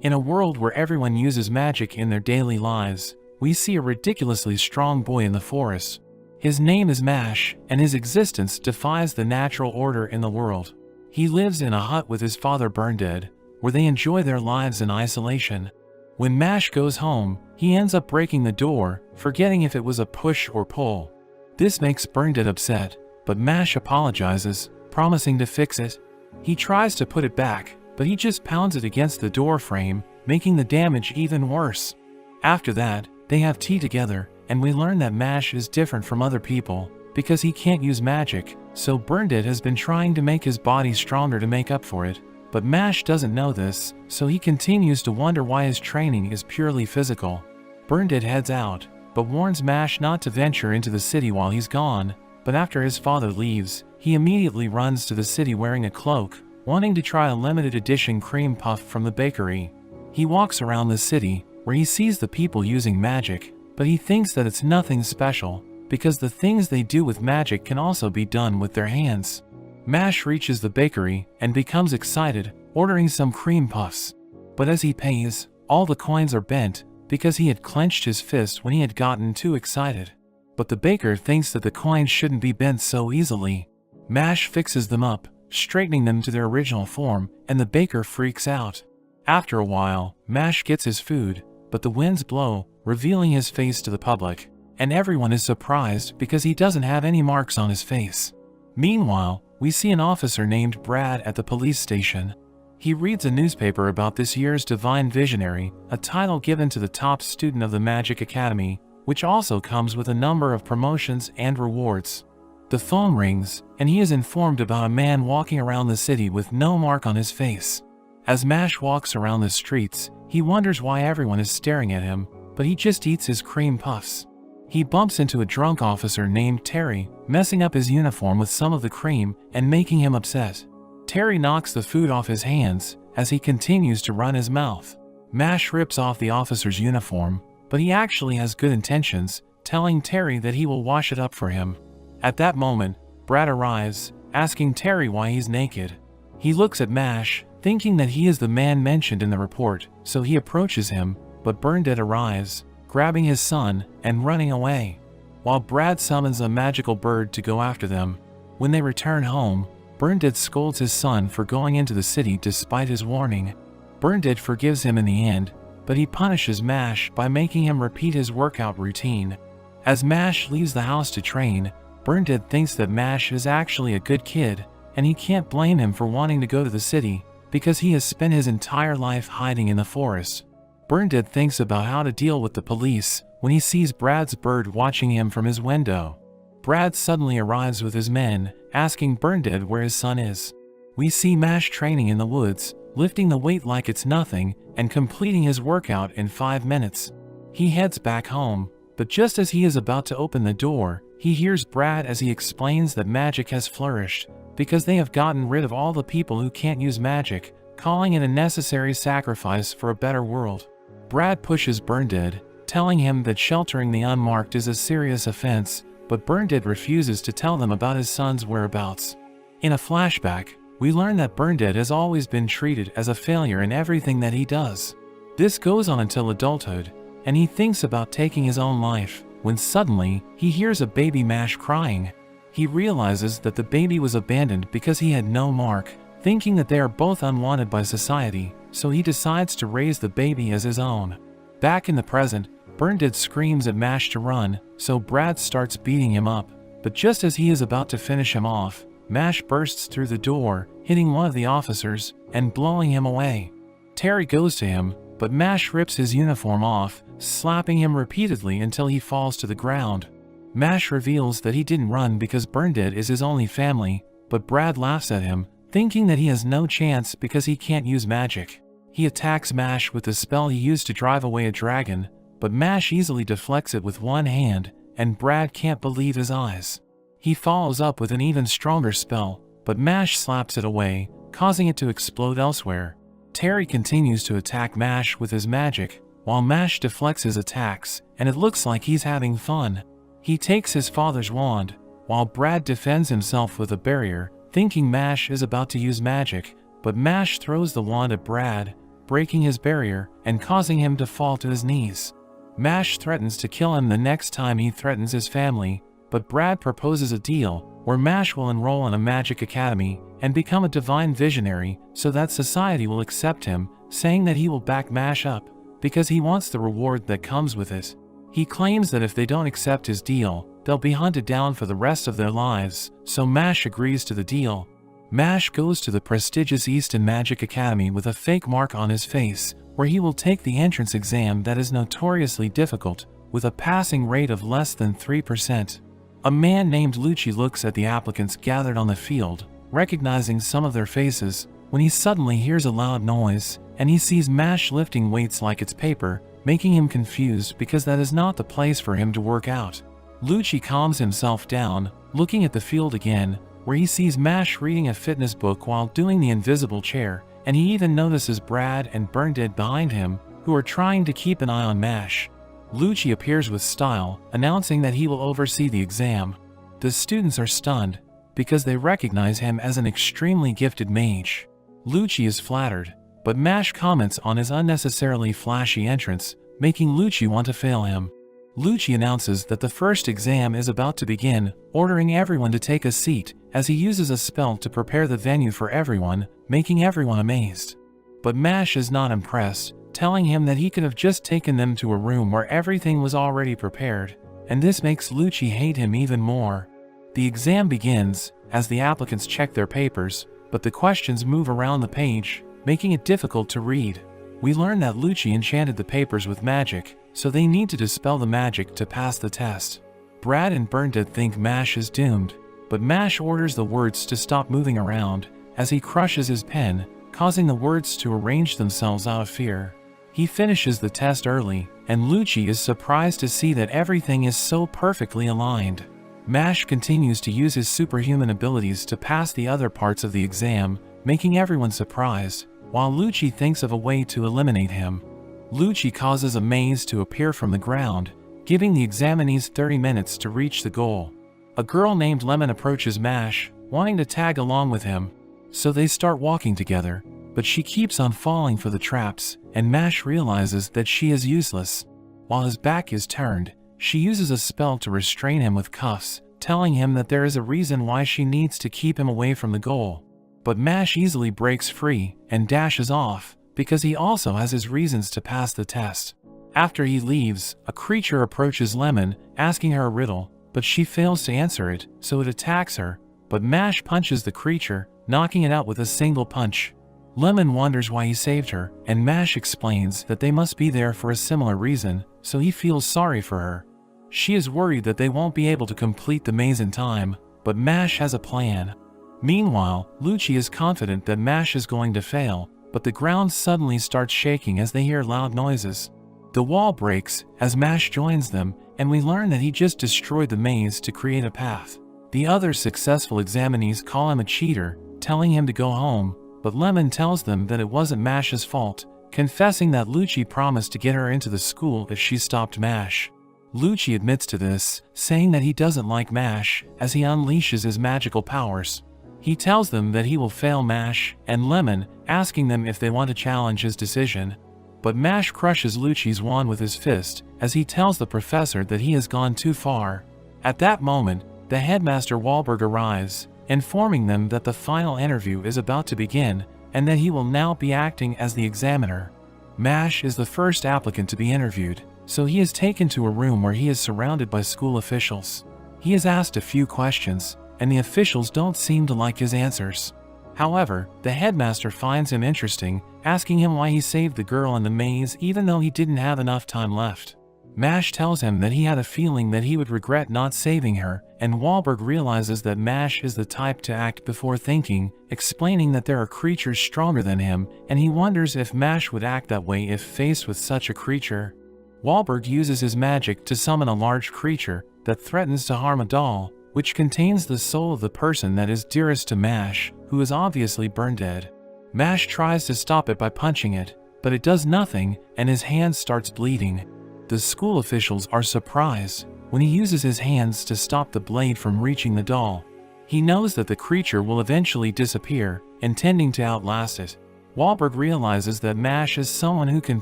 In a world where everyone uses magic in their daily lives, we see a ridiculously strong boy in the forest. His name is Mash, and his existence defies the natural order in the world. He lives in a hut with his father Burndead, where they enjoy their lives in isolation. When Mash goes home, he ends up breaking the door, forgetting if it was a push or pull. This makes Burndead upset, but Mash apologizes, promising to fix it. He tries to put it back, but he just pounds it against the door frame, making the damage even worse. After that, they have tea together, and we learn that Mash is different from other people, because he can't use magic, so Burndead has been trying to make his body stronger to make up for it, but Mash doesn't know this, so he continues to wonder why his training is purely physical. Burndead heads out, but warns Mash not to venture into the city while he's gone, but after his father leaves, he immediately runs to the city wearing a cloak, wanting to try a limited edition cream puff from the bakery. He walks around the city, where he sees the people using magic, but he thinks that it's nothing special, because the things they do with magic can also be done with their hands. Mash reaches the bakery and becomes excited, ordering some cream puffs. But as he pays, all the coins are bent, because he had clenched his fist when he had gotten too excited. But the baker thinks that the coins shouldn't be bent so easily. Mash fixes them up, straightening them to their original form, and the baker freaks out. After a while, Mash gets his food, but the winds blow, revealing his face to the public, and everyone is surprised because he doesn't have any marks on his face. Meanwhile, we see an officer named Brad at the police station. He reads a newspaper about this year's Divine Visionary, a title given to the top student of the Magic Academy, which also comes with a number of promotions and rewards. The phone rings, and he is informed about a man walking around the city with no mark on his face. As Mash walks around the streets, he wonders why everyone is staring at him, but he just eats his cream puffs. He bumps into a drunk officer named Terry, messing up his uniform with some of the cream and making him upset. Terry knocks the food off his hands as he continues to run his mouth. Mash rips off the officer's uniform, but he actually has good intentions, telling Terry that he will wash it up for him. At that moment, Brad arrives, asking Terry why he's naked. He looks at Mash, thinking that he is the man mentioned in the report, so he approaches him, but Burndead arrives, grabbing his son and running away, while Brad summons a magical bird to go after them. When they return home, Burndead scolds his son for going into the city despite his warning. Burndead forgives him in the end, but he punishes Mash by making him repeat his workout routine. As Mash leaves the house to train, Burndead thinks that Mash is actually a good kid, and he can't blame him for wanting to go to the city, because he has spent his entire life hiding in the forest. Burndead thinks about how to deal with the police when he sees Brad's bird watching him from his window. Brad suddenly arrives with his men, asking Burndead where his son is. We see Mash training in the woods, lifting the weight like it's nothing, and completing his workout in 5 minutes. He heads back home, but just as he is about to open the door, he hears Brad as he explains that magic has flourished, because they have gotten rid of all the people who can't use magic, calling it a necessary sacrifice for a better world. Brad pushes Burndead, telling him that sheltering the unmarked is a serious offense, but Burndead refuses to tell them about his son's whereabouts. In a flashback, we learn that Burndead has always been treated as a failure in everything that he does. This goes on until adulthood, and he thinks about taking his own life, when suddenly, he hears a baby Mash crying. He realizes that the baby was abandoned because he had no mark, thinking that they are both unwanted by society, so he decides to raise the baby as his own. Back in the present, Burndead screams at Mash to run, so Brad starts beating him up, but just as he is about to finish him off, Mash bursts through the door, hitting one of the officers, and blowing him away. Terry goes to him, but Mash rips his uniform off, slapping him repeatedly until he falls to the ground. Mash reveals that he didn't run because Burndead is his only family, but Brad laughs at him, thinking that he has no chance because he can't use magic. He attacks Mash with the spell he used to drive away a dragon, but Mash easily deflects it with one hand, and Brad can't believe his eyes. He follows up with an even stronger spell, but Mash slaps it away, causing it to explode elsewhere. Terry continues to attack Mash with his magic, while Mash deflects his attacks, and it looks like he's having fun. He takes his father's wand, while Brad defends himself with a barrier, thinking Mash is about to use magic, but Mash throws the wand at Brad, breaking his barrier and causing him to fall to his knees. Mash threatens to kill him the next time he threatens his family, but Brad proposes a deal where Mash will enroll in a magic academy and become a divine visionary so that society will accept him, saying that he will back Mash up because he wants the reward that comes with it. He claims that if they don't accept his deal, they'll be hunted down for the rest of their lives, so Mash agrees to the deal. Mash goes to the prestigious Easton Magic Academy with a fake mark on his face, where he will take the entrance exam that is notoriously difficult, with a passing rate of less than 3%. A man named Lucci looks at the applicants gathered on the field, recognizing some of their faces, when he suddenly hears a loud noise, and he sees Mash lifting weights like it's paper, making him confused because that is not the place for him to work out. Lucci calms himself down, looking at the field again, where he sees Mash reading a fitness book while doing the invisible chair, and he even notices Brad and Bernadette behind him, who are trying to keep an eye on Mash. Lucci appears with style, announcing that he will oversee the exam. The students are stunned, because they recognize him as an extremely gifted mage. Lucci is flattered, but Mash comments on his unnecessarily flashy entrance, making Lucci want to fail him. Lucci announces that the first exam is about to begin, ordering everyone to take a seat, as he uses a spell to prepare the venue for everyone, making everyone amazed. But Mash is not impressed, telling him that he could have just taken them to a room where everything was already prepared, and this makes Lucci hate him even more. The exam begins, as the applicants check their papers, but the questions move around the page, making it difficult to read. We learn that Lucci enchanted the papers with magic, so they need to dispel the magic to pass the test. Brad and Bernadette think Mash is doomed, but Mash orders the words to stop moving around, as he crushes his pen, causing the words to arrange themselves out of fear. He finishes the test early, and Lucci is surprised to see that everything is so perfectly aligned. Mash continues to use his superhuman abilities to pass the other parts of the exam, making everyone surprised, while Lucci thinks of a way to eliminate him. Lucci causes a maze to appear from the ground, giving the examinees 30 minutes to reach the goal. A girl named Lemon approaches Mash, wanting to tag along with him, so they start walking together, but she keeps on falling for the traps, and Mash realizes that she is useless. While his back is turned, she uses a spell to restrain him with cuffs, telling him that there is a reason why she needs to keep him away from the goal. But Mash easily breaks free and dashes off, because he also has his reasons to pass the test. After he leaves, a creature approaches Lemon, asking her a riddle, but she fails to answer it, so it attacks her, but Mash punches the creature, knocking it out with a single punch. Lemon wonders why he saved her, and Mash explains that they must be there for a similar reason, so he feels sorry for her. She is worried that they won't be able to complete the maze in time, but Mash has a plan. Meanwhile, Lucci is confident that Mash is going to fail, but the ground suddenly starts shaking as they hear loud noises. The wall breaks as Mash joins them, and we learn that he just destroyed the maze to create a path. The other successful examinees call him a cheater, telling him to go home, but Lemon tells them that it wasn't Mash's fault, confessing that Lucci promised to get her into the school if she stopped Mash. Lucci admits to this, saying that he doesn't like Mash as he unleashes his magical powers. He tells them that he will fail Mash and Lemon, asking them if they want to challenge his decision. But Mash crushes Lucci's wand with his fist as he tells the professor that he has gone too far. At that moment, the headmaster Wahlberg arrives, informing them that the final interview is about to begin and that he will now be acting as the examiner. Mash is the first applicant to be interviewed, so he is taken to a room where he is surrounded by school officials. He is asked a few questions, and the officials don't seem to like his answers. However, the headmaster finds him interesting, asking him why he saved the girl in the maze even though he didn't have enough time left. Mash tells him that he had a feeling that he would regret not saving her, and Wahlberg realizes that Mash is the type to act before thinking, explaining that there are creatures stronger than him, and he wonders if Mash would act that way if faced with such a creature. Wahlberg uses his magic to summon a large creature that threatens to harm a doll, which contains the soul of the person that is dearest to Mash, who is obviously burned dead. Mash tries to stop it by punching it, but it does nothing, and his hand starts bleeding. The school officials are surprised when he uses his hands to stop the blade from reaching the doll. He knows that the creature will eventually disappear, intending to outlast it. Wahlberg realizes that Mash is someone who can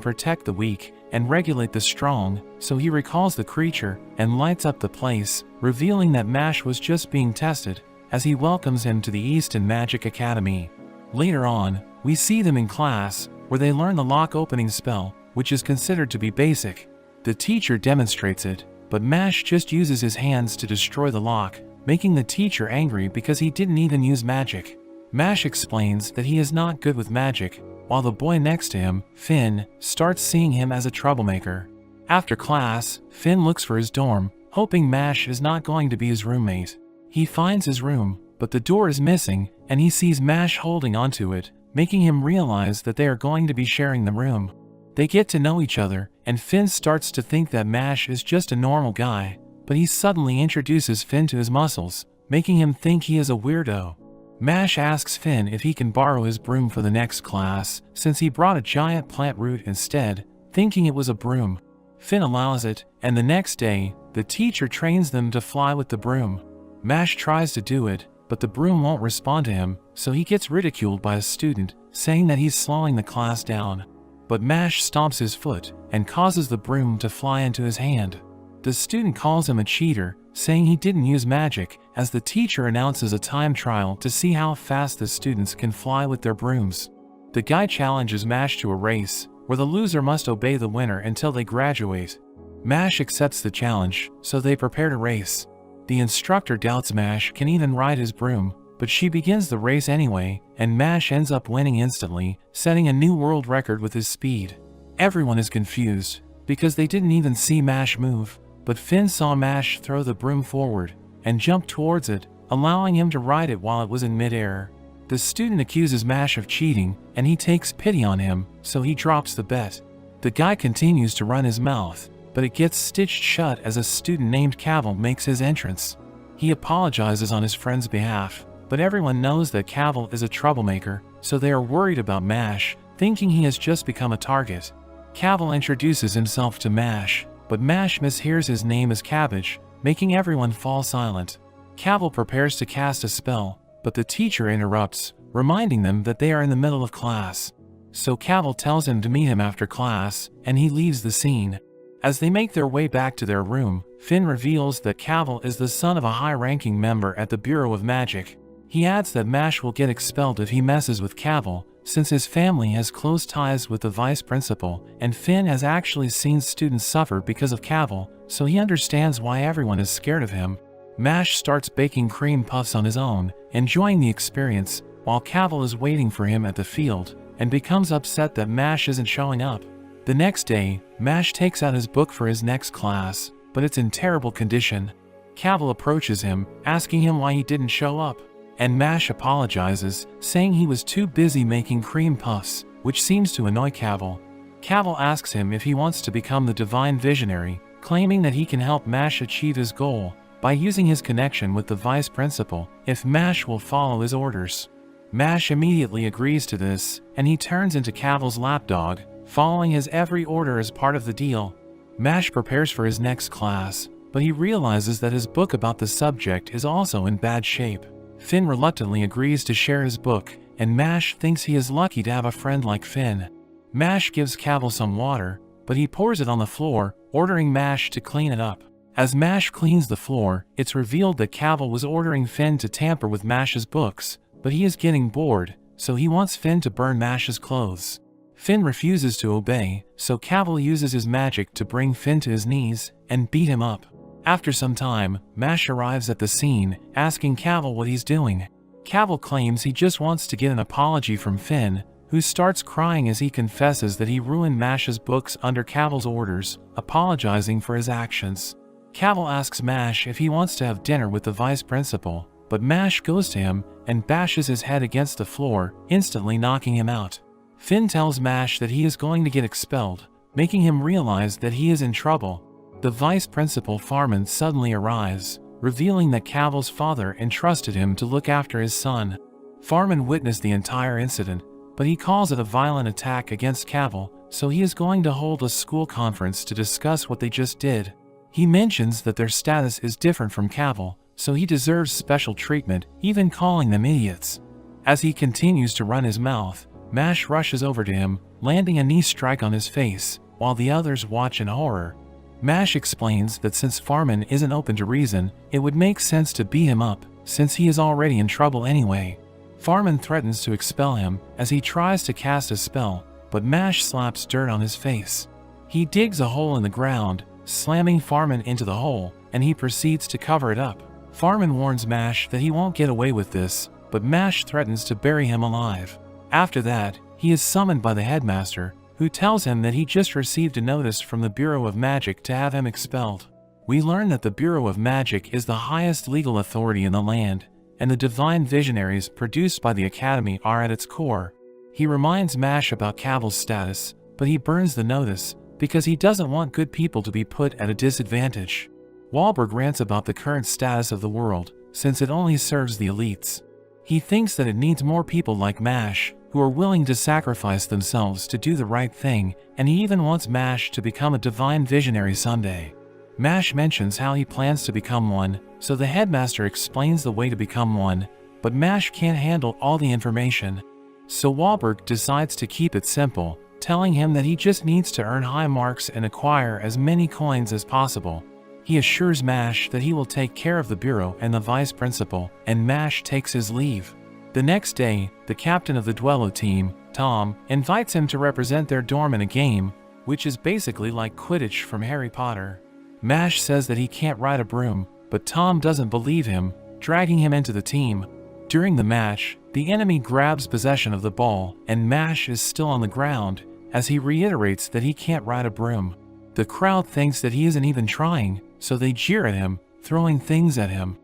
protect the weak and regulate the strong, so he recalls the creature and lights up the place, revealing that Mash was just being tested, as he welcomes him to the Easton Magic Academy. Later on, we see them in class, where they learn the lock opening spell, which is considered to be basic. The teacher demonstrates it, but Mash just uses his hands to destroy the lock, making the teacher angry because he didn't even use magic. Mash explains that he is not good with magic, while the boy next to him, Finn, starts seeing him as a troublemaker. After class, Finn looks for his dorm, hoping Mash is not going to be his roommate. He finds his room, but the door is missing, and he sees Mash holding onto it, making him realize that they are going to be sharing the room. They get to know each other, and Finn starts to think that Mash is just a normal guy, but he suddenly introduces Finn to his muscles, making him think he is a weirdo. Mash asks Finn if he can borrow his broom for the next class, since he brought a giant plant root instead, thinking it was a broom. Finn allows it, and the next day, the teacher trains them to fly with the broom. Mash tries to do it, but the broom won't respond to him, so he gets ridiculed by a student, saying that he's slowing the class down. But Mash stomps his foot, and causes the broom to fly into his hand. The student calls him a cheater, saying he didn't use magic, as the teacher announces a time trial to see how fast the students can fly with their brooms. The guy challenges Mash to a race, where the loser must obey the winner until they graduate. Mash accepts the challenge, so they prepare to race. The instructor doubts Mash can even ride his broom, but she begins the race anyway, and Mash ends up winning instantly, setting a new world record with his speed. Everyone is confused, because they didn't even see Mash move, but Finn saw Mash throw the broom forward, and jump towards it, allowing him to ride it while it was in midair. The student accuses Mash of cheating, and he takes pity on him, so he drops the bet. The guy continues to run his mouth, but it gets stitched shut as a student named Cavill makes his entrance. He apologizes on his friend's behalf, but everyone knows that Cavill is a troublemaker, so they are worried about Mash, thinking he has just become a target. Cavill introduces himself to Mash, but Mash mishears his name as Cabbage, making everyone fall silent. Cavill prepares to cast a spell, but the teacher interrupts, reminding them that they are in the middle of class. So Cavill tells him to meet him after class, and he leaves the scene. As they make their way back to their room, Finn reveals that Cavill is the son of a high-ranking member at the Bureau of Magic. He adds that Mash will get expelled if he messes with Cavill, since his family has close ties with the vice principal, and Finn has actually seen students suffer because of Cavill, so he understands why everyone is scared of him. Mash starts baking cream puffs on his own, enjoying the experience, while Cavill is waiting for him at the field, and becomes upset that Mash isn't showing up. The next day, Mash takes out his book for his next class, but it's in terrible condition. Cavill approaches him, asking him why he didn't show up, and Mash apologizes, saying he was too busy making cream puffs, which seems to annoy Cavill. Cavill asks him if he wants to become the Divine Visionary, claiming that he can help Mash achieve his goal by using his connection with the vice principal if Mash will follow his orders. Mash immediately agrees to this, and he turns into Cavill's lapdog, following his every order as part of the deal. Mash prepares for his next class, but he realizes that his book about the subject is also in bad shape. Finn reluctantly agrees to share his book, and Mash thinks he is lucky to have a friend like Finn. Mash gives Cavill some water, but he pours it on the floor, ordering Mash to clean it up. As Mash cleans the floor, it's revealed that Cavill was ordering Finn to tamper with Mash's books, but he is getting bored, so he wants Finn to burn Mash's clothes. Finn refuses to obey, so Cavill uses his magic to bring Finn to his knees and beat him up. After some time, Mash arrives at the scene, asking Cavill what he's doing. Cavill claims he just wants to get an apology from Finn, who starts crying as he confesses that he ruined Mash's books under Cavill's orders, apologizing for his actions. Cavill asks Mash if he wants to have dinner with the vice principal, but Mash goes to him and bashes his head against the floor, instantly knocking him out. Finn tells Mash that he is going to get expelled, making him realize that he is in trouble. The vice principal Farman suddenly arrives, revealing that Cavill's father entrusted him to look after his son. Farman witnessed the entire incident, but he calls it a violent attack against Cavill, so he is going to hold a school conference to discuss what they just did. He mentions that their status is different from Cavill, so he deserves special treatment, even calling them idiots. As he continues to run his mouth, Mash rushes over to him, landing a knee strike on his face, while the others watch in horror. Mash explains that since Farman isn't open to reason, it would make sense to beat him up, since he is already in trouble anyway. Farman threatens to expel him as he tries to cast a spell, but Mash slaps dirt on his face. He digs a hole in the ground, slamming Farman into the hole, and he proceeds to cover it up. Farman warns Mash that he won't get away with this, but Mash threatens to bury him alive. After that, he is summoned by the headmaster, who tells him that he just received a notice from the Bureau of Magic to have him expelled. We learn that the Bureau of Magic is the highest legal authority in the land, and the divine visionaries produced by the Academy are at its core. He reminds Mash about Cavill's status, but he burns the notice because he doesn't want good people to be put at a disadvantage. Wahlberg rants about the current status of the world, since it only serves the elites. He thinks that it needs more people like Mash, who are willing to sacrifice themselves to do the right thing, and he even wants Mash to become a divine visionary someday. Mash mentions how he plans to become one, so the headmaster explains the way to become one, but Mash can't handle all the information. So Wahlberg decides to keep it simple, telling him that he just needs to earn high marks and acquire as many coins as possible. He assures Mash that he will take care of the bureau and the vice principal, and Mash takes his leave. The next day, the captain of the Duello team, Tom, invites him to represent their dorm in a game, which is basically like Quidditch from Harry Potter. Mash says that he can't ride a broom, but Tom doesn't believe him, dragging him into the team. During the match, the enemy grabs possession of the ball, and Mash is still on the ground, as he reiterates that he can't ride a broom. The crowd thinks that he isn't even trying, so they jeer at him, throwing things at him.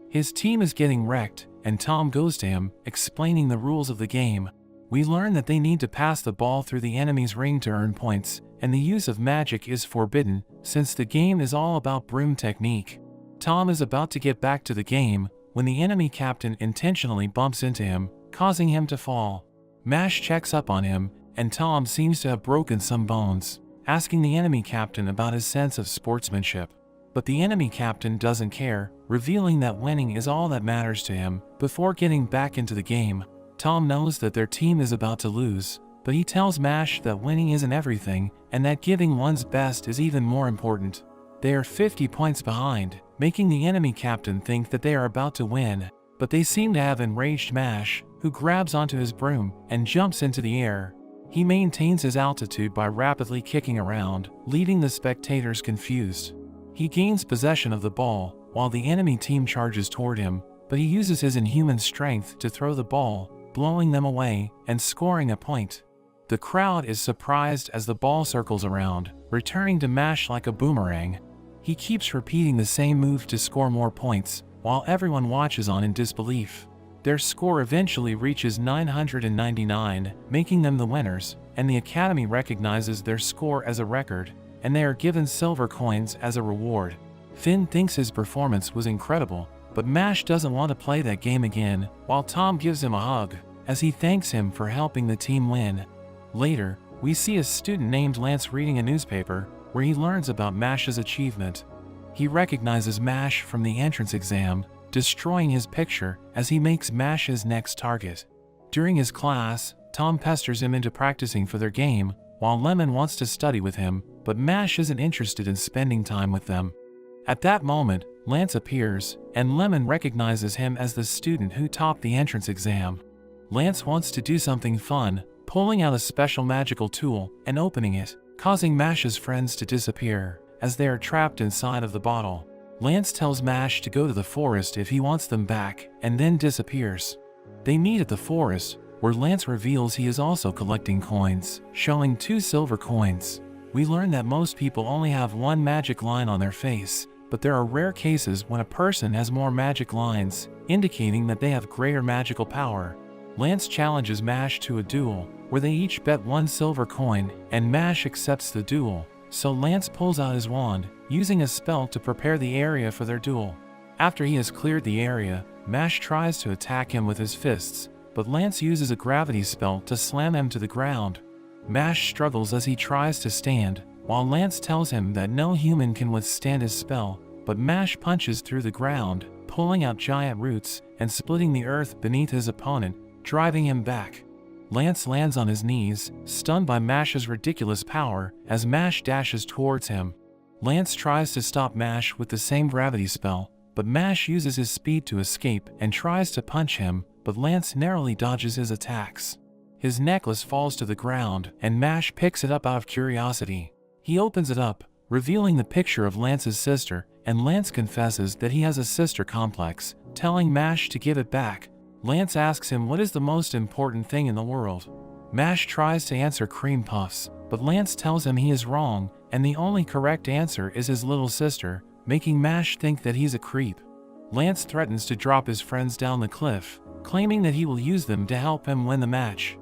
His team is getting wrecked, and Tom goes to him, explaining the rules of the game. We learn that they need to pass the ball through the enemy's ring to earn points, and the use of magic is forbidden, since the game is all about broom technique. Tom is about to get back to the game, when the enemy captain intentionally bumps into him, causing him to fall. Mash checks up on him, and Tom seems to have broken some bones, asking the enemy captain about his sense of sportsmanship. But the enemy captain doesn't care, revealing that winning is all that matters to him. Before getting back into the game, Tom knows that their team is about to lose, but he tells Mash that winning isn't everything, and that giving one's best is even more important. They are 50 points behind, making the enemy captain think that they are about to win, but they seem to have enraged Mash, who grabs onto his broom and jumps into the air. He maintains his altitude by rapidly kicking around, leaving the spectators confused. He gains possession of the ball, while the enemy team charges toward him, but he uses his inhuman strength to throw the ball, blowing them away and scoring a point. The crowd is surprised as the ball circles around, returning to Mash like a boomerang. He keeps repeating the same move to score more points, while everyone watches on in disbelief. Their score eventually reaches 999, making them the winners, and the Academy recognizes their score as a record, and they are given silver coins as a reward. Finn thinks his performance was incredible, but Mash doesn't want to play that game again, while Tom gives him a hug, as he thanks him for helping the team win. Later, we see a student named Lance reading a newspaper, where he learns about Mash's achievement. He recognizes Mash from the entrance exam, destroying his picture as he makes Mash's next target. During his class, Tom pesters him into practicing for their game, while Lemon wants to study with him, but Mash isn't interested in spending time with them. At that moment, Lance appears, and Lemon recognizes him as the student who topped the entrance exam. Lance wants to do something fun, pulling out a special magical tool and opening it, causing Mash's friends to disappear, as they are trapped inside of the bottle. Lance tells Mash to go to the forest if he wants them back, and then disappears. They meet at the forest, where Lance reveals he is also collecting coins, showing 2 silver coins. We learn that most people only have 1 magic line on their face, but there are rare cases when a person has more magic lines, indicating that they have greater magical power. Lance challenges Mash to a duel, where they each bet 1 silver coin, and Mash accepts the duel, so Lance pulls out his wand, using a spell to prepare the area for their duel. After he has cleared the area, Mash tries to attack him with his fists, but Lance uses a gravity spell to slam him to the ground. Mash struggles as he tries to stand, while Lance tells him that no human can withstand his spell, but Mash punches through the ground, pulling out giant roots and splitting the earth beneath his opponent, driving him back. Lance lands on his knees, stunned by Mash's ridiculous power, as Mash dashes towards him. Lance tries to stop Mash with the same gravity spell, but Mash uses his speed to escape and tries to punch him, but Lance narrowly dodges his attacks. His necklace falls to the ground, and Mash picks it up out of curiosity. He opens it up, revealing the picture of Lance's sister, and Lance confesses that he has a sister complex, telling Mash to give it back. Lance asks him what is the most important thing in the world. Mash tries to answer cream puffs, but Lance tells him he is wrong, and the only correct answer is his little sister, making Mash think that he's a creep. Lance threatens to drop his friends down the cliff, claiming that he will use them to help him win the match.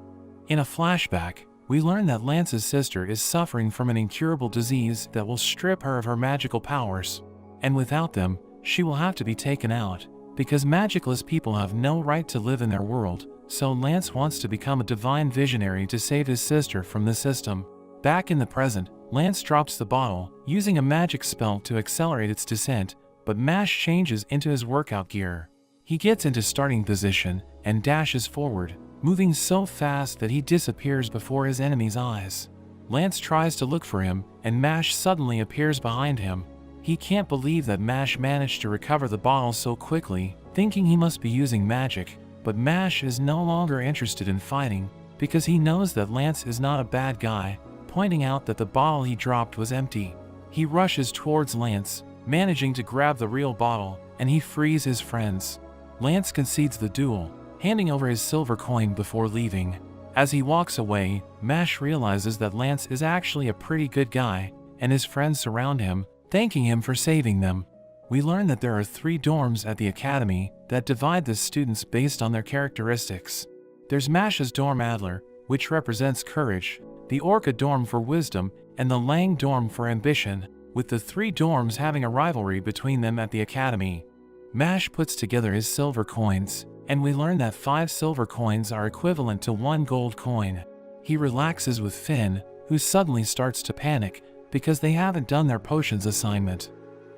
In a flashback, we learn that Lance's sister is suffering from an incurable disease that will strip her of her magical powers, and without them, she will have to be taken out. Because magicless people have no right to live in their world, so Lance wants to become a divine visionary to save his sister from the system. Back in the present, Lance drops the bottle, using a magic spell to accelerate its descent, but Mash changes into his workout gear. He gets into starting position and dashes forward, moving so fast that he disappears before his enemy's eyes. Lance tries to look for him, and Mash suddenly appears behind him. He can't believe that Mash managed to recover the bottle so quickly, thinking he must be using magic, but Mash is no longer interested in fighting, because he knows that Lance is not a bad guy, pointing out that the bottle he dropped was empty. He rushes towards Lance, managing to grab the real bottle, and he frees his friends. Lance concedes the duel, handing over his silver coin before leaving. As he walks away, Mash realizes that Lance is actually a pretty good guy, and his friends surround him, thanking him for saving them. We learn that there are 3 dorms at the academy that divide the students based on their characteristics. There's Mash's dorm Adler, which represents courage, the Orca dorm for wisdom, and the Lang dorm for ambition, with the 3 dorms having a rivalry between them at the academy. Mash puts together his silver coins, and we learn that 5 silver coins are equivalent to 1 gold coin. He relaxes with Finn, who suddenly starts to panic, because they haven't done their potions assignment.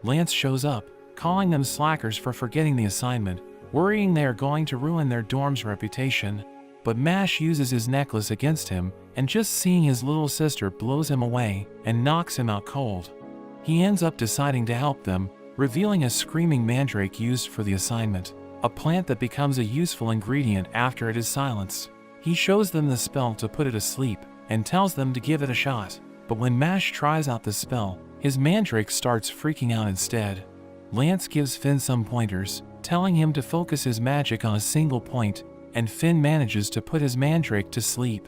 Lance shows up, calling them slackers for forgetting the assignment, worrying they are going to ruin their dorm's reputation. But Mash uses his necklace against him, and just seeing his little sister blows him away and knocks him out cold. He ends up deciding to help them, revealing a screaming mandrake used for the assignment, a plant that becomes a useful ingredient after it is silenced. He shows them the spell to put it asleep, and tells them to give it a shot. But when Mash tries out the spell, his mandrake starts freaking out instead. Lance gives Finn some pointers, telling him to focus his magic on a single point, and Finn manages to put his mandrake to sleep.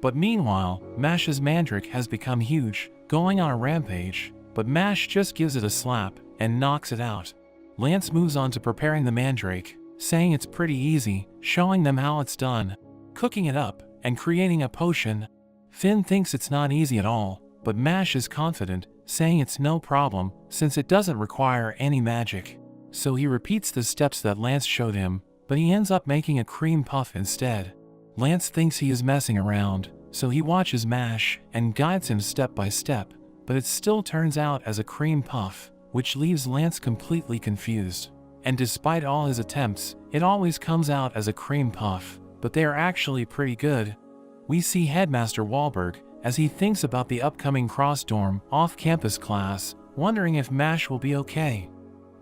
But meanwhile, Mash's mandrake has become huge, going on a rampage, but Mash just gives it a slap and knocks it out. Lance moves on to preparing the mandrake, saying it's pretty easy, showing them how it's done, cooking it up, and creating a potion. Finn thinks it's not easy at all, but Mash is confident, saying it's no problem, since it doesn't require any magic. So he repeats the steps that Lance showed him, but he ends up making a cream puff instead. Lance thinks he is messing around, so he watches Mash and guides him step by step, but it still turns out as a cream puff, which leaves Lance completely confused. And despite all his attempts, it always comes out as a cream puff, but they are actually pretty good. We see Headmaster Wahlberg as he thinks about the upcoming cross-dorm, off-campus class, wondering if Mash will be okay.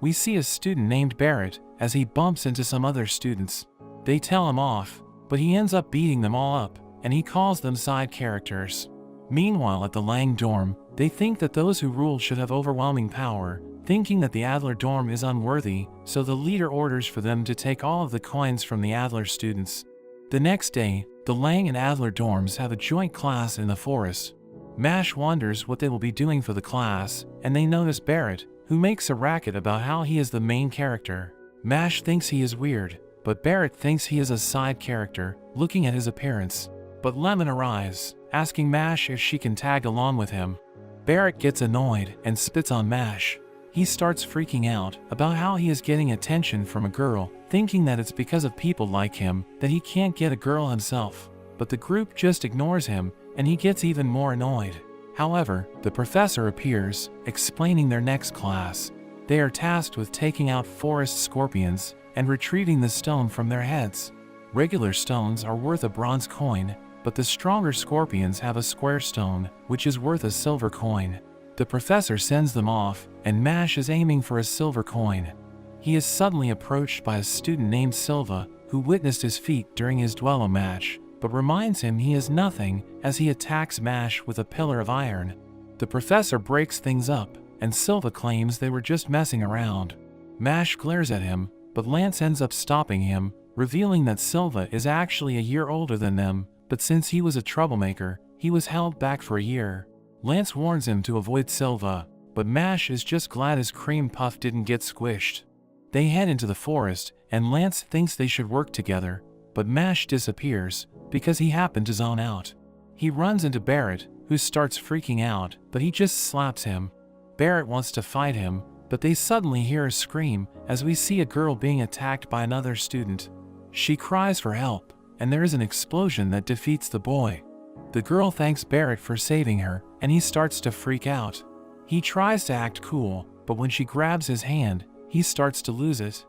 We see a student named Barrett as he bumps into some other students. They tell him off, but he ends up beating them all up, and he calls them side characters. Meanwhile at the Lang dorm, they think that those who rule should have overwhelming power, thinking that the Adler dorm is unworthy, so the leader orders for them to take all of the coins from the Adler students. The next day, the Lang and Adler dorms have a joint class in the forest. Mash wonders what they will be doing for the class, and they notice Barrett, who makes a racket about how he is the main character. Mash thinks he is weird, but Barrett thinks he is a side character, looking at his appearance. But Lemon arrives, asking Mash if she can tag along with him. Barrett gets annoyed and spits on Mash. He starts freaking out about how he is getting attention from a girl, thinking that it's because of people like him that he can't get a girl himself. But the group just ignores him, and he gets even more annoyed. However, the professor appears, explaining their next class. They are tasked with taking out forest scorpions and retrieving the stone from their heads. Regular stones are worth a bronze coin, but the stronger scorpions have a square stone, which is worth a silver coin. The professor sends them off, and Mash is aiming for a silver coin. He is suddenly approached by a student named Silva, who witnessed his feat during his duello match, but reminds him he is nothing as he attacks Mash with a pillar of iron. The professor breaks things up, and Silva claims they were just messing around. Mash glares at him, but Lance ends up stopping him, revealing that Silva is actually a year older than them, but since he was a troublemaker, he was held back for a year. Lance warns him to avoid Silva, but Mash is just glad his cream puff didn't get squished. They head into the forest, and Lance thinks they should work together, but Mash disappears because he happened to zone out. He runs into Barrett, who starts freaking out, but he just slaps him. Barrett wants to fight him, but they suddenly hear a scream as we see a girl being attacked by another student. She cries for help, and there is an explosion that defeats the boy. The girl thanks Barrett for saving her, and he starts to freak out. He tries to act cool, but when she grabs his hand, he starts to lose it.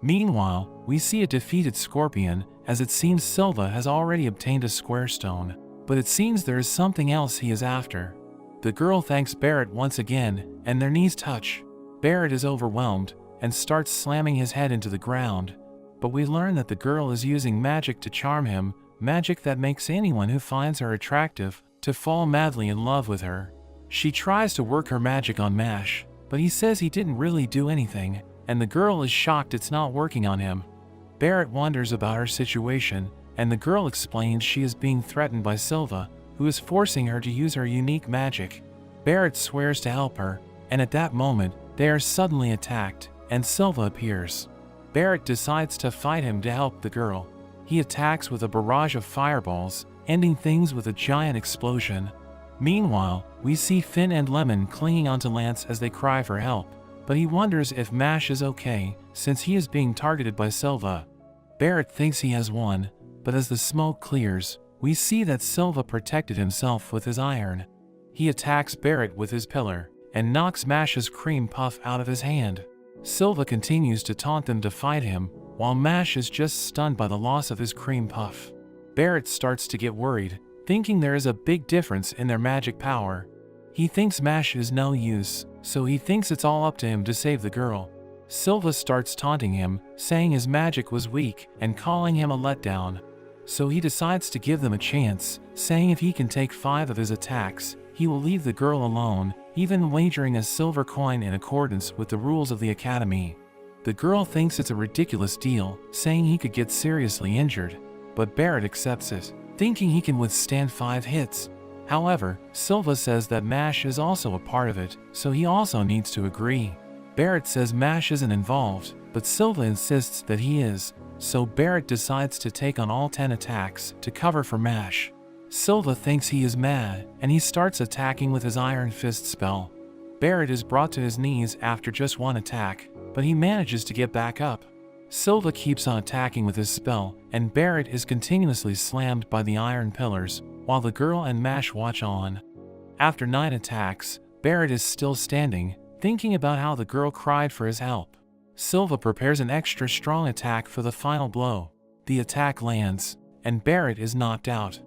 Meanwhile, we see a defeated scorpion, as it seems Silva has already obtained a square stone, but it seems there is something else he is after. The girl thanks Barrett once again, and their knees touch. Barrett is overwhelmed, and starts slamming his head into the ground, but we learn that the girl is using magic to charm him, magic that makes anyone who finds her attractive to fall madly in love with her. She tries to work her magic on Mash, but he says he didn't really do anything, and the girl is shocked it's not working on him. Barrett wonders about her situation, and the girl explains she is being threatened by Silva, who is forcing her to use her unique magic. Barrett swears to help her, and at that moment, they are suddenly attacked, and Silva appears. Barrett decides to fight him to help the girl. He attacks with a barrage of fireballs, ending things with a giant explosion. Meanwhile, we see Finn and Lemon clinging onto Lance as they cry for help, but he wonders if Mash is okay, since he is being targeted by Silva. Barrett thinks he has won, but as the smoke clears, we see that Silva protected himself with his iron. He attacks Barrett with his pillar, and knocks Mash's cream puff out of his hand. Silva continues to taunt them to fight him, while Mash is just stunned by the loss of his cream puff. Barrett starts to get worried, thinking there is a big difference in their magic power. He thinks Mash is no use, so he thinks it's all up to him to save the girl. Silva starts taunting him, saying his magic was weak and calling him a letdown. So he decides to give them a chance, saying if he can take 5 of his attacks, he will leave the girl alone, even wagering a silver coin in accordance with the rules of the academy. The girl thinks it's a ridiculous deal, saying he could get seriously injured, but Barrett accepts it, thinking he can withstand 5 hits. However, Silva says that Mash is also a part of it, so he also needs to agree. Barrett says Mash isn't involved, but Silva insists that he is, so Barrett decides to take on all 10 attacks to cover for Mash. Silva thinks he is mad, and he starts attacking with his Iron Fist spell. Barrett is brought to his knees after just 1 attack, but he manages to get back up. Silva keeps on attacking with his spell, and Barrett is continuously slammed by the iron pillars, while the girl and Mash watch on. After 9 attacks, Barrett is still standing, thinking about how the girl cried for his help. Silva prepares an extra strong attack for the final blow. The attack lands, and Barrett is knocked out.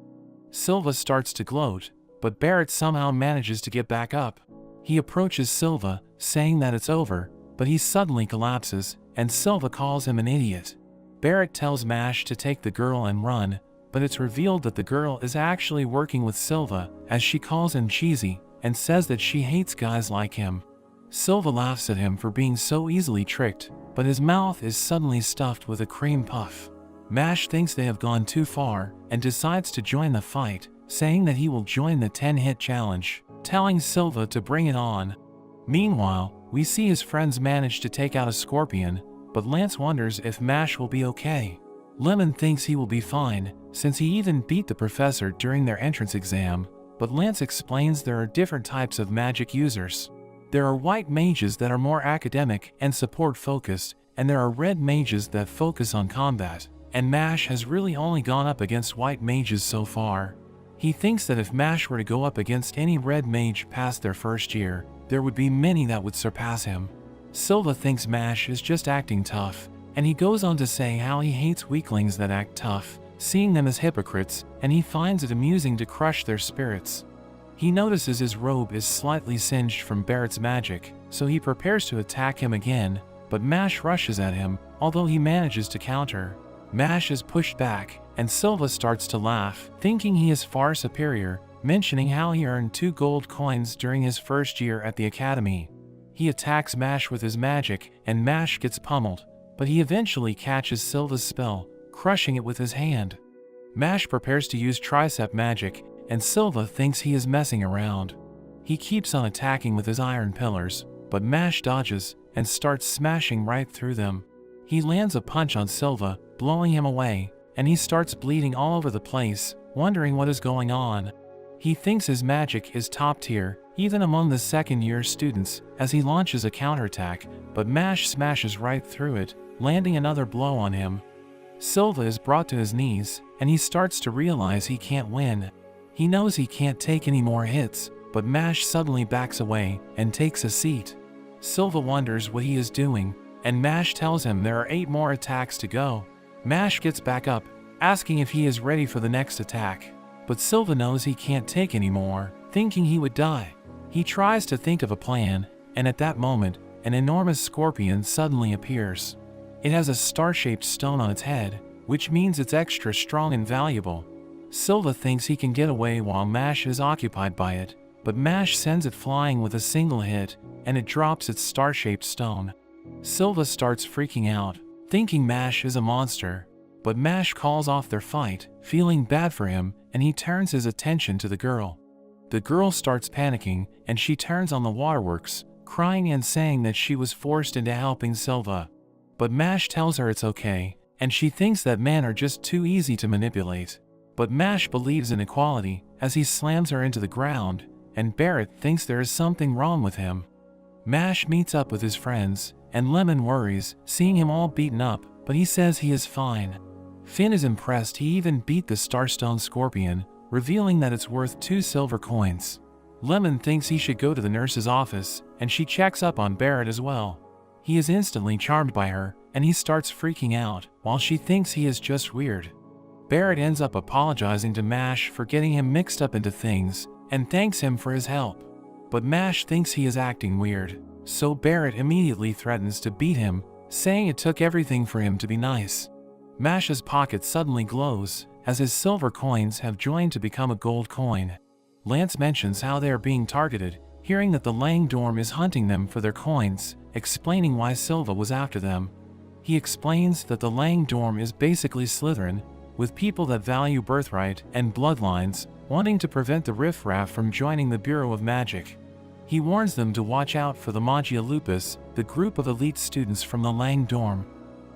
Silva starts to gloat, but Barrett somehow manages to get back up. He approaches Silva, saying that it's over, but he suddenly collapses, and Silva calls him an idiot. Barrett tells Mash to take the girl and run, but it's revealed that the girl is actually working with Silva, as she calls him cheesy, and says that she hates guys like him. Silva laughs at him for being so easily tricked, but his mouth is suddenly stuffed with a cream puff. Mash thinks they have gone too far, and decides to join the fight, saying that he will join the 10-hit challenge, telling Silva to bring it on. Meanwhile, we see his friends manage to take out a scorpion, but Lance wonders if Mash will be okay. Lemon thinks he will be fine, since he even beat the professor during their entrance exam, but Lance explains there are different types of magic users. There are white mages that are more academic and support-focused, and there are red mages that focus on combat, and Mash has really only gone up against white mages so far. He thinks that if Mash were to go up against any red mage past their first year, there would be many that would surpass him. Silva thinks Mash is just acting tough, And he goes on to say how he hates weaklings that act tough, seeing them as hypocrites, and he finds it amusing to crush their spirits. He notices his robe is slightly singed from Barrett's magic, so he prepares to attack him again, but Mash rushes at him, although he manages to counter. Mash is pushed back, and Silva starts to laugh, thinking he is far superior, mentioning how he earned 2 gold coins during his first year at the academy. He attacks Mash with his magic, and Mash gets pummeled, but he eventually catches Silva's spell, crushing it with his hand. Mash prepares to use tricep magic, and Silva thinks he is messing around. He keeps on attacking with his iron pillars, but Mash dodges and starts smashing right through them. He lands a punch on Silva, blowing him away, and he starts bleeding all over the place, wondering what is going on. He thinks his magic is top tier, even among the second-year students, as he launches a counterattack, but Mash smashes right through it, landing another blow on him. Silva is brought to his knees, and he starts to realize he can't win. He knows he can't take any more hits, but Mash suddenly backs away and takes a seat. Silva wonders what he is doing, and Mash tells him there are 8 more attacks to go. Mash gets back up, asking if he is ready for the next attack, but Silva knows he can't take any more, thinking he would die. He tries to think of a plan, and at that moment, an enormous scorpion suddenly appears. It has a star-shaped stone on its head, which means it's extra strong and valuable. Silva thinks he can get away while Mash is occupied by it, but Mash sends it flying with a single hit, and it drops its star-shaped stone. Silva starts freaking out, thinking Mash is a monster, but Mash calls off their fight, feeling bad for him, and he turns his attention to the girl. The girl starts panicking, and she turns on the waterworks, crying and saying that she was forced into helping Silva. But Mash tells her it's okay, and she thinks that men are just too easy to manipulate. But Mash believes in equality, as he slams her into the ground, and Barrett thinks there is something wrong with him. Mash meets up with his friends, and Lemon worries, seeing him all beaten up, but he says he is fine. Finn is impressed he even beat the Starstone Scorpion, revealing that it's worth 2 silver coins. Lemon thinks he should go to the nurse's office, and she checks up on Barrett as well. He is instantly charmed by her, and he starts freaking out, while she thinks he is just weird. Barrett ends up apologizing to Mash for getting him mixed up into things, and thanks him for his help. But Mash thinks he is acting weird, so Barrett immediately threatens to beat him, saying it took everything for him to be nice. Mash's pocket suddenly glows, as his silver coins have joined to become a gold coin. Lance mentions how they are being targeted, hearing that the Lang dorm is hunting them for their coins, explaining why Silva was after them. He explains that the Lang dorm is basically Slytherin, with people that value birthright and bloodlines, wanting to prevent the riffraff from joining the Bureau of Magic. He warns them to watch out for the Magia Lupus, the group of elite students from the Lang dorm.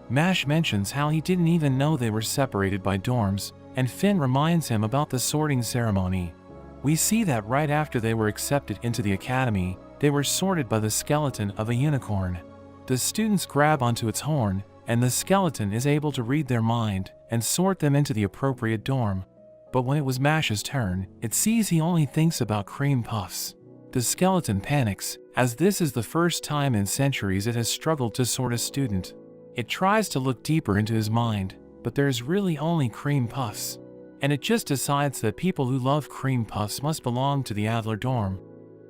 Mash mentions how he didn't even know they were separated by dorms, and Finn reminds him about the sorting ceremony. We see that right after they were accepted into the academy, they were sorted by the skeleton of a unicorn. The students grab onto its horn, and the skeleton is able to read their mind and sort them into the appropriate dorm. But when it was Mash's turn, it sees he only thinks about cream puffs. The skeleton panics, as this is the first time in centuries it has struggled to sort a student. It tries to look deeper into his mind, but there's really only cream puffs. And it just decides that people who love cream puffs must belong to the Adler dorm.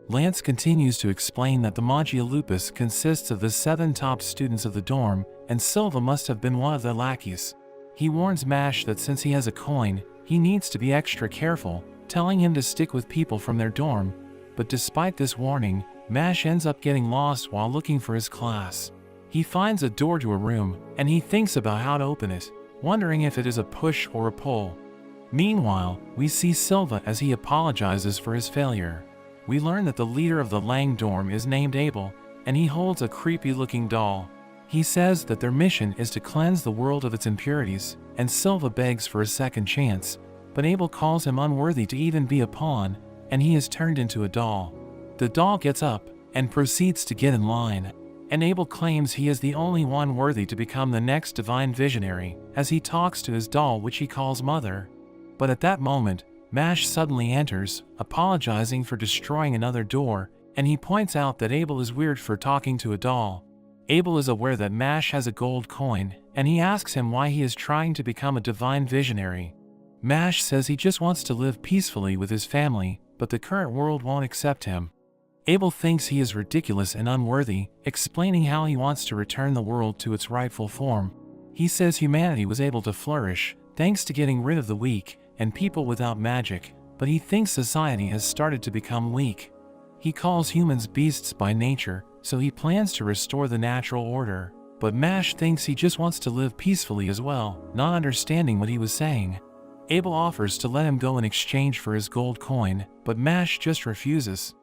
Lance continues to explain that the Magia Lupus consists of the 7 top students of the dorm, and Silva must have been one of their lackeys. He warns Mash that since he has a coin, he needs to be extra careful, telling him to stick with people from their dorm. But despite this warning, Mash ends up getting lost while looking for his class. He finds a door to a room, and he thinks about how to open it, wondering if it is a push or a pull. Meanwhile, we see Silva as he apologizes for his failure. We learn that the leader of the Lang dorm is named Abel, and he holds a creepy-looking doll. He says that their mission is to cleanse the world of its impurities, and Silva begs for a second chance, but Abel calls him unworthy to even be a pawn, and he is turned into a doll. The doll gets up and proceeds to get in line, and Abel claims he is the only one worthy to become the next divine visionary, as he talks to his doll, which he calls Mother. But at that moment, Mash suddenly enters, apologizing for destroying another door, and he points out that Abel is weird for talking to a doll. Abel is aware that Mash has a gold coin, and he asks him why he is trying to become a divine visionary. Mash says he just wants to live peacefully with his family, but the current world won't accept him. Abel thinks he is ridiculous and unworthy, explaining how he wants to return the world to its rightful form. He says humanity was able to flourish, thanks to getting rid of the weak and people without magic, but he thinks society has started to become weak. He calls humans beasts by nature, so he plans to restore the natural order. But Mash thinks he just wants to live peacefully as well, not understanding what he was saying. Abel offers to let him go in exchange for his gold coin, but Mash just refuses.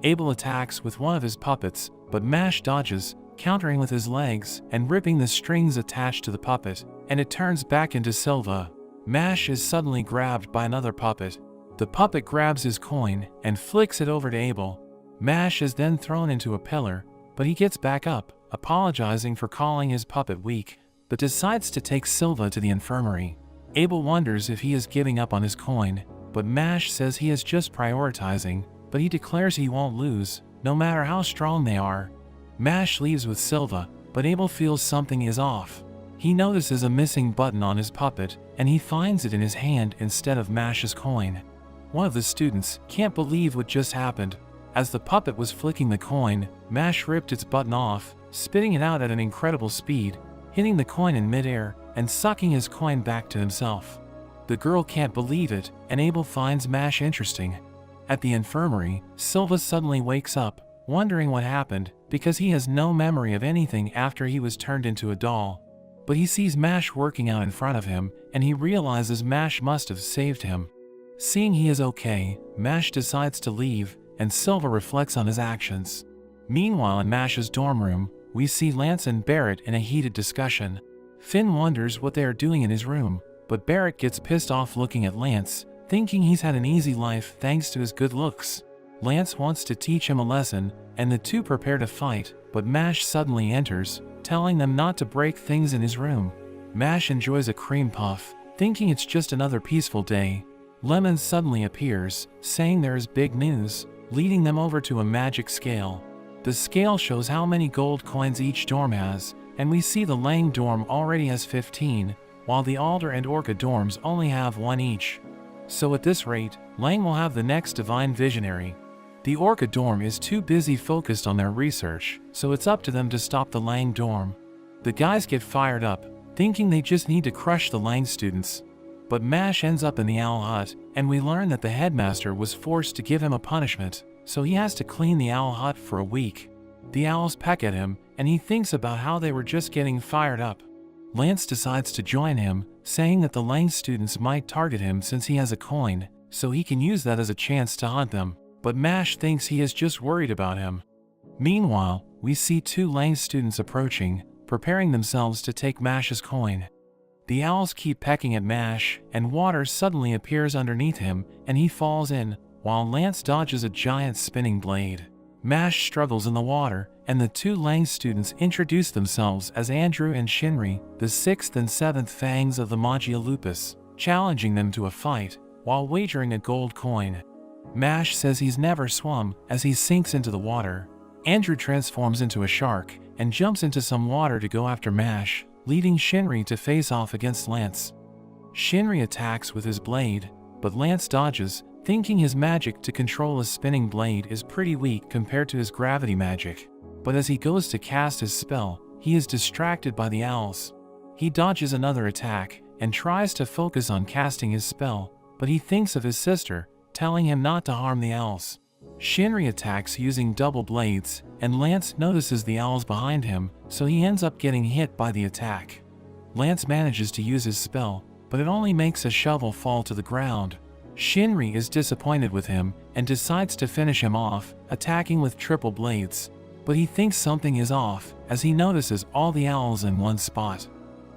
Abel attacks with one of his puppets, but Mash dodges, countering with his legs and ripping the strings attached to the puppet, and it turns back into Silva. Mash is suddenly grabbed by another puppet. The puppet grabs his coin and flicks it over to Abel. Mash is then thrown into a pillar, but he gets back up, apologizing for calling his puppet weak, but decides to take Silva to the infirmary. Abel wonders if he is giving up on his coin, but Mash says he is just prioritizing, but he declares he won't lose, no matter how strong they are. Mash leaves with Silva, but Abel feels something is off. He notices a missing button on his puppet, and he finds it in his hand instead of Mash's coin. One of the students can't believe what just happened. As the puppet was flicking the coin, Mash ripped its button off, spitting it out at an incredible speed, hitting the coin in midair, and sucking his coin back to himself. The girl can't believe it, and Abel finds Mash interesting. At the infirmary, Silva suddenly wakes up, wondering what happened, because he has no memory of anything after he was turned into a doll. But he sees Mash working out in front of him, and he realizes Mash must have saved him. Seeing he is okay, Mash decides to leave, and Silva reflects on his actions. Meanwhile, in Mash's dorm room, we see Lance and Barrett in a heated discussion. Finn wonders what they are doing in his room, but Barrett gets pissed off looking at Lance, thinking he's had an easy life thanks to his good looks. Lance wants to teach him a lesson, and the two prepare to fight, but Mash suddenly enters, telling them not to break things in his room. Mash enjoys a cream puff, thinking it's just another peaceful day. Lemon suddenly appears, saying there is big news, leading them over to a magic scale. The scale shows how many gold coins each dorm has, and we see the Lang dorm already has 15, while the Alder and Orca dorms only have 1 each. So at this rate, Lang will have the next divine visionary. The Orca dorm is too busy focused on their research, so it's up to them to stop the Lang dorm. The guys get fired up, thinking they just need to crush the Lang students. But Mash ends up in the owl hut, and we learn that the headmaster was forced to give him a punishment, so he has to clean the owl hut for a week. The owls peck at him, and he thinks about how they were just getting fired up. Lance decides to join him, saying that the Lang students might target him since he has a coin, so he can use that as a chance to hunt them, but Mash thinks he is just worried about him. Meanwhile, we see 2 Lang students approaching, preparing themselves to take Mash's coin. The owls keep pecking at Mash, and water suddenly appears underneath him, and he falls in, while Lance dodges a giant spinning blade. Mash struggles in the water, and the 2 Lang students introduce themselves as Andrew and Shinri, the 6th and 7th fangs of the Magia Lupus, challenging them to a fight, while wagering a gold coin. Mash says he's never swum, as he sinks into the water. Andrew transforms into a shark, and jumps into some water to go after Mash, leading Shinri to face off against Lance. Shinri attacks with his blade, but Lance dodges, thinking his magic to control a spinning blade is pretty weak compared to his gravity magic. But as he goes to cast his spell, he is distracted by the owls. He dodges another attack, and tries to focus on casting his spell, but he thinks of his sister, telling him not to harm the owls. Shinri attacks using double blades, and Lance notices the owls behind him, so he ends up getting hit by the attack. Lance manages to use his spell, but it only makes a shovel fall to the ground. Shinri is disappointed with him, and decides to finish him off, attacking with triple blades. But he thinks something is off, as he notices all the owls in one spot.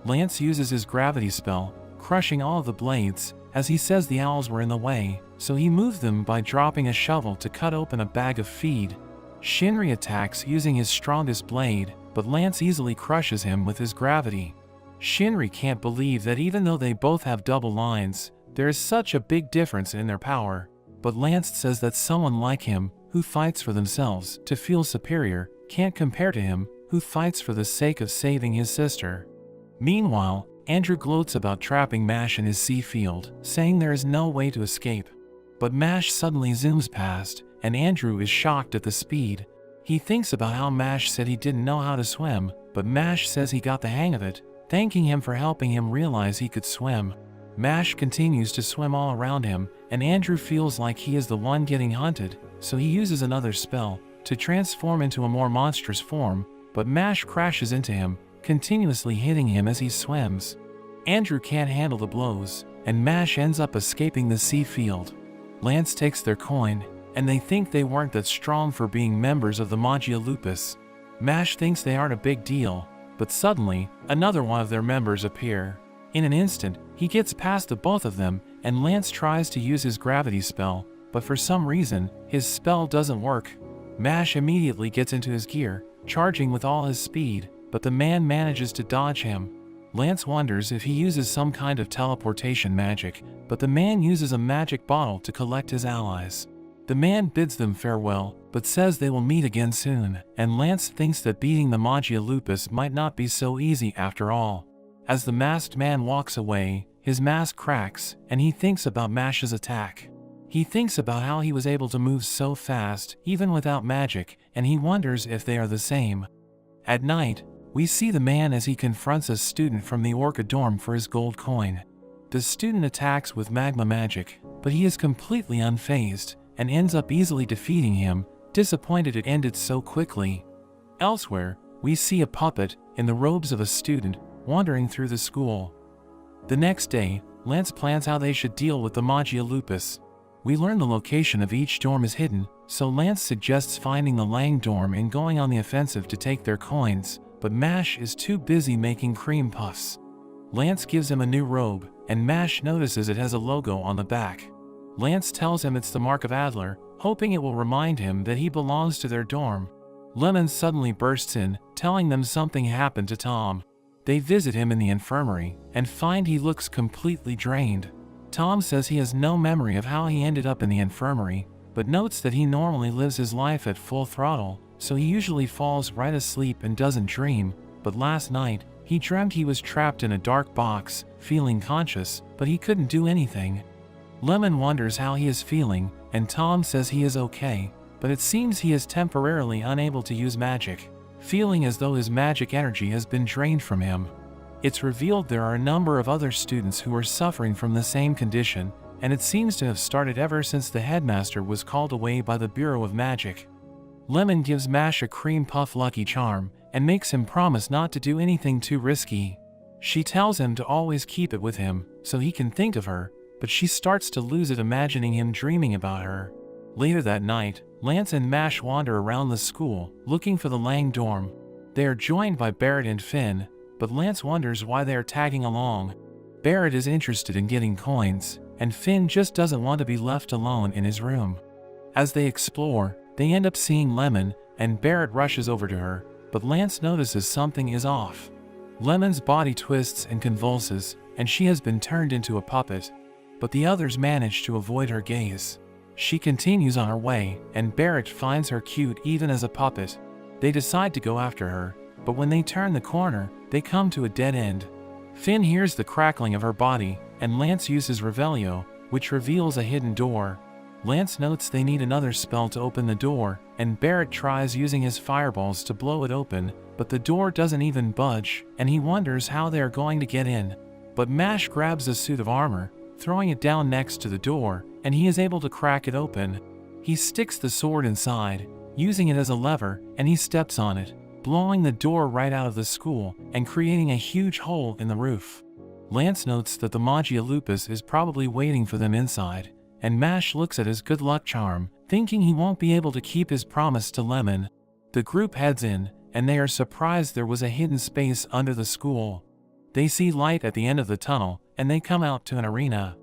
Lance uses his gravity spell, crushing all of the blades, as he says the owls were in the way, so he moves them by dropping a shovel to cut open a bag of feed. Shinri attacks using his strongest blade, but Lance easily crushes him with his gravity. Shinri can't believe that even though they both have double lines, there is such a big difference in their power, but Lance says that someone like him, who fights for themselves to feel superior, can't compare to him, who fights for the sake of saving his sister. Meanwhile, Andrew gloats about trapping Mash in his sea field, saying there is no way to escape. But Mash suddenly zooms past, and Andrew is shocked at the speed. He thinks about how Mash said he didn't know how to swim, but Mash says he got the hang of it, thanking him for helping him realize he could swim. Mash continues to swim all around him, and Andrew feels like he is the one getting hunted, so he uses another spell to transform into a more monstrous form, but Mash crashes into him, continuously hitting him as he swims. Andrew can't handle the blows, and Mash ends up escaping the sea field. Lance takes their coin, and they think they weren't that strong for being members of the Magia Lupus. Mash thinks they aren't a big deal, but suddenly, another one of their members appear. In an instant, he gets past the both of them, and Lance tries to use his gravity spell, but for some reason, his spell doesn't work. Mash immediately gets into his gear, charging with all his speed, but the man manages to dodge him. Lance wonders if he uses some kind of teleportation magic, but the man uses a magic bottle to collect his allies. The man bids them farewell, but says they will meet again soon, and Lance thinks that beating the Magia Lupus might not be so easy after all. As the masked man walks away, his mask cracks, and he thinks about Mash's attack. He thinks about how he was able to move so fast, even without magic, and he wonders if they are the same. At night, we see the man as he confronts a student from the Orca dorm for his gold coin. The student attacks with magma magic, but he is completely unfazed, and ends up easily defeating him, disappointed it ended so quickly. Elsewhere, we see a puppet, in the robes of a student, wandering through the school. The next day, Lance plans how they should deal with the Magia Lupus. We learn the location of each dorm is hidden, so Lance suggests finding the Lang dorm and going on the offensive to take their coins, but Mash is too busy making cream puffs. Lance gives him a new robe, and Mash notices it has a logo on the back. Lance tells him it's the mark of Adler, hoping it will remind him that he belongs to their dorm. Lemon suddenly bursts in, telling them something happened to Tom. They visit him in the infirmary, and find he looks completely drained. Tom says he has no memory of how he ended up in the infirmary, but notes that he normally lives his life at full throttle, so he usually falls right asleep and doesn't dream, but last night, he dreamt he was trapped in a dark box, feeling conscious, but he couldn't do anything. Lemon wonders how he is feeling, and Tom says he is okay, but it seems he is temporarily unable to use magic, feeling as though his magic energy has been drained from him. It's revealed there are a number of other students who are suffering from the same condition, and it seems to have started ever since the headmaster was called away by the Bureau of Magic. Lemon gives Mash a cream puff lucky charm, and makes him promise not to do anything too risky. She tells him to always keep it with him, so he can think of her, but she starts to lose it imagining him dreaming about her. Later that night, Lance and Mash wander around the school, looking for the Lang dorm. They are joined by Barrett and Finn, but Lance wonders why they are tagging along. Barrett is interested in getting coins, and Finn just doesn't want to be left alone in his room. As they explore, they end up seeing Lemon, and Barrett rushes over to her, but Lance notices something is off. Lemon's body twists and convulses, and she has been turned into a puppet. But the others manage to avoid her gaze. She continues on her way, and Barrett finds her cute even as a puppet. They decide to go after her, but when they turn the corner, they come to a dead end. Finn hears the crackling of her body, and Lance uses Revelio, which reveals a hidden door. Lance notes they need another spell to open the door, and Barrett tries using his fireballs to blow it open, but the door doesn't even budge, and he wonders how they are going to get in. But Mash grabs a suit of armor, throwing it down next to the door, and he is able to crack it open. He sticks the sword inside, using it as a lever, and he steps on it, blowing the door right out of the school and creating a huge hole in the roof. Lance notes that the Magia Lupus is probably waiting for them inside, and Mash looks at his good luck charm, thinking he won't be able to keep his promise to Lemon. The group heads in, and they are surprised there was a hidden space under the school. They see light at the end of the tunnel, and they come out to an arena.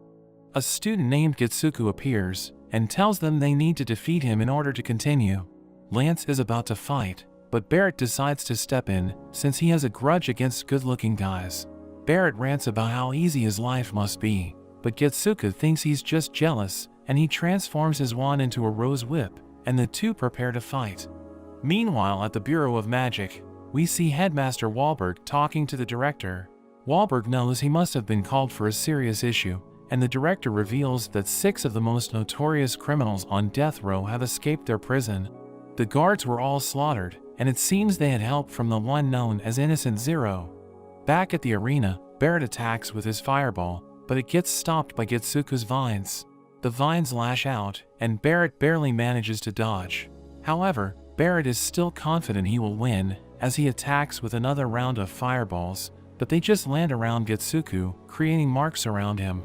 A student named Gitsuku appears, and tells them they need to defeat him in order to continue. Lance is about to fight, but Barrett decides to step in, since he has a grudge against good-looking guys. Barrett rants about how easy his life must be, but Gitsuku thinks he's just jealous, and he transforms his wand into a rose whip, and the two prepare to fight. Meanwhile, at the Bureau of Magic, we see Headmaster Wahlberg talking to the director. Wahlberg knows he must have been called for a serious issue, and the director reveals that 6 of the most notorious criminals on death row have escaped their prison. The guards were all slaughtered, and it seems they had help from the one known as Innocent Zero. Back at the arena, Barrett attacks with his fireball, but it gets stopped by Getsuku's vines. The vines lash out, and Barrett barely manages to dodge. However, Barrett is still confident he will win, as he attacks with another round of fireballs, but they just land around Getsuku, creating marks around him.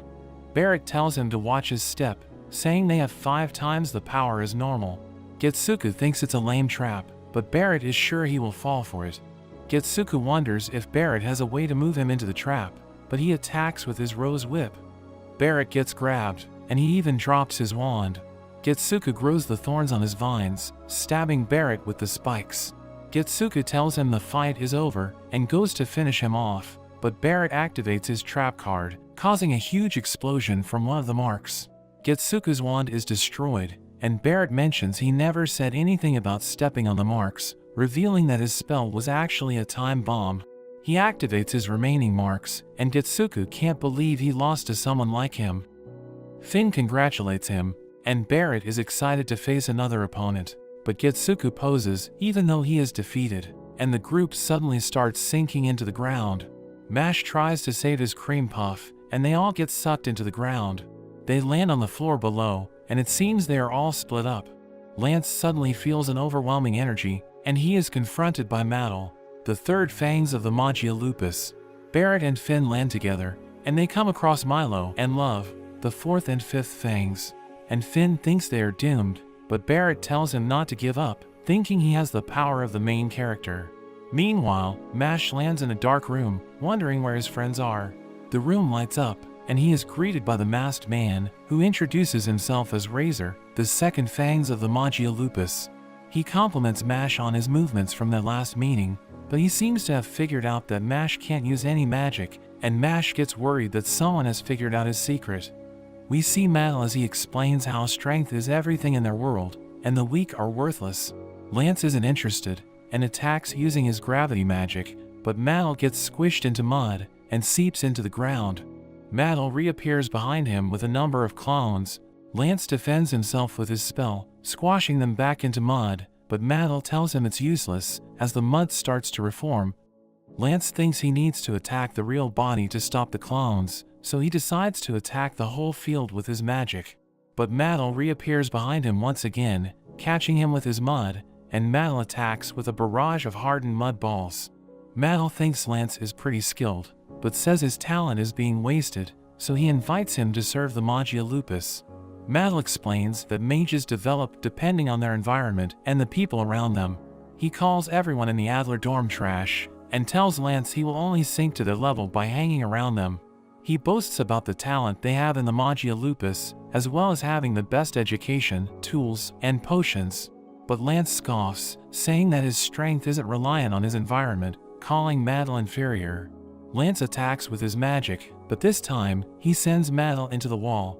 Barrett tells him to watch his step, saying they have 5 times the power as normal. Getsuku thinks it's a lame trap, but Barrett is sure he will fall for it. Getsuku wonders if Barrett has a way to move him into the trap, but he attacks with his rose whip. Barrett gets grabbed, and he even drops his wand. Getsuku grows the thorns on his vines, stabbing Barrett with the spikes. Getsuku tells him the fight is over and goes to finish him off, but Barrett activates his trap card, causing a huge explosion from one of the marks. Getsuku's wand is destroyed, and Barrett mentions he never said anything about stepping on the marks, revealing that his spell was actually a time bomb. He activates his remaining marks, and Getsuku can't believe he lost to someone like him. Finn congratulates him, and Barrett is excited to face another opponent, but Getsuku poses even though he is defeated, and the group suddenly starts sinking into the ground. Mash tries to save his cream puff, and they all get sucked into the ground. They land on the floor below, and it seems they are all split up. Lance suddenly feels an overwhelming energy, and he is confronted by Mashle, the third fangs of the Magia Lupus. Barrett and Finn land together, and they come across Milo and Love, the 4th and 5th fangs. And Finn thinks they are doomed, but Barrett tells him not to give up, thinking he has the power of the main character. Meanwhile, Mash lands in a dark room, wondering where his friends are. The room lights up, and he is greeted by the masked man, who introduces himself as Razor, the 2nd fangs of the Magia Lupus. He compliments Mash on his movements from their last meeting, but he seems to have figured out that Mash can't use any magic, and Mash gets worried that someone has figured out his secret. We see Mashle as he explains how strength is everything in their world, and the weak are worthless. Lance isn't interested, and attacks using his gravity magic, but Mashle gets squished into mud, and seeps into the ground. Mashle reappears behind him with a number of clones. Lance defends himself with his spell, squashing them back into mud, but Mashle tells him it's useless, as the mud starts to reform. Lance thinks he needs to attack the real body to stop the clones, so he decides to attack the whole field with his magic. But Mashle reappears behind him once again, catching him with his mud, and Mashle attacks with a barrage of hardened mud balls. Mashle thinks Lance is pretty skilled, but says his talent is being wasted, so he invites him to serve the Magia Lupus. Mashle explains that mages develop depending on their environment and the people around them. He calls everyone in the Adler dorm trash, and tells Lance he will only sink to their level by hanging around them. He boasts about the talent they have in the Magia Lupus, as well as having the best education, tools, and potions. But Lance scoffs, saying that his strength isn't reliant on his environment, calling Mashle inferior. Lance attacks with his magic, but this time, he sends Mashle into the wall.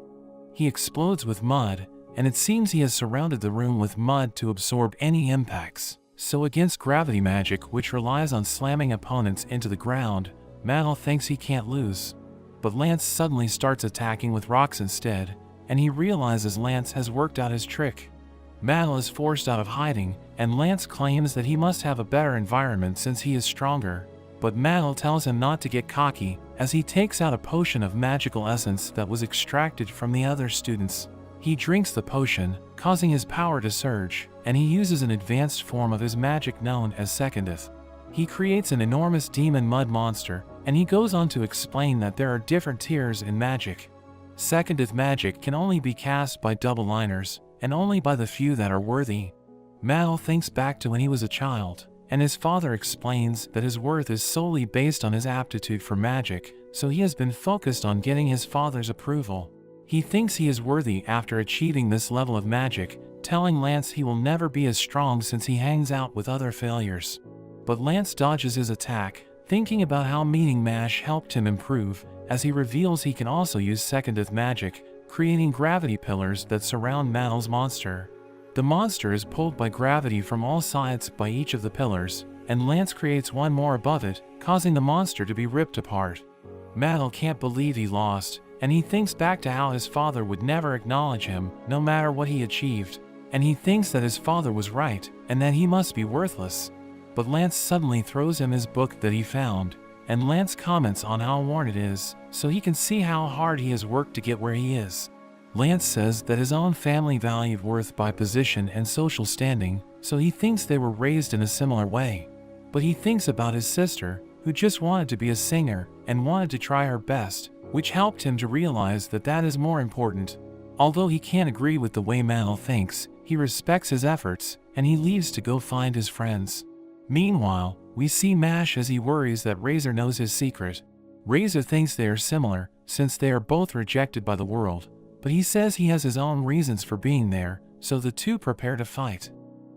He explodes with mud, and it seems he has surrounded the room with mud to absorb any impacts. So against gravity magic, which relies on slamming opponents into the ground, Mashle thinks he can't lose. But Lance suddenly starts attacking with rocks instead, and he realizes Lance has worked out his trick. Mashle is forced out of hiding, and Lance claims that he must have a better environment since he is stronger. But Mashle tells him not to get cocky, as he takes out a potion of magical essence that was extracted from the other students. He drinks the potion, causing his power to surge, and he uses an advanced form of his magic known as Secondeth. He creates an enormous demon mud monster, and he goes on to explain that there are different tiers in magic. Secondeth magic can only be cast by double-liners, and only by the few that are worthy. Mashle thinks back to when he was a child, and his father explains that his worth is solely based on his aptitude for magic, so he has been focused on getting his father's approval. He thinks he is worthy after achieving this level of magic, telling Lance he will never be as strong since he hangs out with other failures. But Lance dodges his attack, thinking about how meeting Mash helped him improve, as he reveals he can also use Secondeth magic, creating gravity pillars that surround Mashle's monster. The monster is pulled by gravity from all sides by each of the pillars, and Lance creates one more above it, causing the monster to be ripped apart. Mashle can't believe he lost, and he thinks back to how his father would never acknowledge him, no matter what he achieved, and he thinks that his father was right, and that he must be worthless. But Lance suddenly throws him his book that he found, and Lance comments on how worn it is, so he can see how hard he has worked to get where he is. Lance says that his own family valued worth by position and social standing, so he thinks they were raised in a similar way. But he thinks about his sister, who just wanted to be a singer and wanted to try her best, which helped him to realize that that is more important. Although he can't agree with the way Mashle thinks, he respects his efforts, and he leaves to go find his friends. Meanwhile, we see Mash as he worries that Razor knows his secret. Razor thinks they are similar, since they are both rejected by the world, but he says he has his own reasons for being there, so the two prepare to fight.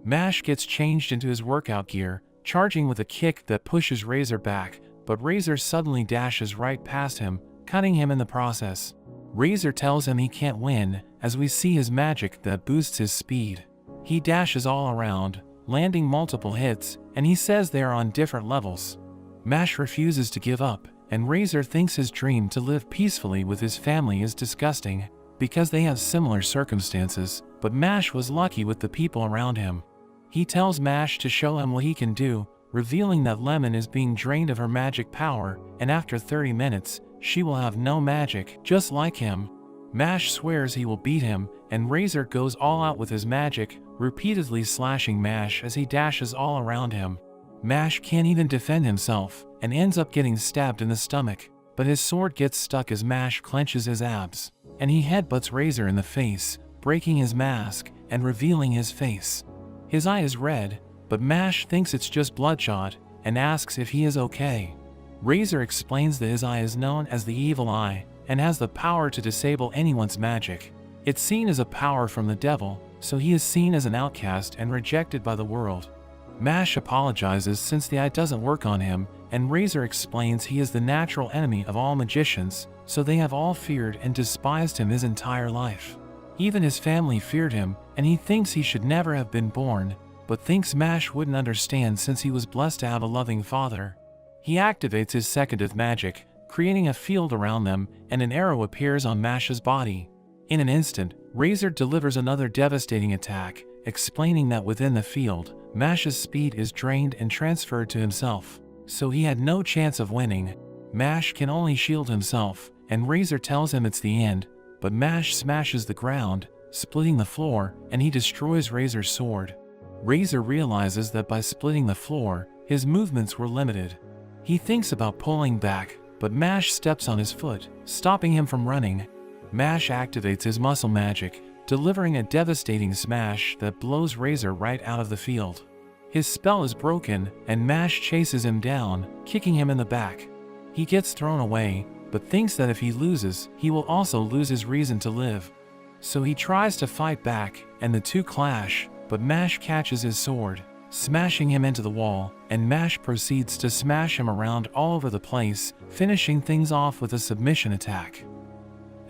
Mash gets changed into his workout gear, charging with a kick that pushes Razor back, but Razor suddenly dashes right past him, cutting him in the process. Razor tells him he can't win, as we see his magic that boosts his speed. He dashes all around, landing multiple hits, and he says they are on different levels. Mash refuses to give up, and Razor thinks his dream to live peacefully with his family is disgusting, because they have similar circumstances, but Mash was lucky with the people around him. He tells Mash to show him what he can do, revealing that Lemon is being drained of her magic power, and after 30 minutes, she will have no magic, just like him. Mash swears he will beat him, and Razor goes all out with his magic, repeatedly slashing Mash as he dashes all around him. Mash can't even defend himself, and ends up getting stabbed in the stomach, but his sword gets stuck as Mash clenches his abs, and he headbutts Razor in the face, breaking his mask, and revealing his face. His eye is red, but Mash thinks it's just bloodshot, and asks if he is okay. Razor explains that his eye is known as the Evil Eye, and has the power to disable anyone's magic. It's seen as a power from the devil, so he is seen as an outcast and rejected by the world. Mash apologizes since the eye doesn't work on him, and Razor explains he is the natural enemy of all magicians, so they have all feared and despised him his entire life. Even his family feared him, and he thinks he should never have been born, but thinks Mash wouldn't understand since he was blessed to have a loving father. He activates his second magic, creating a field around them, and an arrow appears on Mash's body. In an instant, Razor delivers another devastating attack, explaining that within the field, Mash's speed is drained and transferred to himself, so he had no chance of winning. Mash can only shield himself, and Razor tells him it's the end, but Mash smashes the ground, splitting the floor, and he destroys Razor's sword. Razor realizes that by splitting the floor, his movements were limited. He thinks about pulling back, but Mash steps on his foot, stopping him from running. Mash activates his muscle magic, delivering a devastating smash that blows Razor right out of the field. His spell is broken, and Mash chases him down, kicking him in the back. He gets thrown away, but thinks that if he loses, he will also lose his reason to live. So he tries to fight back, and the two clash, but Mash catches his sword, smashing him into the wall, and Mash proceeds to smash him around all over the place, finishing things off with a submission attack.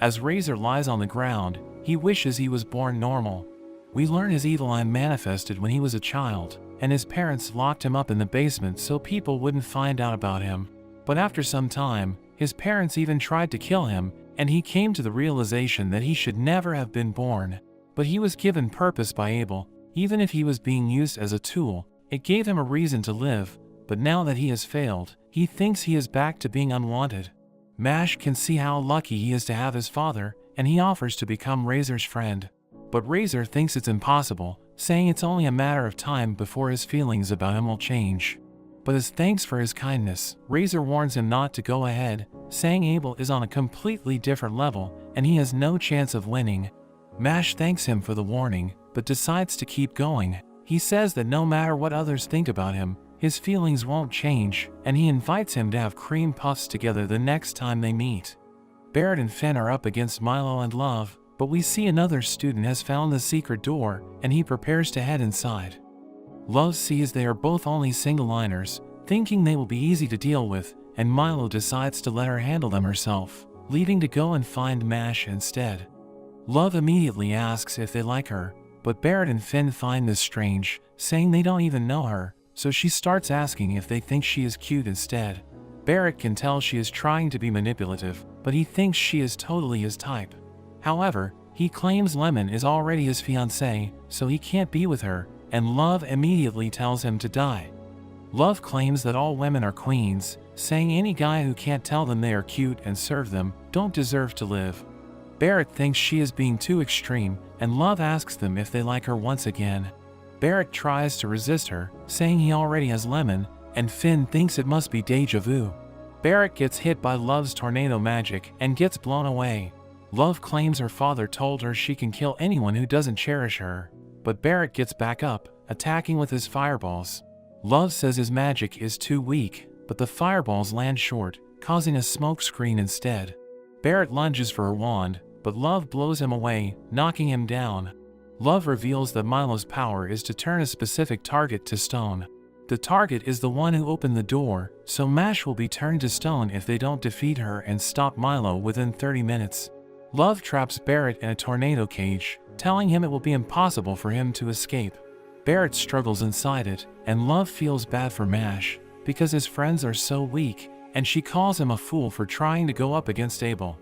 As Razor lies on the ground, he wishes he was born normal. We learn his evil eye manifested when he was a child, and his parents locked him up in the basement so people wouldn't find out about him. But after some time, his parents even tried to kill him, and he came to the realization that he should never have been born. But he was given purpose by Abel. Even if he was being used as a tool, it gave him a reason to live, but now that he has failed, he thinks he is back to being unwanted. Mash can see how lucky he is to have his father, and he offers to become Razor's friend. But Razor thinks it's impossible, saying it's only a matter of time before his feelings about him will change. But as thanks for his kindness, Razor warns him not to go ahead, saying Abel is on a completely different level, and he has no chance of winning. Mash thanks him for the warning, but decides to keep going. He says that no matter what others think about him, his feelings won't change, and he invites him to have cream puffs together the next time they meet. Barrett and Finn are up against Milo and Love, but we see another student has found the secret door, and he prepares to head inside. Love sees they are both only single-liners, thinking they will be easy to deal with, and Milo decides to let her handle them herself, leaving to go and find Mash instead. Love immediately asks if they like her, but Barrett and Finn find this strange, saying they don't even know her, so she starts asking if they think she is cute instead. Barrett can tell she is trying to be manipulative, but he thinks she is totally his type. However, he claims Lemon is already his fiancée, so he can't be with her, and Love immediately tells him to die. Love claims that all women are queens, saying any guy who can't tell them they are cute and serve them don't deserve to live. Barrett thinks she is being too extreme, and Love asks them if they like her once again. Barrett tries to resist her, saying he already has Lemon, and Finn thinks it must be déjà vu. Barrett gets hit by Love's tornado magic and gets blown away. Love claims her father told her she can kill anyone who doesn't cherish her, but Barrett gets back up, attacking with his fireballs. Love says his magic is too weak, but the fireballs land short, causing a smoke screen instead. Barrett lunges for her wand, but Love blows him away, knocking him down. Love reveals that Milo's power is to turn a specific target to stone. The target is the one who opened the door, so Mash will be turned to stone if they don't defeat her and stop Milo within 30 minutes. Love traps Barrett in a tornado cage, telling him it will be impossible for him to escape. Barrett struggles inside it, and Love feels bad for Mash, because his friends are so weak, and she calls him a fool for trying to go up against Abel.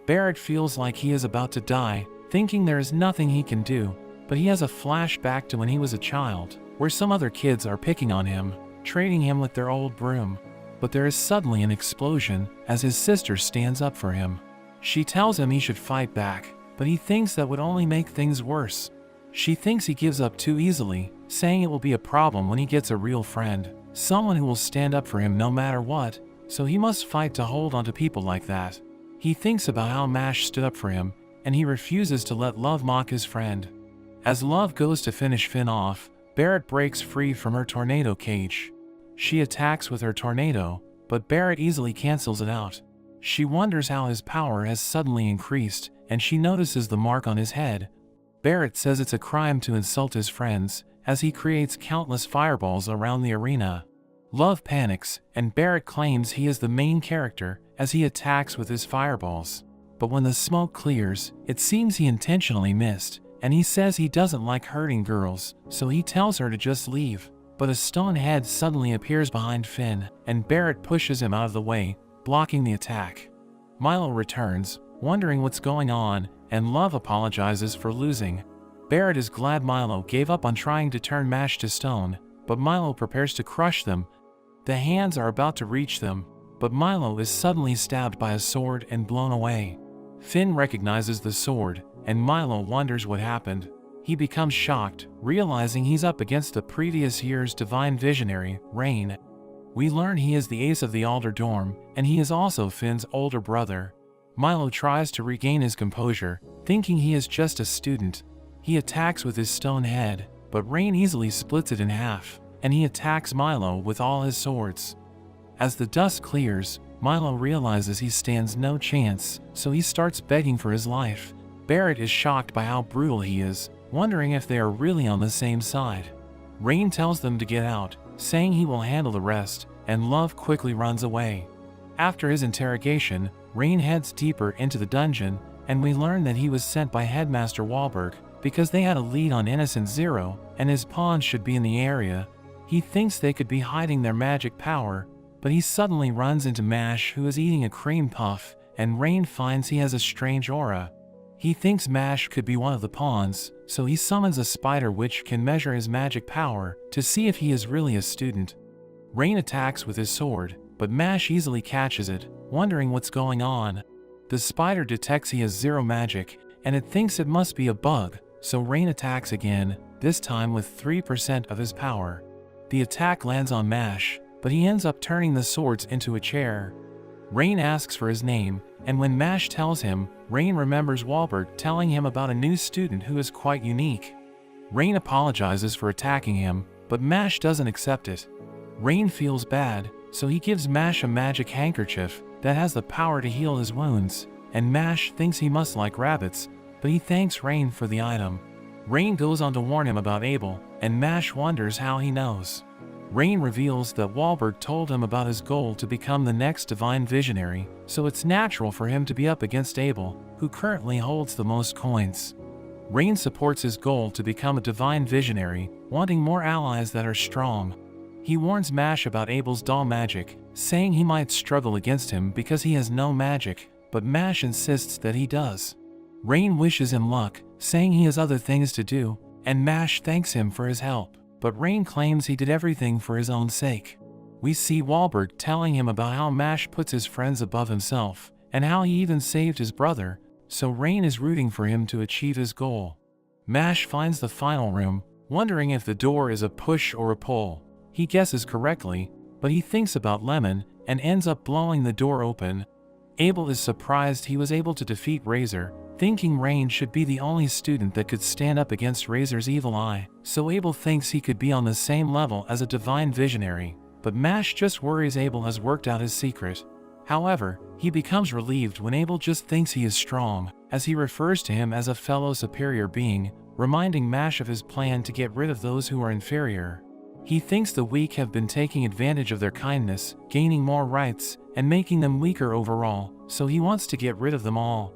Barrett feels like he is about to die, thinking there is nothing he can do, but he has a flashback to when he was a child, where some other kids are picking on him, trading him with their old broom. But there is suddenly an explosion as his sister stands up for him. She tells him he should fight back, but he thinks that would only make things worse. She thinks he gives up too easily, saying it will be a problem when he gets a real friend, someone who will stand up for him no matter what, so he must fight to hold on to people like that. He thinks about how Mash stood up for him, and he refuses to let Love mock his friend. As Love goes to finish Finn off, Barrett breaks free from her tornado cage. She attacks with her tornado, but Barrett easily cancels it out. She wonders how his power has suddenly increased, and she notices the mark on his head. Barrett says it's a crime to insult his friends, as he creates countless fireballs around the arena. Love panics, and Barrett claims he is the main character as he attacks with his fireballs. But when the smoke clears, it seems he intentionally missed, and he says he doesn't like hurting girls, so he tells her to just leave. But a stone head suddenly appears behind Finn, and Barrett pushes him out of the way, blocking the attack. Milo returns, wondering what's going on, and Love apologizes for losing. Barrett is glad Milo gave up on trying to turn Mash to stone, but Milo prepares to crush them. The hands are about to reach them, but Milo is suddenly stabbed by a sword and blown away. Finn recognizes the sword, and Milo wonders what happened. He becomes shocked, realizing he's up against the previous year's divine visionary, Rain. We learn he is the ace of the Alder dorm, and he is also Finn's older brother. Milo tries to regain his composure, thinking he is just a student. He attacks with his stone head, but Rain easily splits it in half, and he attacks Milo with all his swords. As the dust clears, Milo realizes he stands no chance, so he starts begging for his life. Barrett is shocked by how brutal he is, wondering if they are really on the same side. Rain tells them to get out, saying he will handle the rest, and Love quickly runs away. After his interrogation, Rain heads deeper into the dungeon, and we learn that he was sent by Headmaster Wahlberg because they had a lead on Innocent Zero, and his pawns should be in the area. He thinks they could be hiding their magic power, but he suddenly runs into Mash, who is eating a cream puff, and Rain finds he has a strange aura. He thinks Mash could be one of the pawns, so he summons a spider which can measure his magic power to see if he is really a student. Rain attacks with his sword, but Mash easily catches it, wondering what's going on. The spider detects he has zero magic, and it thinks it must be a bug, so Rain attacks again, this time with 3% of his power. The attack lands on Mash, but he ends up turning the swords into a chair. Rain asks for his name, and when Mash tells him, Rain remembers Wahlberg telling him about a new student who is quite unique. Rain apologizes for attacking him, but Mash doesn't accept it. Rain feels bad, so he gives Mash a magic handkerchief that has the power to heal his wounds, and Mash thinks he must like rabbits, but he thanks Rain for the item. Rain goes on to warn him about Abel, and Mash wonders how he knows. Rain reveals that Wahlberg told him about his goal to become the next divine visionary, so it's natural for him to be up against Abel, who currently holds the most coins. Rain supports his goal to become a divine visionary, wanting more allies that are strong. He warns Mash about Abel's doll magic, saying he might struggle against him because he has no magic, but Mash insists that he does. Rain wishes him luck, saying he has other things to do, and Mash thanks him for his help, but Rain claims he did everything for his own sake. We see Wahlberg telling him about how Mash puts his friends above himself, and how he even saved his brother, so Rain is rooting for him to achieve his goal. Mash finds the final room, wondering if the door is a push or a pull. He guesses correctly, but he thinks about Lemon and ends up blowing the door open. Abel is surprised he was able to defeat Razor, thinking Rain should be the only student that could stand up against Razor's evil eye, so Abel thinks he could be on the same level as a divine visionary, but Mash just worries Abel has worked out his secret. However, he becomes relieved when Abel just thinks he is strong, as he refers to him as a fellow superior being, reminding Mash of his plan to get rid of those who are inferior. He thinks the weak have been taking advantage of their kindness, gaining more rights, and making them weaker overall, so he wants to get rid of them all.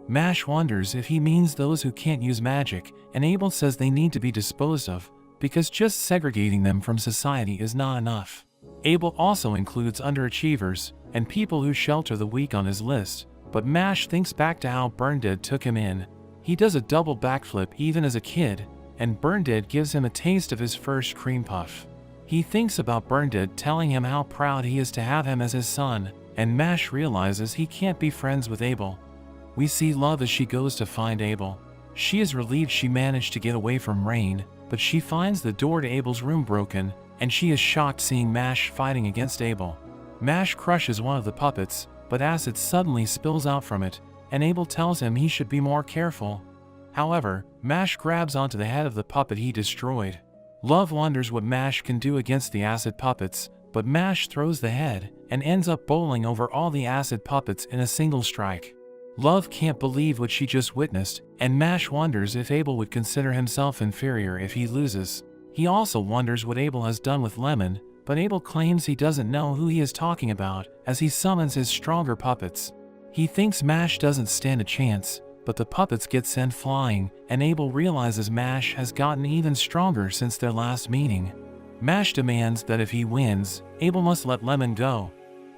Mash wonders if he means those who can't use magic, and Abel says they need to be disposed of, because just segregating them from society is not enough. Abel also includes underachievers, and people who shelter the weak on his list, but Mash thinks back to how Burndead took him in. He does a double backflip even as a kid, and Burndead gives him a taste of his first cream puff. He thinks about Burndead telling him how proud he is to have him as his son, and Mash realizes he can't be friends with Abel. We see Love as she goes to find Abel. She is relieved she managed to get away from Rain, but she finds the door to Abel's room broken, and she is shocked seeing Mash fighting against Abel. Mash crushes one of the puppets, but acid suddenly spills out from it, and Abel tells him he should be more careful. However, Mash grabs onto the head of the puppet he destroyed. Love wonders what Mash can do against the acid puppets, but Mash throws the head, and ends up bowling over all the acid puppets in a single strike. Love can't believe what she just witnessed, and Mash wonders if Abel would consider himself inferior if he loses. He also wonders what Abel has done with Lemon, but Abel claims he doesn't know who he is talking about, as he summons his stronger puppets. He thinks Mash doesn't stand a chance, but the puppets get sent flying, and Abel realizes Mash has gotten even stronger since their last meeting. Mash demands that if he wins, Abel must let Lemon go.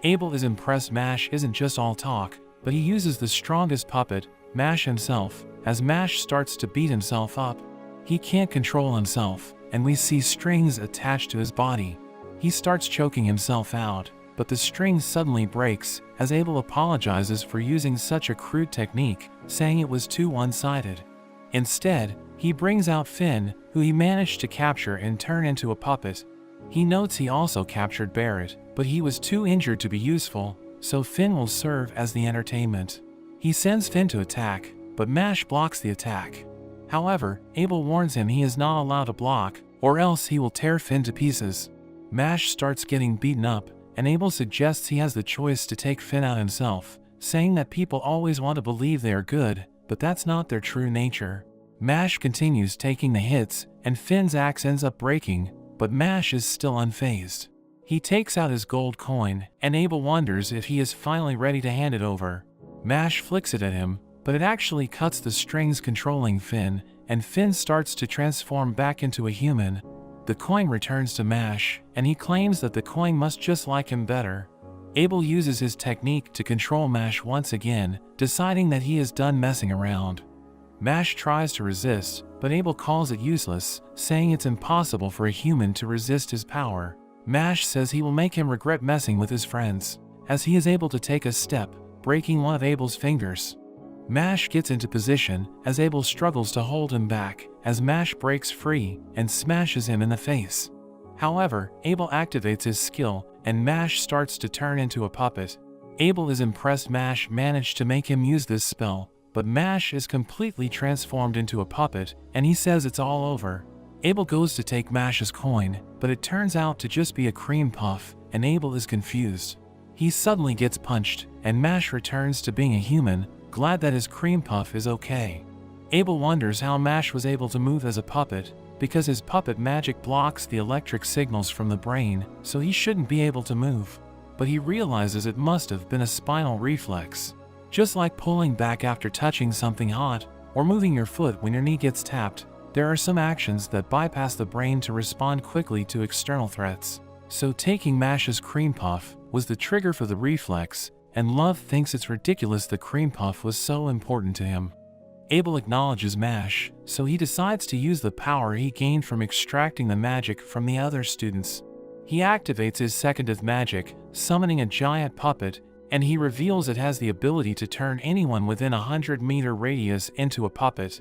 Abel is impressed Mash isn't just all talk, but he uses the strongest puppet, Mash himself, as Mash starts to beat himself up. He can't control himself, and we see strings attached to his body. He starts choking himself out, but the string suddenly breaks, as Abel apologizes for using such a crude technique, saying it was too one-sided. Instead, he brings out Finn, who he managed to capture and turn into a puppet. He notes he also captured Barrett, but he was too injured to be useful, so Finn will serve as the entertainment. He sends Finn to attack, but Mash blocks the attack. However, Abel warns him he is not allowed to block, or else he will tear Finn to pieces. Mash starts getting beaten up, and Abel suggests he has the choice to take Finn out himself, saying that people always want to believe they are good, but that's not their true nature. Mash continues taking the hits, and Finn's axe ends up breaking, but Mash is still unfazed. He takes out his gold coin, and Abel wonders if he is finally ready to hand it over. Mash flicks it at him, but it actually cuts the strings controlling Finn, and Finn starts to transform back into a human. The coin returns to Mash, and he claims that the coin must just like him better. Abel uses his technique to control Mash once again, deciding that he is done messing around. Mash tries to resist, but Abel calls it useless, saying it's impossible for a human to resist his power. Mash says he will make him regret messing with his friends, as he is able to take a step, breaking one of Abel's fingers. Mash gets into position, as Abel struggles to hold him back, as Mash breaks free and smashes him in the face. However, Abel activates his skill, and Mash starts to turn into a puppet. Abel is impressed Mash managed to make him use this spell, but Mash is completely transformed into a puppet, and he says it's all over. Abel goes to take Mash's coin, but it turns out to just be a cream puff, and Abel is confused. He suddenly gets punched, and Mash returns to being a human, glad that his cream puff is okay. Abel wonders how Mash was able to move as a puppet, because his puppet magic blocks the electric signals from the brain, so he shouldn't be able to move. But he realizes it must have been a spinal reflex. Just like pulling back after touching something hot, or moving your foot when your knee gets tapped, there are some actions that bypass the brain to respond quickly to external threats. So taking Mashle's cream puff was the trigger for the reflex, and Love thinks it's ridiculous that cream puff was so important to him. Abel acknowledges Mash, so he decides to use the power he gained from extracting the magic from the other students. He activates his second magic, summoning a giant puppet, and he reveals it has the ability to turn anyone within a 100-meter radius into a puppet.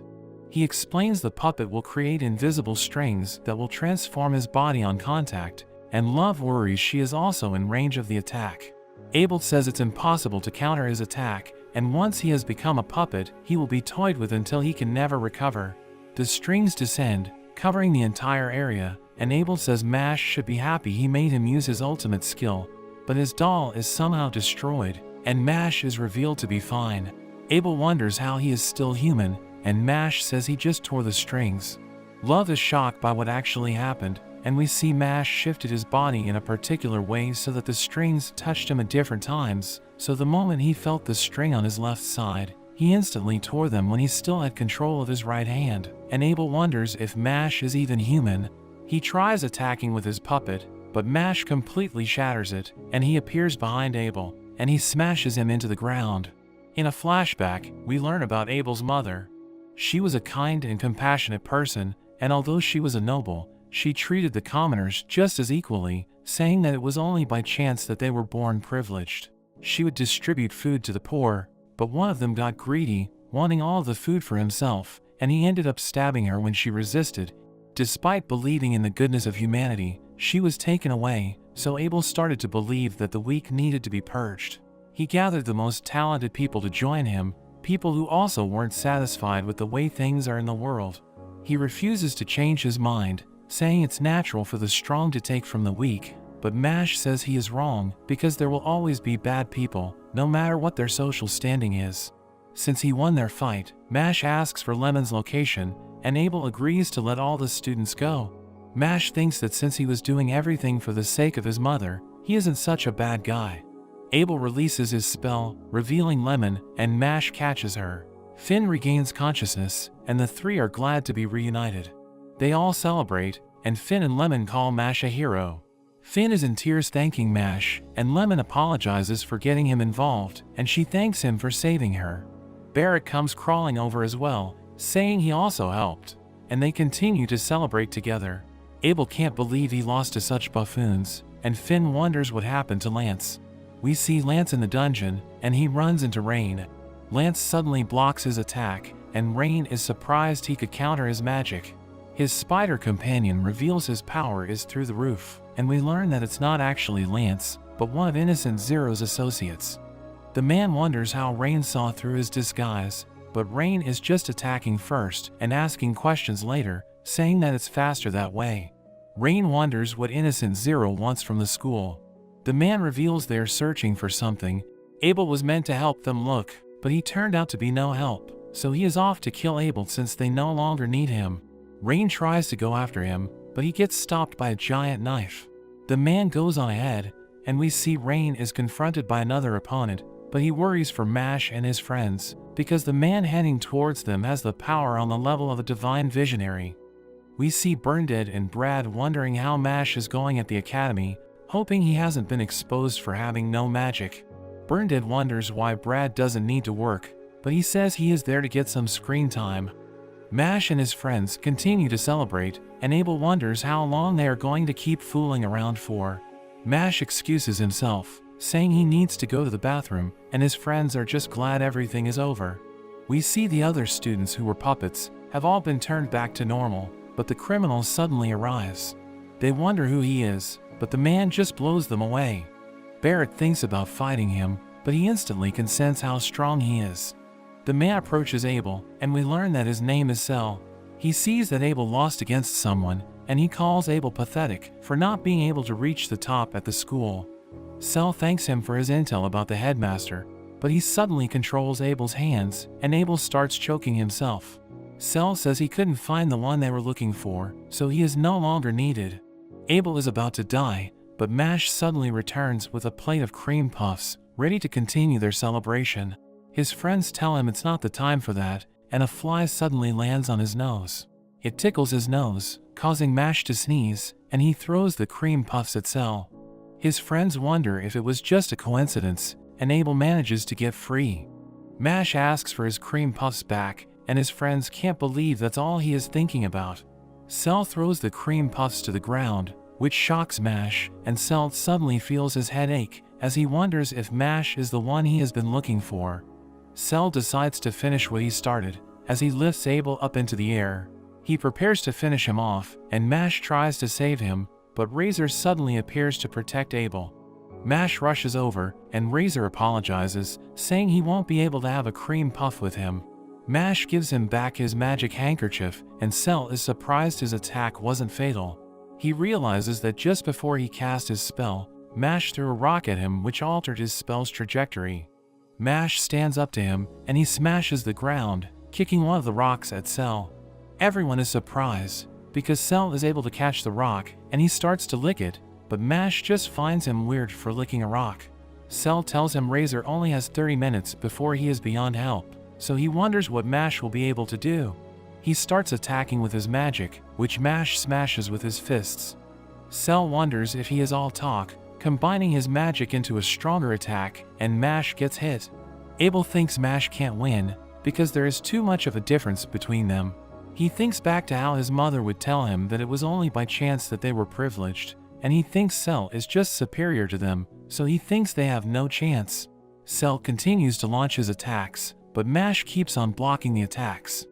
He explains the puppet will create invisible strings that will transform his body on contact, and Love worries she is also in range of the attack. Abel says it's impossible to counter his attack, and once he has become a puppet, he will be toyed with until he can never recover. The strings descend, covering the entire area, and Abel says Mash should be happy he made him use his ultimate skill, but his doll is somehow destroyed, and Mash is revealed to be fine. Abel wonders how he is still human, and Mash says he just tore the strings. Love is shocked by what actually happened, and we see Mash shifted his body in a particular way so that the strings touched him at different times, so the moment he felt the string on his left side, he instantly tore them when he still had control of his right hand, and Abel wonders if Mash is even human. He tries attacking with his puppet, but Mash completely shatters it, and he appears behind Abel, and he smashes him into the ground. In a flashback, we learn about Abel's mother. She was a kind and compassionate person, and although she was a noble, she treated the commoners just as equally, saying that it was only by chance that they were born privileged. She would distribute food to the poor, but one of them got greedy, wanting all the food for himself, and he ended up stabbing her when she resisted. Despite believing in the goodness of humanity, she was taken away, so Abel started to believe that the weak needed to be purged. He gathered the most talented people to join him, people who also weren't satisfied with the way things are in the world. He refuses to change his mind, saying it's natural for the strong to take from the weak, but Mash says he is wrong because there will always be bad people, no matter what their social standing is. Since he won their fight, Mash asks for Lemon's location, and Abel agrees to let all the students go. Mash thinks that since he was doing everything for the sake of his mother, he isn't such a bad guy. Abel releases his spell, revealing Lemon, and Mash catches her. Finn regains consciousness, and the three are glad to be reunited. They all celebrate, and Finn and Lemon call Mash a hero. Finn is in tears thanking Mash, and Lemon apologizes for getting him involved, and she thanks him for saving her. Barrett comes crawling over as well, saying he also helped, and they continue to celebrate together. Abel can't believe he lost to such buffoons, and Finn wonders what happened to Lance. We see Lance in the dungeon, and he runs into Rain. Lance suddenly blocks his attack, and Rain is surprised he could counter his magic. His spider companion reveals his power is through the roof, and we learn that it's not actually Lance, but one of Innocent Zero's associates. The man wonders how Rain saw through his disguise, but Rain is just attacking first and asking questions later, saying that it's faster that way. Rain wonders what Innocent Zero wants from the school. The man reveals they are searching for something. Abel was meant to help them look, but he turned out to be no help, so he is off to kill Abel since they no longer need him. Rain tries to go after him, but he gets stopped by a giant knife. The man goes on ahead, and we see Rain is confronted by another opponent, but he worries for Mash and his friends, because the man heading towards them has the power on the level of a divine visionary. We see Burndead and Brad wondering how Mash is going at the academy, hoping he hasn't been exposed for having no magic. Burndead wonders why Brad doesn't need to work, but he says he is there to get some screen time. Mash and his friends continue to celebrate, and Abel wonders how long they are going to keep fooling around for. Mash excuses himself, saying he needs to go to the bathroom, and his friends are just glad everything is over. We see the other students who were puppets have all been turned back to normal, but the criminals suddenly arise. They wonder who he is, but the man just blows them away. Barrett thinks about fighting him, but he instantly can sense how strong he is. The man approaches Abel, and we learn that his name is Cell. He sees that Abel lost against someone, and he calls Abel pathetic for not being able to reach the top at the school. Cell thanks him for his intel about the headmaster, but he suddenly controls Abel's hands, and Abel starts choking himself. Cell says he couldn't find the one they were looking for, so he is no longer needed. Abel is about to die, but Mash suddenly returns with a plate of cream puffs, ready to continue their celebration. His friends tell him it's not the time for that, and a fly suddenly lands on his nose. It tickles his nose, causing Mash to sneeze, and he throws the cream puffs at Cell. His friends wonder if it was just a coincidence, and Abel manages to get free. Mash asks for his cream puffs back, and his friends can't believe that's all he is thinking about. Cell throws the cream puffs to the ground, which shocks Mash, and Cell suddenly feels his head ache as he wonders if Mash is the one he has been looking for. Cell decides to finish what he started, as he lifts Abel up into the air. He prepares to finish him off, and Mash tries to save him, but Razor suddenly appears to protect Abel. Mash rushes over, and Razor apologizes, saying he won't be able to have a cream puff with him. Mash gives him back his magic handkerchief, and Cell is surprised his attack wasn't fatal. He realizes that just before he cast his spell, Mash threw a rock at him which altered his spell's trajectory. Mash stands up to him, and he smashes the ground, kicking one of the rocks at Cell. Everyone is surprised, because Cell is able to catch the rock, and he starts to lick it, but Mash just finds him weird for licking a rock. Cell tells him Razor only has 30 minutes before he is beyond help, so he wonders what Mash will be able to do. He starts attacking with his magic, which Mash smashes with his fists. Cell wonders if he is all talk, combining his magic into a stronger attack, and Mash gets hit. Abel thinks Mash can't win, because there is too much of a difference between them. He thinks back to how his mother would tell him that it was only by chance that they were privileged, and he thinks Cell is just superior to them, so he thinks they have no chance. Cell continues to launch his attacks, but Mash keeps on blocking the attacks.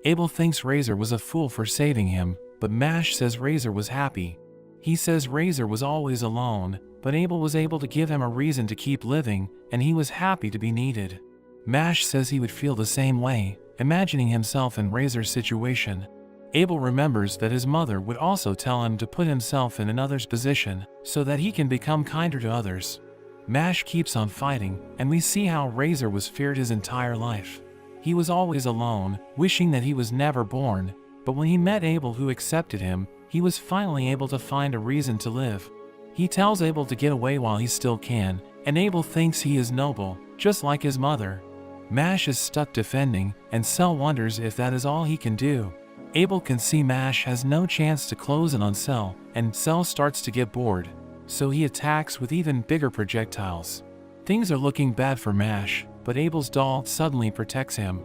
Abel thinks Razor was a fool for saving him, but Mash says Razor was happy. He says Razor was always alone, but Abel was able to give him a reason to keep living, and he was happy to be needed. Mash says he would feel the same way, imagining himself in Razor's situation. Abel remembers that his mother would also tell him to put himself in another's position, so that he can become kinder to others. Mash keeps on fighting, and we see how Razor was feared his entire life. He was always alone, wishing that he was never born, but when he met Abel who accepted him, he was finally able to find a reason to live. He tells Abel to get away while he still can, and Abel thinks he is noble, just like his mother. Mash is stuck defending, and Cell wonders if that is all he can do. Abel can see Mash has no chance to close in on Cell, and Cell starts to get bored, so he attacks with even bigger projectiles. Things are looking bad for Mash, but Abel's doll suddenly protects him.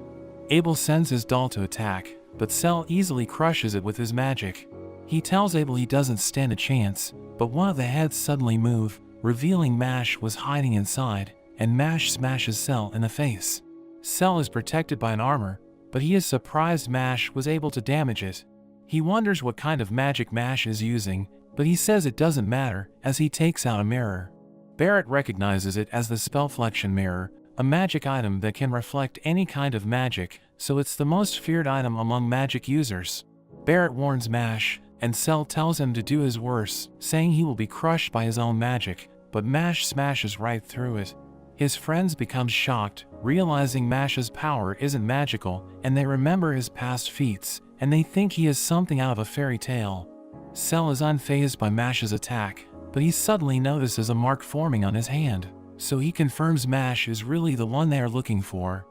Abel sends his doll to attack, but Cell easily crushes it with his magic. He tells Abel he doesn't stand a chance, but one of the heads suddenly move, revealing Mash was hiding inside, and Mash smashes Cell in the face. Cell is protected by an armor, but he is surprised Mash was able to damage it. He wonders what kind of magic Mash is using, but he says it doesn't matter, as he takes out a mirror. Barrett recognizes it as the Spellflexion Mirror, a magic item that can reflect any kind of magic, so it's the most feared item among magic users. Barrett warns Mash, and Cell tells him to do his worst, saying he will be crushed by his own magic, but Mash smashes right through it. His friends become shocked, realizing Mash's power isn't magical, and they remember his past feats, and they think he is something out of a fairy tale. Cell is unfazed by Mash's attack, but he suddenly notices a mark forming on his hand, so he confirms Mash is really the one they are looking for.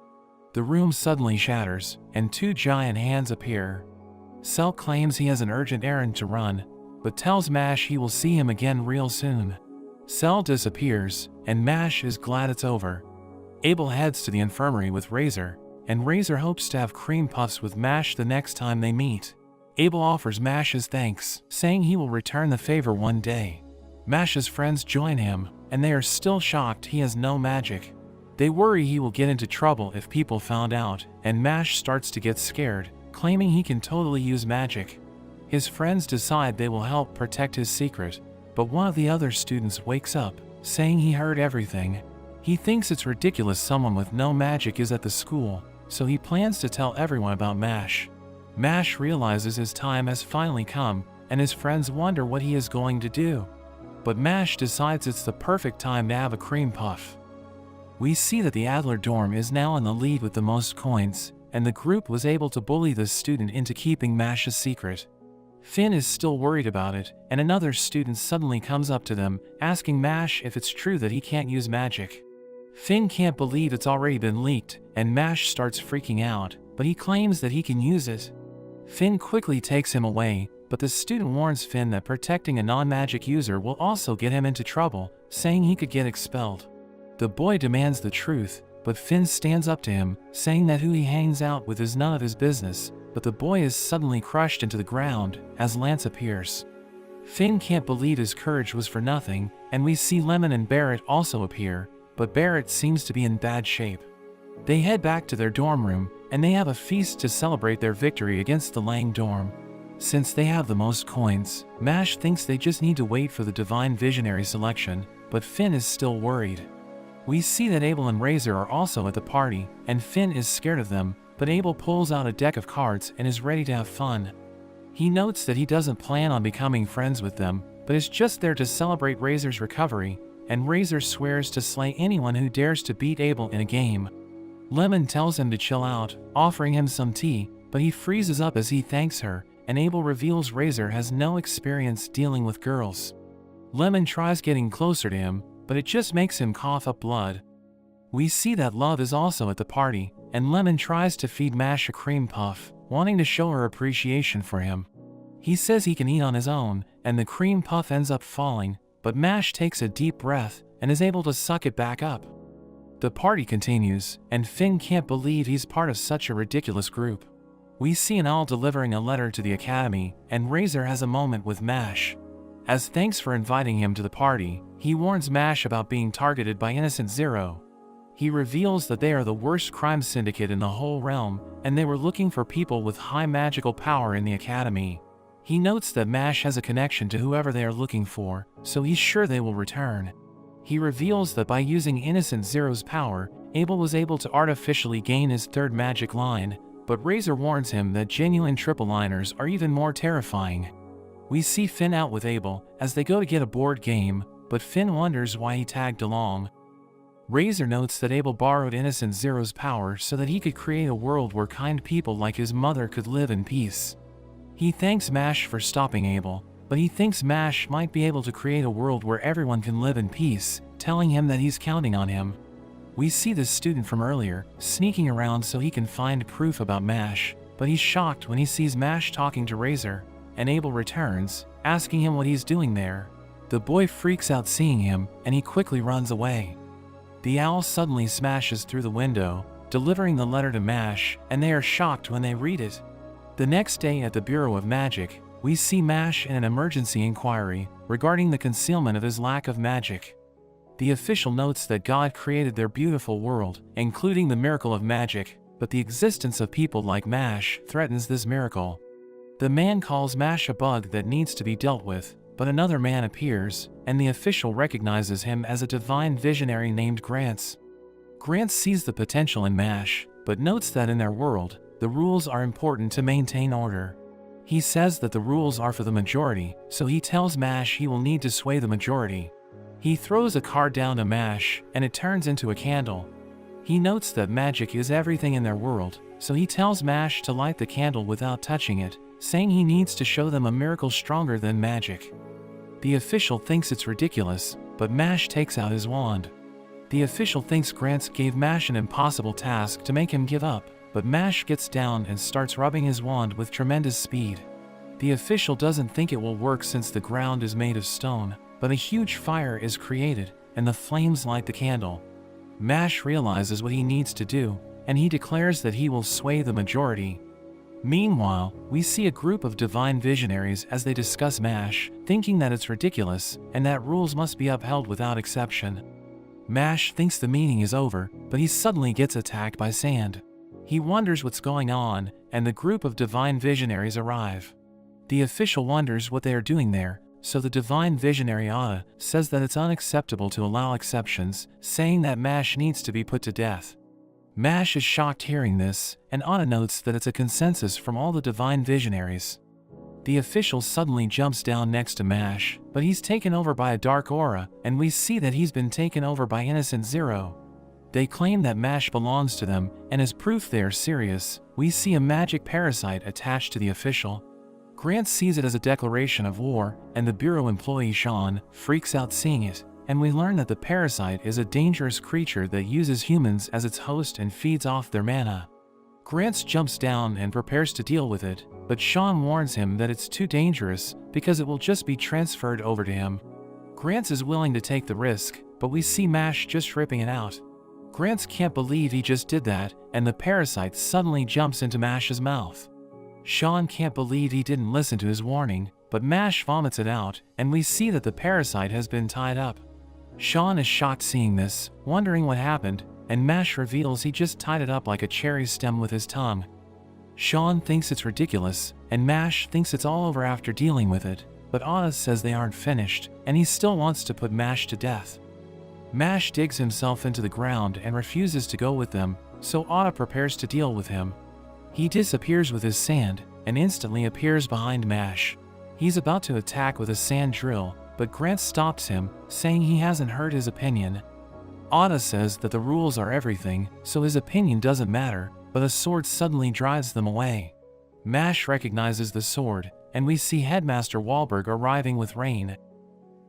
The room suddenly shatters, and two giant hands appear. Cell claims he has an urgent errand to run, but tells Mash he will see him again real soon. Cell disappears, and Mash is glad it's over. Abel heads to the infirmary with Razor, and Razor hopes to have cream puffs with Mash the next time they meet. Abel offers Mash his thanks, saying he will return the favor one day. Mash's friends join him, and they are still shocked he has no magic. They worry he will get into trouble if people found out, and Mash starts to get scared, claiming he can totally use magic. His friends decide they will help protect his secret, but one of the other students wakes up, saying he heard everything. He thinks it's ridiculous someone with no magic is at the school, so he plans to tell everyone about Mash. Mash realizes his time has finally come, and his friends wonder what he is going to do. But Mash decides it's the perfect time to have a cream puff. We see that the Adler dorm is now in the lead with the most coins, and the group was able to bully the student into keeping Mash's secret. Finn is still worried about it, and another student suddenly comes up to them, asking Mash if it's true that he can't use magic. Finn can't believe it's already been leaked, and Mash starts freaking out, but he claims that he can use it. Finn quickly takes him away, but the student warns Finn that protecting a non-magic user will also get him into trouble, saying he could get expelled. The boy demands the truth, but Finn stands up to him, saying that who he hangs out with is none of his business, but the boy is suddenly crushed into the ground as Lance appears. Finn can't believe his courage was for nothing, and we see Lemon and Barrett also appear, but Barrett seems to be in bad shape. They head back to their dorm room, and they have a feast to celebrate their victory against the Lang dorm. Since they have the most coins, Mash thinks they just need to wait for the Divine Visionary selection, but Finn is still worried. We see that Abel and Razor are also at the party, and Finn is scared of them, but Abel pulls out a deck of cards and is ready to have fun. He notes that he doesn't plan on becoming friends with them, but is just there to celebrate Razor's recovery, and Razor swears to slay anyone who dares to beat Abel in a game. Lemon tells him to chill out, offering him some tea, but he freezes up as he thanks her, and Abel reveals Razor has no experience dealing with girls. Lemon tries getting closer to him, but it just makes him cough up blood. We see that Love is also at the party, and Lemon tries to feed Mash a cream puff, wanting to show her appreciation for him. He says he can eat on his own, and the cream puff ends up falling, but Mash takes a deep breath and is able to suck it back up. The party continues, and Finn can't believe he's part of such a ridiculous group. We see an owl delivering a letter to the academy, and Razor has a moment with Mash. As thanks for inviting him to the party, he warns Mash about being targeted by Innocent Zero. He reveals that they are the worst crime syndicate in the whole realm, and they were looking for people with high magical power in the academy. He notes that Mash has a connection to whoever they are looking for, so he's sure they will return. He reveals that by using Innocent Zero's power, Abel was able to artificially gain his third magic line, but Razor warns him that genuine triple liners are even more terrifying. We see Finn out with Abel as they go to get a board game, but Finn wonders why he tagged along. Razor notes that Abel borrowed Innocent Zero's power so that he could create a world where kind people like his mother could live in peace. He thanks Mash for stopping Abel, but he thinks Mash might be able to create a world where everyone can live in peace, telling him that he's counting on him. We see the student from earlier sneaking around so he can find proof about Mash, but he's shocked when he sees Mash talking to Razor, and Abel returns, asking him what he's doing there. The boy freaks out seeing him, and he quickly runs away. The owl suddenly smashes through the window, delivering the letter to Mash, and they are shocked when they read it. The next day at the Bureau of Magic, we see Mash in an emergency inquiry regarding the concealment of his lack of magic. The official notes that God created their beautiful world, including the miracle of magic, but the existence of people like Mash threatens this miracle. The man calls Mash a bug that needs to be dealt with, but another man appears, and the official recognizes him as a divine visionary named Grants. Grants sees the potential in Mash, but notes that in their world, the rules are important to maintain order. He says that the rules are for the majority, so he tells Mash he will need to sway the majority. He throws a card down to Mash, and it turns into a candle. He notes that magic is everything in their world, so he tells Mash to light the candle without touching it, saying he needs to show them a miracle stronger than magic. The official thinks it's ridiculous, but Mash takes out his wand. The official thinks Grants gave Mash an impossible task to make him give up, but Mash gets down and starts rubbing his wand with tremendous speed. The official doesn't think it will work since the ground is made of stone, but a huge fire is created, and the flames light the candle. Mash realizes what he needs to do, and he declares that he will sway the majority. Meanwhile, we see a group of divine visionaries as they discuss Mash, thinking that it's ridiculous, and that rules must be upheld without exception. Mash thinks the meeting is over, but he suddenly gets attacked by sand. He wonders what's going on, and the group of divine visionaries arrive. The official wonders what they are doing there, so the divine visionary Ada says that it's unacceptable to allow exceptions, saying that Mash needs to be put to death. Mash is shocked hearing this, and Ada notes that it's a consensus from all the divine visionaries. The official suddenly jumps down next to Mash, but he's taken over by a dark aura, and we see that he's been taken over by Innocent Zero. They claim that Mash belongs to them, and as proof they are serious, we see a magic parasite attached to the official. Grant sees it as a declaration of war, and the bureau employee Sean freaks out seeing it, and we learn that the parasite is a dangerous creature that uses humans as its host and feeds off their mana. Grant jumps down and prepares to deal with it, but Sean warns him that it's too dangerous because it will just be transferred over to him. Grant is willing to take the risk, but we see Mash just ripping it out. Grant can't believe he just did that, and the parasite suddenly jumps into Mash's mouth. Sean can't believe he didn't listen to his warning, but Mash vomits it out, and we see that the parasite has been tied up. Sean is shocked seeing this, wondering what happened, and Mash reveals he just tied it up like a cherry stem with his tongue. Sean thinks it's ridiculous, and Mash thinks it's all over after dealing with it, but Otto says they aren't finished, and he still wants to put Mash to death. Mash digs himself into the ground and refuses to go with them, so Otto prepares to deal with him. He disappears with his sand, and instantly appears behind Mash. He's about to attack with a sand drill, but Grant stops him, saying he hasn't heard his opinion. Otto says that the rules are everything, so his opinion doesn't matter, but a sword suddenly drives them away. Mash recognizes the sword, and we see Headmaster Wahlberg arriving with Rain.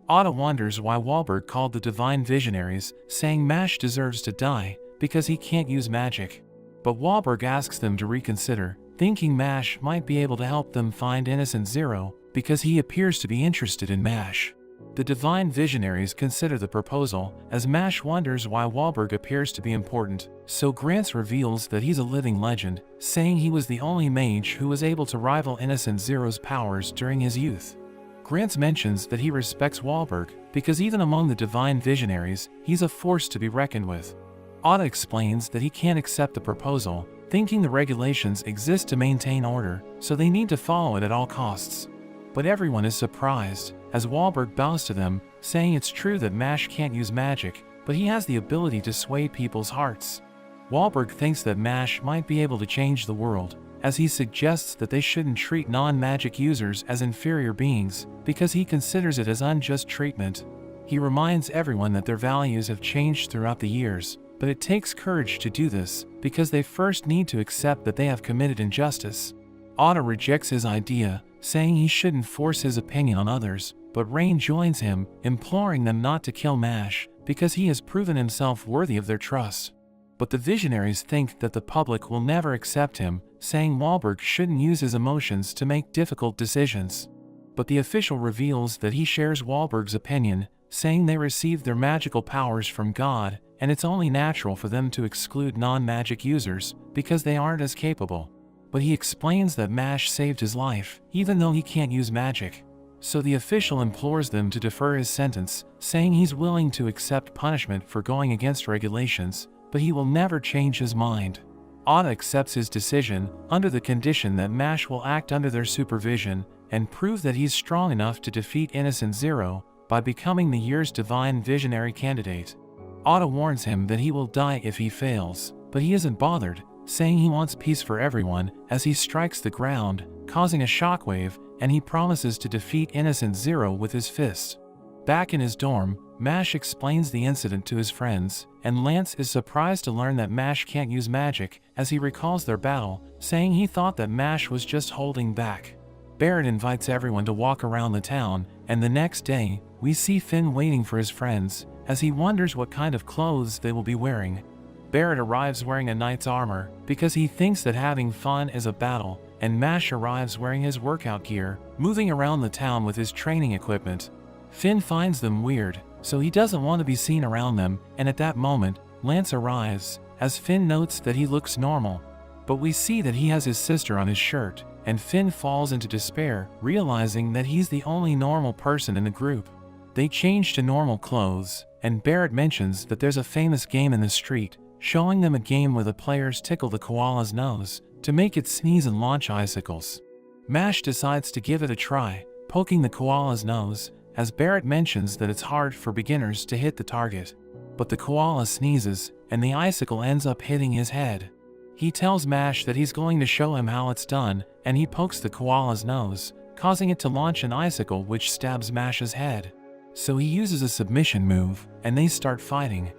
Otto wonders why Wahlberg called the Divine Visionaries, saying Mash deserves to die because he can't use magic. But Wahlberg asks them to reconsider, thinking Mash might be able to help them find Innocent Zero because he appears to be interested in Mash. The Divine Visionaries consider the proposal, as Mash wonders why Wahlberg appears to be important, so Grant reveals that he's a living legend, saying he was the only mage who was able to rival Innocent Zero's powers during his youth. Grant mentions that he respects Wahlberg, because even among the Divine Visionaries, he's a force to be reckoned with. Otto explains that he can't accept the proposal, thinking the regulations exist to maintain order, so they need to follow it at all costs. But everyone is surprised, as Wahlberg bows to them, saying it's true that Mash can't use magic, but he has the ability to sway people's hearts. Wahlberg thinks that Mash might be able to change the world, as he suggests that they shouldn't treat non-magic users as inferior beings, because he considers it as unjust treatment. He reminds everyone that their values have changed throughout the years, but it takes courage to do this, because they first need to accept that they have committed injustice. Otto rejects his idea, saying he shouldn't force his opinion on others, but Rain joins him, imploring them not to kill Mash, because he has proven himself worthy of their trust. But the Visionaries think that the public will never accept him, saying Wahlberg shouldn't use his emotions to make difficult decisions. But the official reveals that he shares Wahlberg's opinion, saying they received their magical powers from God, and it's only natural for them to exclude non-magic users, because they aren't as capable. But he explains that Mash saved his life, even though he can't use magic. So the official implores them to defer his sentence, saying he's willing to accept punishment for going against regulations, but he will never change his mind. Otto accepts his decision, under the condition that Mash will act under their supervision, and prove that he's strong enough to defeat Innocent Zero, by becoming the year's Divine Visionary candidate. Otto warns him that he will die if he fails, but he isn't bothered, saying he wants peace for everyone, as he strikes the ground, causing a shockwave, and he promises to defeat Innocent Zero with his fist. Back in his dorm, Mash explains the incident to his friends, and Lance is surprised to learn that Mash can't use magic, as he recalls their battle, saying he thought that Mash was just holding back. Barrett invites everyone to walk around the town, and the next day, we see Finn waiting for his friends, as he wonders what kind of clothes they will be wearing. Barrett arrives wearing a knight's armor, because he thinks that having fun is a battle, and Mash arrives wearing his workout gear, moving around the town with his training equipment. Finn finds them weird, so he doesn't want to be seen around them, and at that moment, Lance arrives, as Finn notes that he looks normal. But we see that he has his sister on his shirt, and Finn falls into despair, realizing that he's the only normal person in the group. They change to normal clothes, and Barrett mentions that there's a famous game in the street, showing them a game where the players tickle the koala's nose to make it sneeze and launch icicles. Mash decides to give it a try, poking the koala's nose, as Barrett mentions that it's hard for beginners to hit the target. But the koala sneezes, and the icicle ends up hitting his head. He tells Mash that he's going to show him how it's done, and he pokes the koala's nose, causing it to launch an icicle which stabs Mash's head. So he uses a submission move, and they start fighting.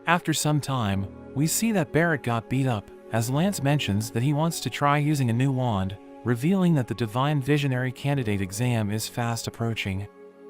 After some time, we see that Barrett got beat up, as Lance mentions that he wants to try using a new wand, revealing that the Divine Visionary candidate exam is fast approaching.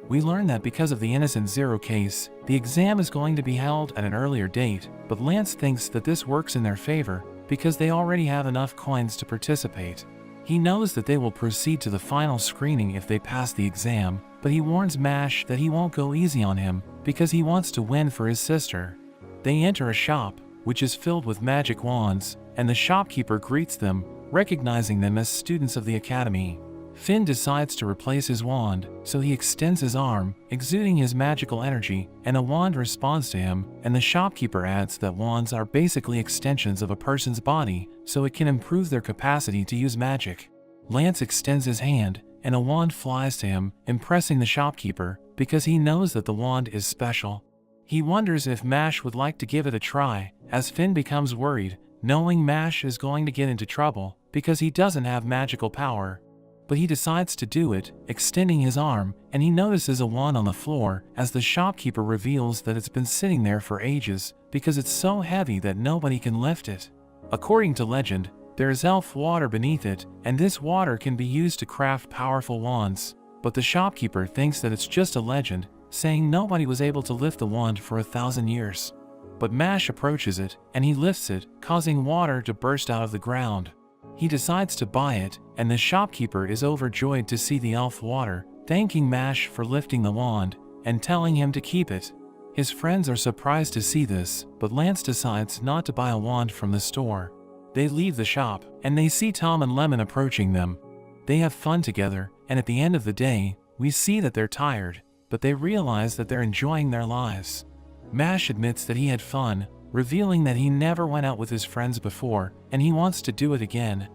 We learn that because of the Innocent Zero case, the exam is going to be held at an earlier date, but Lance thinks that this works in their favor, because they already have enough coins to participate. He knows that they will proceed to the final screening if they pass the exam, but he warns Mash that he won't go easy on him because he wants to win for his sister. They enter a shop, which is filled with magic wands, and the shopkeeper greets them, recognizing them as students of the academy. Finn decides to replace his wand, so he extends his arm, exuding his magical energy, and a wand responds to him, and the shopkeeper adds that wands are basically extensions of a person's body, so it can improve their capacity to use magic. Lance extends his hand, and a wand flies to him, impressing the shopkeeper, because he knows that the wand is special. He wonders if Mash would like to give it a try, as Finn becomes worried, knowing Mash is going to get into trouble, because he doesn't have magical power. But he decides to do it, extending his arm, and he notices a wand on the floor as the shopkeeper reveals that it's been sitting there for ages because it's so heavy that nobody can lift it. According to legend, there is elf water beneath it, and this water can be used to craft powerful wands. But the shopkeeper thinks that it's just a legend, saying nobody was able to lift the wand for 1,000 years. But Mash approaches it, and he lifts it, causing water to burst out of the ground. He decides to buy it, and the shopkeeper is overjoyed to see the elf water, thanking Mash for lifting the wand, and telling him to keep it. His friends are surprised to see this, but Lance decides not to buy a wand from the store. They leave the shop, and they see Tom and Lemon approaching them. They have fun together, and at the end of the day, we see that they're tired, but they realize that they're enjoying their lives. Mash admits that he had fun, revealing that he never went out with his friends before, and he wants to do it again.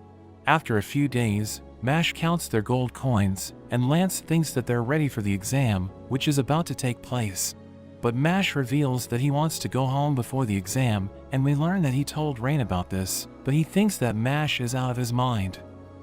After a few days, Mash counts their gold coins, and Lance thinks that they're ready for the exam, which is about to take place. But Mash reveals that he wants to go home before the exam, and we learn that he told Rain about this, but he thinks that Mash is out of his mind.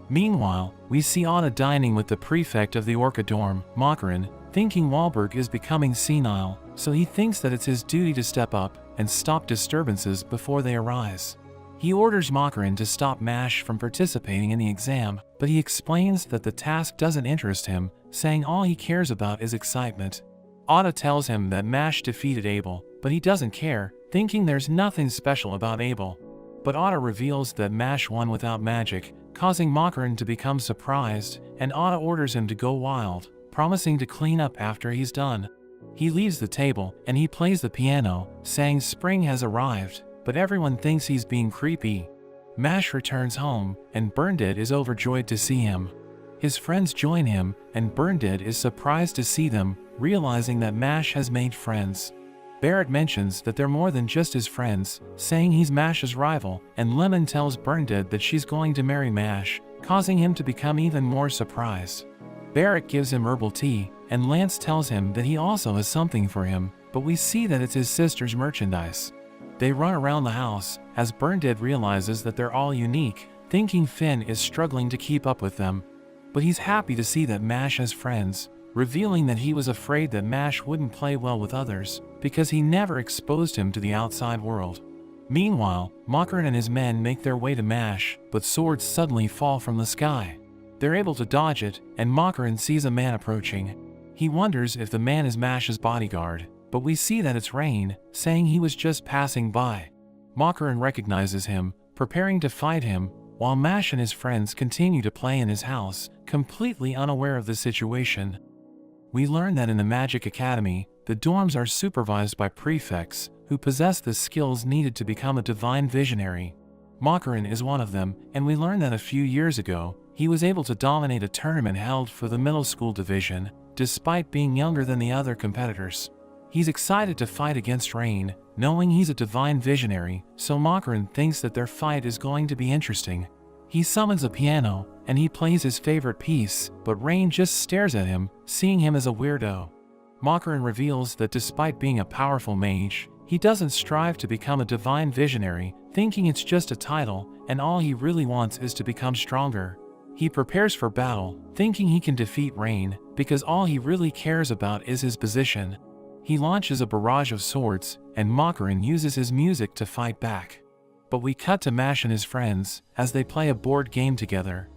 Meanwhile, we see Otto dining with the prefect of the Orca dorm, Makarin, thinking Wahlberg is becoming senile, so he thinks that it's his duty to step up and stop disturbances before they arise. He orders Makarin to stop Mash from participating in the exam, but he explains that the task doesn't interest him, saying all he cares about is excitement. Otto tells him that Mash defeated Abel, but he doesn't care, thinking there's nothing special about Abel. But Otto reveals that Mash won without magic, causing Makarin to become surprised, and Otto orders him to go wild, promising to clean up after he's done. He leaves the table, and he plays the piano, saying spring has arrived, but everyone thinks he's being creepy. Mash returns home, and Bernadette is overjoyed to see him. His friends join him, and Bernadette is surprised to see them, realizing that Mash has made friends. Barrett mentions that they're more than just his friends, saying he's Mash's rival, and Lemon tells Bernadette that she's going to marry Mash, causing him to become even more surprised. Barrett gives him herbal tea, and Lance tells him that he also has something for him, but we see that it's his sister's merchandise. They run around the house, as Bernadette realizes that they're all unique, thinking Finn is struggling to keep up with them. But he's happy to see that Mash has friends, revealing that he was afraid that Mash wouldn't play well with others, because he never exposed him to the outside world. Meanwhile, Makarin and his men make their way to Mash, but swords suddenly fall from the sky. They're able to dodge it, and Makarin sees a man approaching. He wonders if the man is Mash's bodyguard, but we see that it's Rain, saying he was just passing by. Makarin recognizes him, preparing to fight him, while Mash and his friends continue to play in his house, completely unaware of the situation. We learn that in the Magic Academy, the dorms are supervised by prefects, who possess the skills needed to become a divine visionary. Makarin is one of them, and we learn that a few years ago, he was able to dominate a tournament held for the middle school division, despite being younger than the other competitors. He's excited to fight against Rain, knowing he's a divine visionary, so Makarin thinks that their fight is going to be interesting. He summons a piano, and he plays his favorite piece, but Rain just stares at him, seeing him as a weirdo. Makarin reveals that despite being a powerful mage, he doesn't strive to become a divine visionary, thinking it's just a title, and all he really wants is to become stronger. He prepares for battle, thinking he can defeat Rain, because all he really cares about is his position. He launches a barrage of swords, and Makarin uses his music to fight back. But we cut to Mash and his friends, as they play a board game together.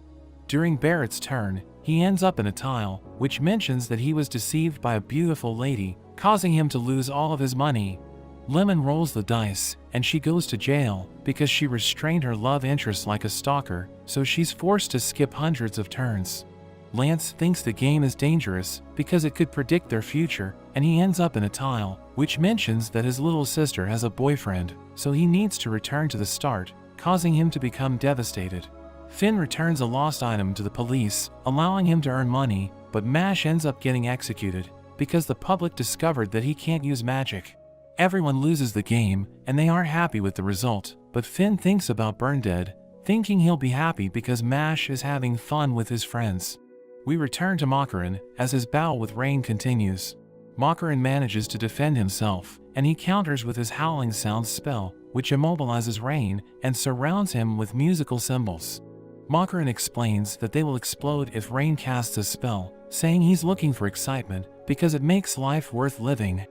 During Barrett's turn, he ends up in a tile, which mentions that he was deceived by a beautiful lady, causing him to lose all of his money. Lemon rolls the dice, and she goes to jail because she restrained her love interest like a stalker, so she's forced to skip hundreds of turns. Lance thinks the game is dangerous because it could predict their future, and he ends up in a tile, which mentions that his little sister has a boyfriend, so he needs to return to the start, causing him to become devastated. Finn returns a lost item to the police, allowing him to earn money, but Mash ends up getting executed because the public discovered that he can't use magic. Everyone loses the game, and they aren't happy with the result, but Finn thinks about Burndead, thinking he'll be happy because Mash is having fun with his friends. We return to Makarin as his battle with Rain continues. Makarin manages to defend himself, and he counters with his Howling Sounds spell, which immobilizes Rain and surrounds him with musical symbols. Makarin explains that they will explode if Rain casts a spell, saying he's looking for excitement because it makes life worth living.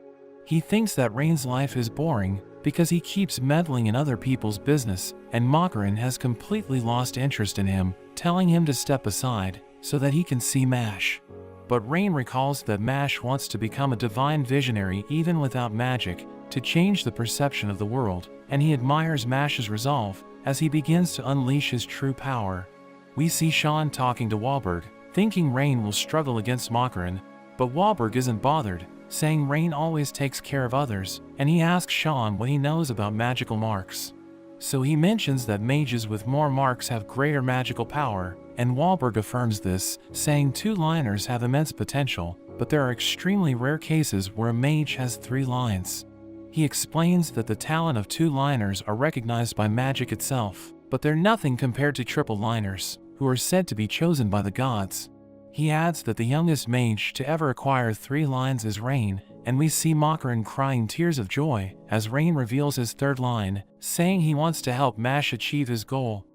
He thinks that Rain's life is boring because he keeps meddling in other people's business, and Makarin has completely lost interest in him, telling him to step aside so that he can see Mash. But Rain recalls that Mash wants to become a divine visionary even without magic, to change the perception of the world, and he admires Mash's resolve as he begins to unleash his true power. We see Sean talking to Wahlberg, thinking Rain will struggle against Makarin, but Wahlberg isn't bothered, saying Rain always takes care of others, and he asks Sean what he knows about magical marks. So he mentions that mages with more marks have greater magical power, and Wahlberg affirms this, saying two-liners have immense potential, but there are extremely rare cases where a mage has 3 lines. He explains that the talent of two-liners are recognized by magic itself, but they're nothing compared to triple-liners, who are said to be chosen by the gods. He adds that the youngest mage to ever acquire 3 lines is Rain, and we see Makarin crying tears of joy as Rain reveals his 3rd line, saying he wants to help Mash achieve his goal.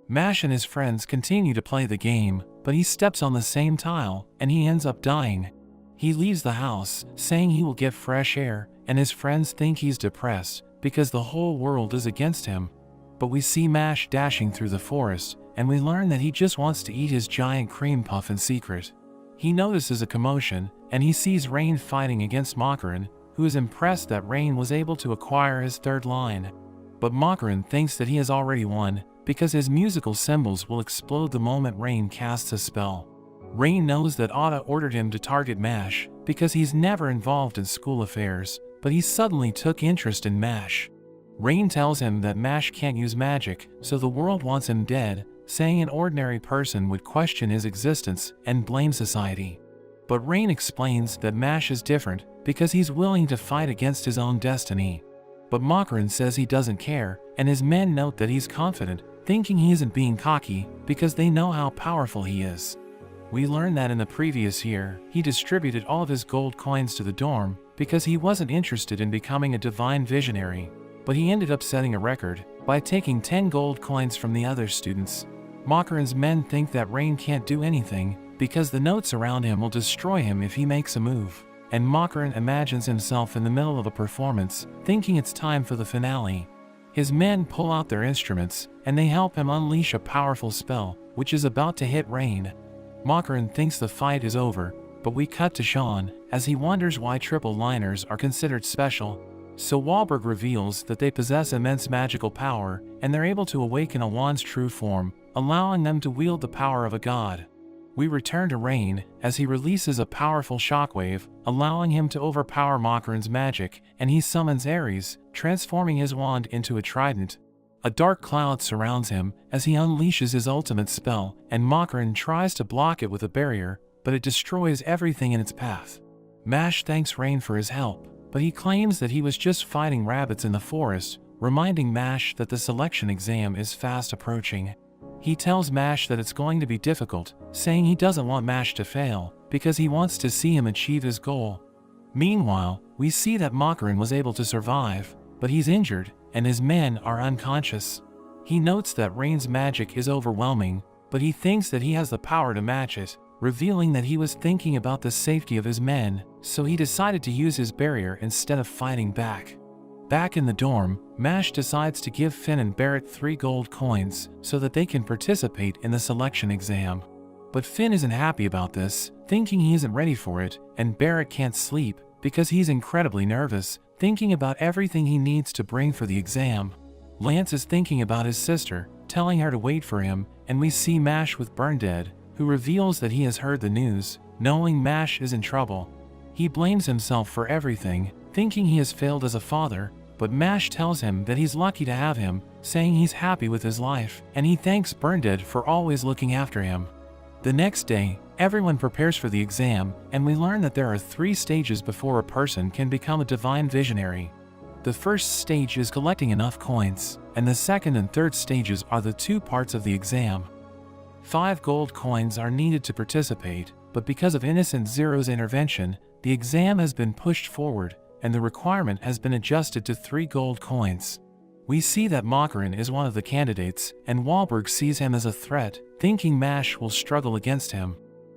Mash and his friends continue to play the game, but he steps on the same tile, and he ends up dying. He leaves the house, saying he will get fresh air, and his friends think he's depressed because the whole world is against him. But we see Mash dashing through the forest, and we learn that he just wants to eat his giant cream puff in secret. He notices a commotion, and he sees Rain fighting against Makarin, who is impressed that Rain was able to acquire his 3rd line. But Makarin thinks that he has already won, because his musical symbols will explode the moment Rain casts a spell. Rain knows that Ada ordered him to target Mash, because he's never involved in school affairs, but he suddenly took interest in Mash. Rain tells him that Mash can't use magic, so the world wants him dead, saying an ordinary person would question his existence and blame society. But Rain explains that Mash is different because he's willing to fight against his own destiny. But Makarin says he doesn't care, and his men note that he's confident, thinking he isn't being cocky because they know how powerful he is. We learn that in the previous year, he distributed all of his gold coins to the dorm because he wasn't interested in becoming a divine visionary, but he ended up setting a record by taking 10 gold coins from the other students. Makarin's men think that Rain can't do anything because the notes around him will destroy him if he makes a move, and Makarin imagines himself in the middle of a performance, thinking it's time for the finale. His men pull out their instruments, and they help him unleash a powerful spell, which is about to hit Rain. Makarin thinks the fight is over, but we cut to Sean, as he wonders why triple-liners are considered special. So Wahlberg reveals that they possess immense magical power, and they're able to awaken a wand's true form, allowing them to wield the power of a god. We return to Rain, as he releases a powerful shockwave, allowing him to overpower Makarin's magic, and he summons Ares, transforming his wand into a trident. A dark cloud surrounds him as he unleashes his ultimate spell, and Makarin tries to block it with a barrier, but it destroys everything in its path. Mash thanks Rain for his help, but he claims that he was just fighting rabbits in the forest, reminding Mash that the selection exam is fast approaching. He tells Mash that it's going to be difficult, saying he doesn't want Mash to fail, because he wants to see him achieve his goal. Meanwhile, we see that Makarin was able to survive, but he's injured, and his men are unconscious. He notes that Rain's magic is overwhelming, but he thinks that he has the power to match it, revealing that he was thinking about the safety of his men, so he decided to use his barrier instead of fighting back. Back in the dorm, Mash decides to give Finn and Barrett 3 gold coins so that they can participate in the selection exam. But Finn isn't happy about this, thinking he isn't ready for it, and Barrett can't sleep because he's incredibly nervous, thinking about everything he needs to bring for the exam. Lance is thinking about his sister, telling her to wait for him, and we see Mash with Bernadette, who reveals that he has heard the news, knowing Mash is in trouble. He blames himself for everything, thinking he has failed as a father, but Mash tells him that he's lucky to have him, saying he's happy with his life, and he thanks Bernadette for always looking after him. The next day, everyone prepares for the exam, and we learn that there are 3 stages before a person can become a divine visionary. The first stage is collecting enough coins, and the second and third stages are the 2 parts of the exam. 5 gold coins are needed to participate, but because of Innocent Zero's intervention, the exam has been pushed forward, and the requirement has been adjusted to 3 gold coins. We see that Makarin is one of the candidates, and Wahlberg sees him as a threat, thinking Mash will struggle against him.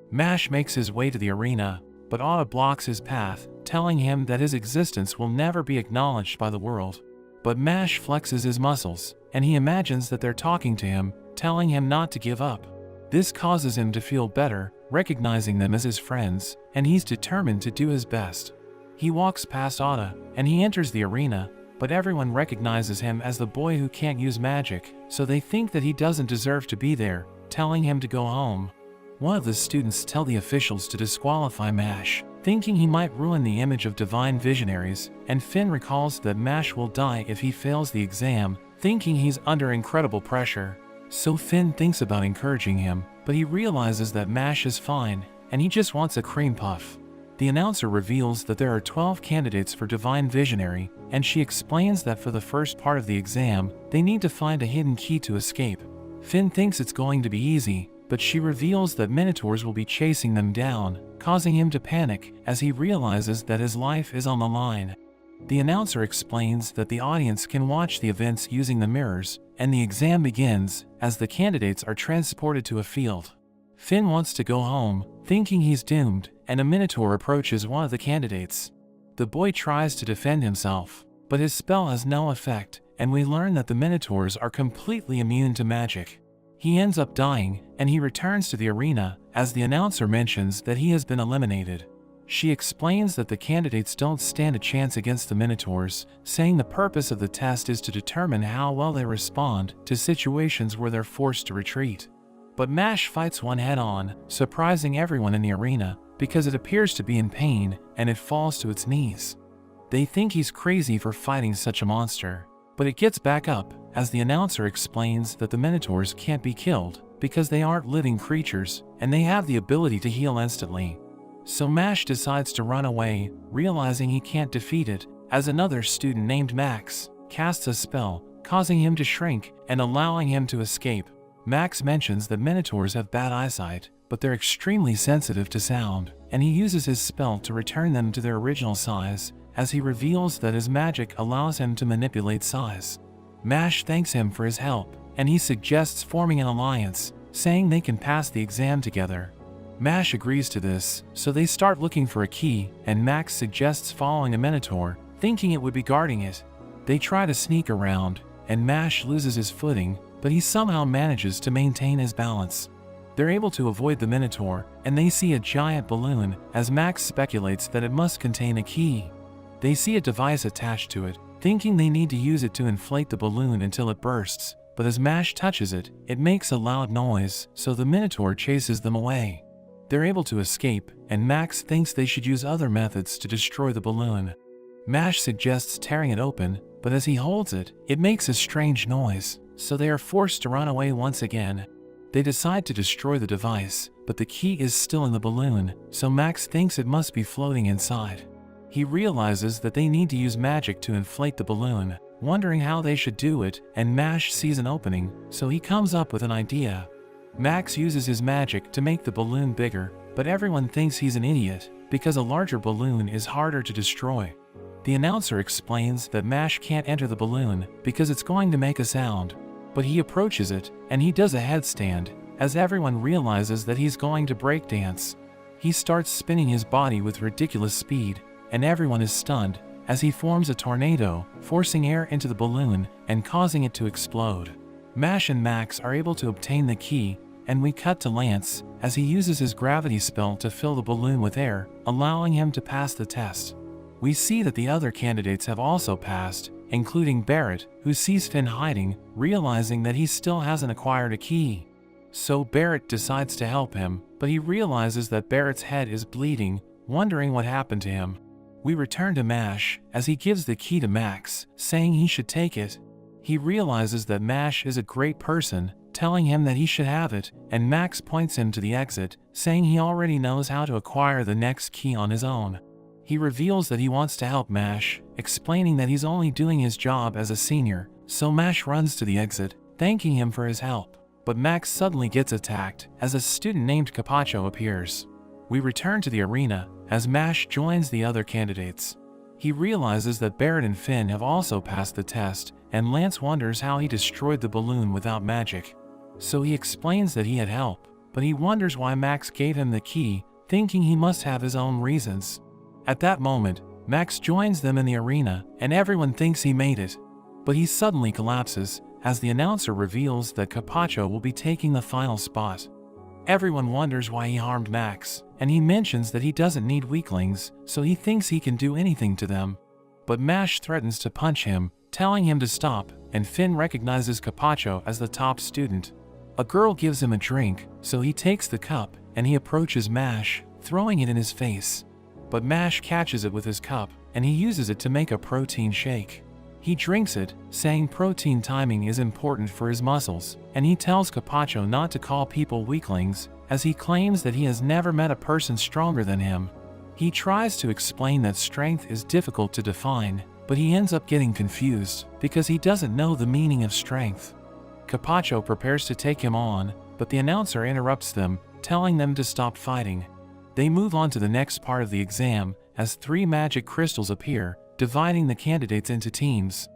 Mash makes his way to the arena, but Otto blocks his path, telling him that his existence will never be acknowledged by the world. But Mash flexes his muscles, and he imagines that they're talking to him, telling him not to give up. This causes him to feel better, recognizing them as his friends, and he's determined to do his best. He walks past Otto, and he enters the arena, but everyone recognizes him as the boy who can't use magic, so they think that he doesn't deserve to be there, telling him to go home. One of the students tell the officials to disqualify Mash, thinking he might ruin the image of divine visionaries, and Finn recalls that Mash will die if he fails the exam, thinking he's under incredible pressure. So Finn thinks about encouraging him, but he realizes that Mash is fine, and he just wants a cream puff. The announcer reveals that there are 12 candidates for Divine Visionary, and she explains that for the first part of the exam, they need to find a hidden key to escape. Finn thinks it's going to be easy, but she reveals that Minotaurs will be chasing them down, causing him to panic as he realizes that his life is on the line. The announcer explains that the audience can watch the events using the mirrors, and the exam begins as the candidates are transported to a field. Finn wants to go home, thinking he's doomed, and a Minotaur approaches one of the candidates. The boy tries to defend himself, but his spell has no effect, and we learn that the Minotaurs are completely immune to magic. He ends up dying, and he returns to the arena as the announcer mentions that he has been eliminated. She explains that the candidates don't stand a chance against the Minotaurs, saying the purpose of the test is to determine how well they respond to situations where they're forced to retreat. But Mash fights one head-on, surprising everyone in the arena because it appears to be in pain and it falls to its knees. They think he's crazy for fighting such a monster, but it gets back up as the announcer explains that the Minotaurs can't be killed because they aren't living creatures and they have the ability to heal instantly. So Mash decides to run away, realizing he can't defeat it, as another student named Max casts a spell, causing him to shrink and allowing him to escape. Max mentions that Minotaurs have bad eyesight, but they're extremely sensitive to sound, and he uses his spell to return them to their original size, as he reveals that his magic allows him to manipulate size. Mash thanks him for his help, and he suggests forming an alliance, saying they can pass the exam together. Mash agrees to this, so they start looking for a key, and Max suggests following a Minotaur, thinking it would be guarding it. They try to sneak around, and Mash loses his footing, but he somehow manages to maintain his balance. They're able to avoid the Minotaur, and they see a giant balloon, as Max speculates that it must contain a key. They see a device attached to it, thinking they need to use it to inflate the balloon until it bursts, but as Mash touches it, it makes a loud noise, so the Minotaur chases them away. They're able to escape, and Max thinks they should use other methods to destroy the balloon. Mash suggests tearing it open, but as he holds it, it makes a strange noise, so they are forced to run away once again. They decide to destroy the device, but the key is still in the balloon, so Max thinks it must be floating inside. He realizes that they need to use magic to inflate the balloon, wondering how they should do it, and Mash sees an opening, so he comes up with an idea. Max uses his magic to make the balloon bigger, but everyone thinks he's an idiot, because a larger balloon is harder to destroy. The announcer explains that Mash can't enter the balloon because it's going to make a sound, but he approaches it, and he does a headstand, as everyone realizes that he's going to breakdance. He starts spinning his body with ridiculous speed, and everyone is stunned, as he forms a tornado, forcing air into the balloon and causing it to explode. Mash and Max are able to obtain the key, and we cut to Lance, as he uses his gravity spell to fill the balloon with air, allowing him to pass the test. We see that the other candidates have also passed, including Barrett, who sees Finn hiding, realizing that he still hasn't acquired a key. So Barrett decides to help him, but he realizes that Barrett's head is bleeding, wondering what happened to him. We return to Mash, as he gives the key to Max, saying he should take it. He realizes that Mash is a great person, telling him that he should have it, and Max points him to the exit, saying he already knows how to acquire the next key on his own. He reveals that he wants to help Mash, explaining that he's only doing his job as a senior, so Mash runs to the exit, thanking him for his help. But Max suddenly gets attacked, as a student named Capacho appears. We return to the arena, as Mash joins the other candidates. He realizes that Barrett and Finn have also passed the test, and Lance wonders how he destroyed the balloon without magic. So he explains that he had help, but he wonders why Max gave him the key, thinking he must have his own reasons. At that moment, Max joins them in the arena, and everyone thinks he made it. But he suddenly collapses, as the announcer reveals that Capacho will be taking the final spot. Everyone wonders why he harmed Max, and he mentions that he doesn't need weaklings, so he thinks he can do anything to them. But Mash threatens to punch him, telling him to stop, and Finn recognizes Capacho as the top student. A girl gives him a drink, so he takes the cup, and he approaches Mash, throwing it in his face. But Mash catches it with his cup, and he uses it to make a protein shake. He drinks it, saying protein timing is important for his muscles, and he tells Capacho not to call people weaklings, as he claims that he has never met a person stronger than him. He tries to explain that strength is difficult to define, but he ends up getting confused, because he doesn't know the meaning of strength. Capacho prepares to take him on, but the announcer interrupts them, telling them to stop fighting. They move on to the next part of the exam, as 3 magic crystals appear, dividing the candidates into teams.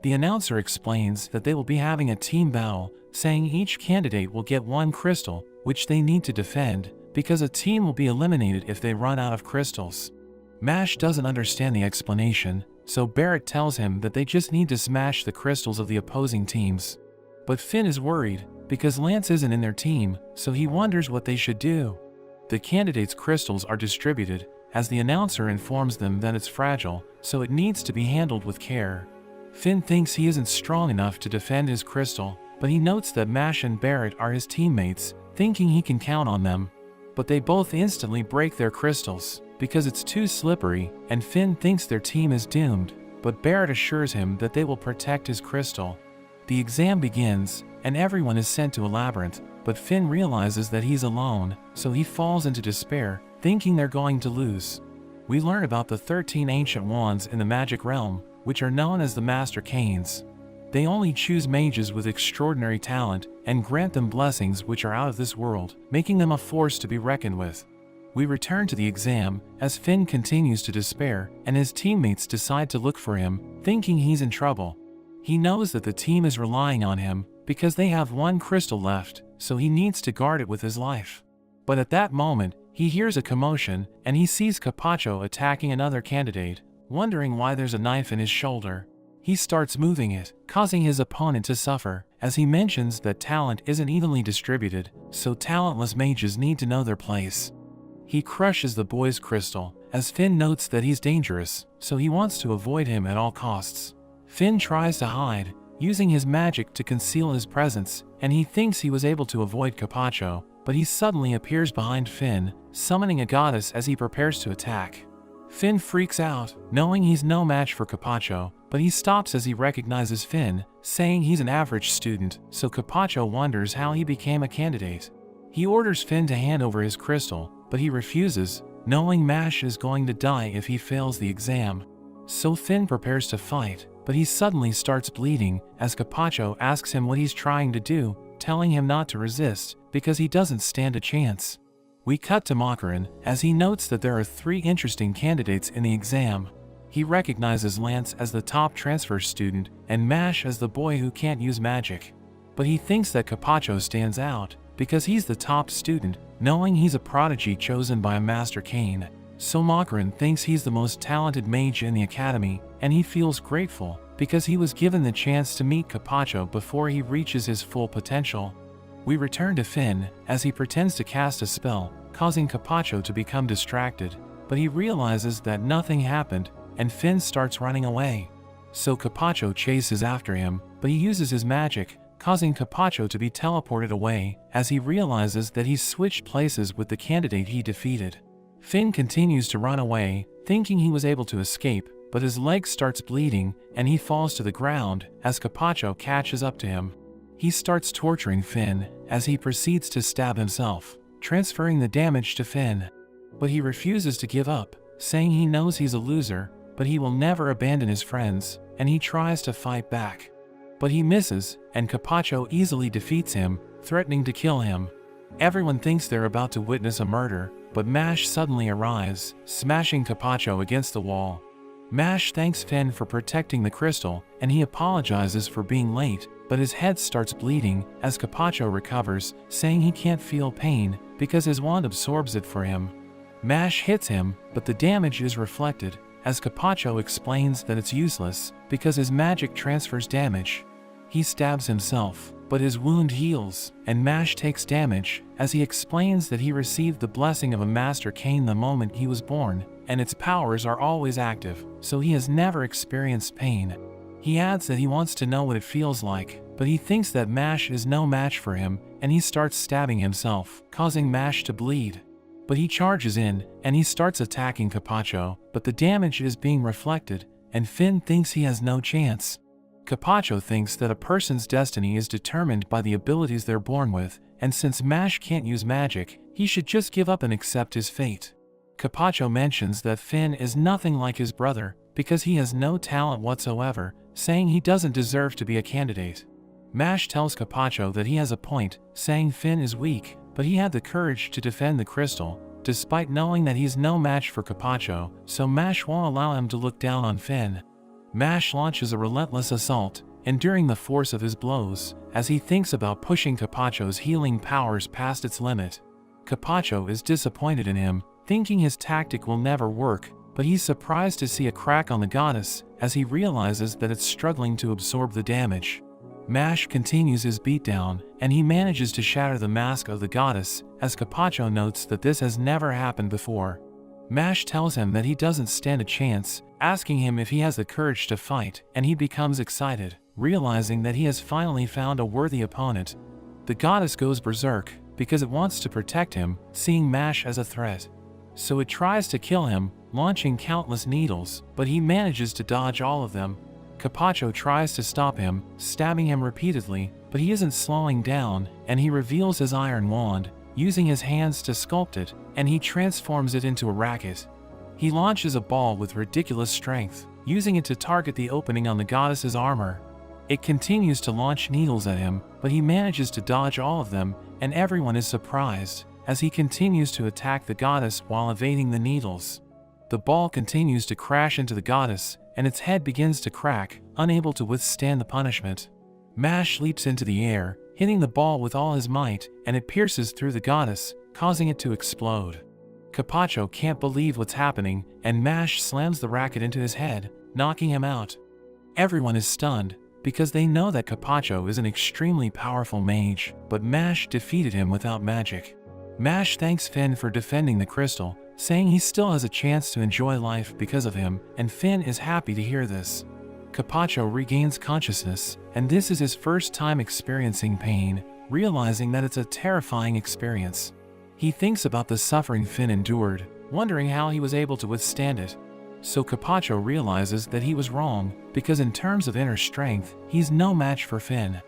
The announcer explains that they will be having a team battle, saying each candidate will get 1 crystal, which they need to defend, because a team will be eliminated if they run out of crystals. Mash doesn't understand the explanation, so Barrett tells him that they just need to smash the crystals of the opposing teams. But Finn is worried, because Lance isn't in their team, so he wonders what they should do. The candidates' crystals are distributed, as the announcer informs them that it's fragile, so it needs to be handled with care. Finn thinks he isn't strong enough to defend his crystal, but he notes that Mash and Barrett are his teammates, thinking he can count on them. But they both instantly break their crystals, because it's too slippery, and Finn thinks their team is doomed, but Barrett assures him that they will protect his crystal. The exam begins, and everyone is sent to a labyrinth, but Finn realizes that he's alone, so he falls into despair, thinking they're going to lose. We learn about the 13 ancient wands in the magic realm, which are known as the Master Canes. They only choose mages with extraordinary talent, and grant them blessings which are out of this world, making them a force to be reckoned with. We return to the exam, as Finn continues to despair, and his teammates decide to look for him, thinking he's in trouble. He knows that the team is relying on him, because they have 1 crystal left, so he needs to guard it with his life. But at that moment, he hears a commotion, and he sees Capacho attacking another candidate, wondering why there's a knife in his shoulder. He starts moving it, causing his opponent to suffer, as he mentions that talent isn't evenly distributed, so talentless mages need to know their place. He crushes the boy's crystal, as Finn notes that he's dangerous, so he wants to avoid him at all costs. Finn tries to hide, using his magic to conceal his presence, and he thinks he was able to avoid Capacho, but he suddenly appears behind Finn, summoning a goddess as he prepares to attack. Finn freaks out, knowing he's no match for Capacho, but he stops as he recognizes Finn, saying he's an average student, so Capacho wonders how he became a candidate. He orders Finn to hand over his crystal, but he refuses, knowing Mash is going to die if he fails the exam. So Finn prepares to fight, but he suddenly starts bleeding, as Capacho asks him what he's trying to do, telling him not to resist, because he doesn't stand a chance. We cut to Makarin, as he notes that there are 3 interesting candidates in the exam. He recognizes Lance as the top transfer student, and Mash as the boy who can't use magic. But he thinks that Capacho stands out, because he's the top student, knowing he's a prodigy chosen by a Master Cane. So Makarin thinks he's the most talented mage in the academy, and he feels grateful, because he was given the chance to meet Capacho before he reaches his full potential. We return to Finn, as he pretends to cast a spell, causing Capacho to become distracted, but he realizes that nothing happened, and Finn starts running away. So Carpaccio chases after him, but he uses his magic, causing Carpaccio to be teleported away as he realizes that he's switched places with the candidate he defeated. Finn continues to run away, thinking he was able to escape, but his leg starts bleeding and he falls to the ground as Carpaccio catches up to him. He starts torturing Finn as he proceeds to stab himself, transferring the damage to Finn. But he refuses to give up, saying he knows he's a loser, but he will never abandon his friends, and he tries to fight back. But he misses, and Carpaccio easily defeats him, threatening to kill him. Everyone thinks they're about to witness a murder, but Mashle suddenly arrives, smashing Carpaccio against the wall. Mashle thanks Finn for protecting the crystal, and he apologizes for being late, but his head starts bleeding as Carpaccio recovers, saying he can't feel pain because his wand absorbs it for him. Mashle hits him, but the damage is reflected, as Carpaccio explains that it's useless because his magic transfers damage. He stabs himself, but his wound heals, and Mashle takes damage as he explains that he received the blessing of a Master Cane the moment he was born, and its powers are always active, so he has never experienced pain. He adds that he wants to know what it feels like, but he thinks that Mashle is no match for him, and he starts stabbing himself, causing Mashle to bleed. But he charges in, and he starts attacking Carpaccio, but the damage is being reflected, and Finn thinks he has no chance. Carpaccio thinks that a person's destiny is determined by the abilities they're born with, and since Mashle can't use magic, he should just give up and accept his fate. Carpaccio mentions that Finn is nothing like his brother, because he has no talent whatsoever, saying he doesn't deserve to be a candidate. Mashle tells Carpaccio that he has a point, saying Finn is weak, but he had the courage to defend the crystal, despite knowing that he's no match for Carpaccio, so Mashle won't allow him to look down on Finn. Mashle launches a relentless assault, enduring the force of his blows, as he thinks about pushing Carpaccio's healing powers past its limit. Carpaccio is disappointed in him, thinking his tactic will never work, but he's surprised to see a crack on the goddess, as he realizes that it's struggling to absorb the damage. Mashle continues his beatdown, and he manages to shatter the mask of the goddess, as Carpaccio notes that this has never happened before. Mashle tells him that he doesn't stand a chance, asking him if he has the courage to fight, and he becomes excited, realizing that he has finally found a worthy opponent. The goddess goes berserk, because it wants to protect him, seeing Mashle as a threat. So it tries to kill him, launching countless needles, but he manages to dodge all of them. Carpaccio tries to stop him, stabbing him repeatedly, but he isn't slowing down, and he reveals his iron wand, using his hands to sculpt it, and he transforms it into a racket. He launches a ball with ridiculous strength, using it to target the opening on the goddess's armor. It continues to launch needles at him, but he manages to dodge all of them, and everyone is surprised, as he continues to attack the goddess while evading the needles. The ball continues to crash into the goddess, and its head begins to crack, unable to withstand the punishment. Mashle leaps into the air, hitting the ball with all his might, and it pierces through the goddess, causing it to explode. Carpaccio can't believe what's happening, and Mashle slams the racket into his head, knocking him out. Everyone is stunned, because they know that Carpaccio is an extremely powerful mage, but Mashle defeated him without magic. Mashle thanks Finn for defending the crystal, saying he still has a chance to enjoy life because of him, and Finn is happy to hear this. Carpaccio regains consciousness, and this is his first time experiencing pain, realizing that it's a terrifying experience. He thinks about the suffering Finn endured, wondering how he was able to withstand it. So Carpaccio realizes that he was wrong, because in terms of inner strength, he's no match for Finn.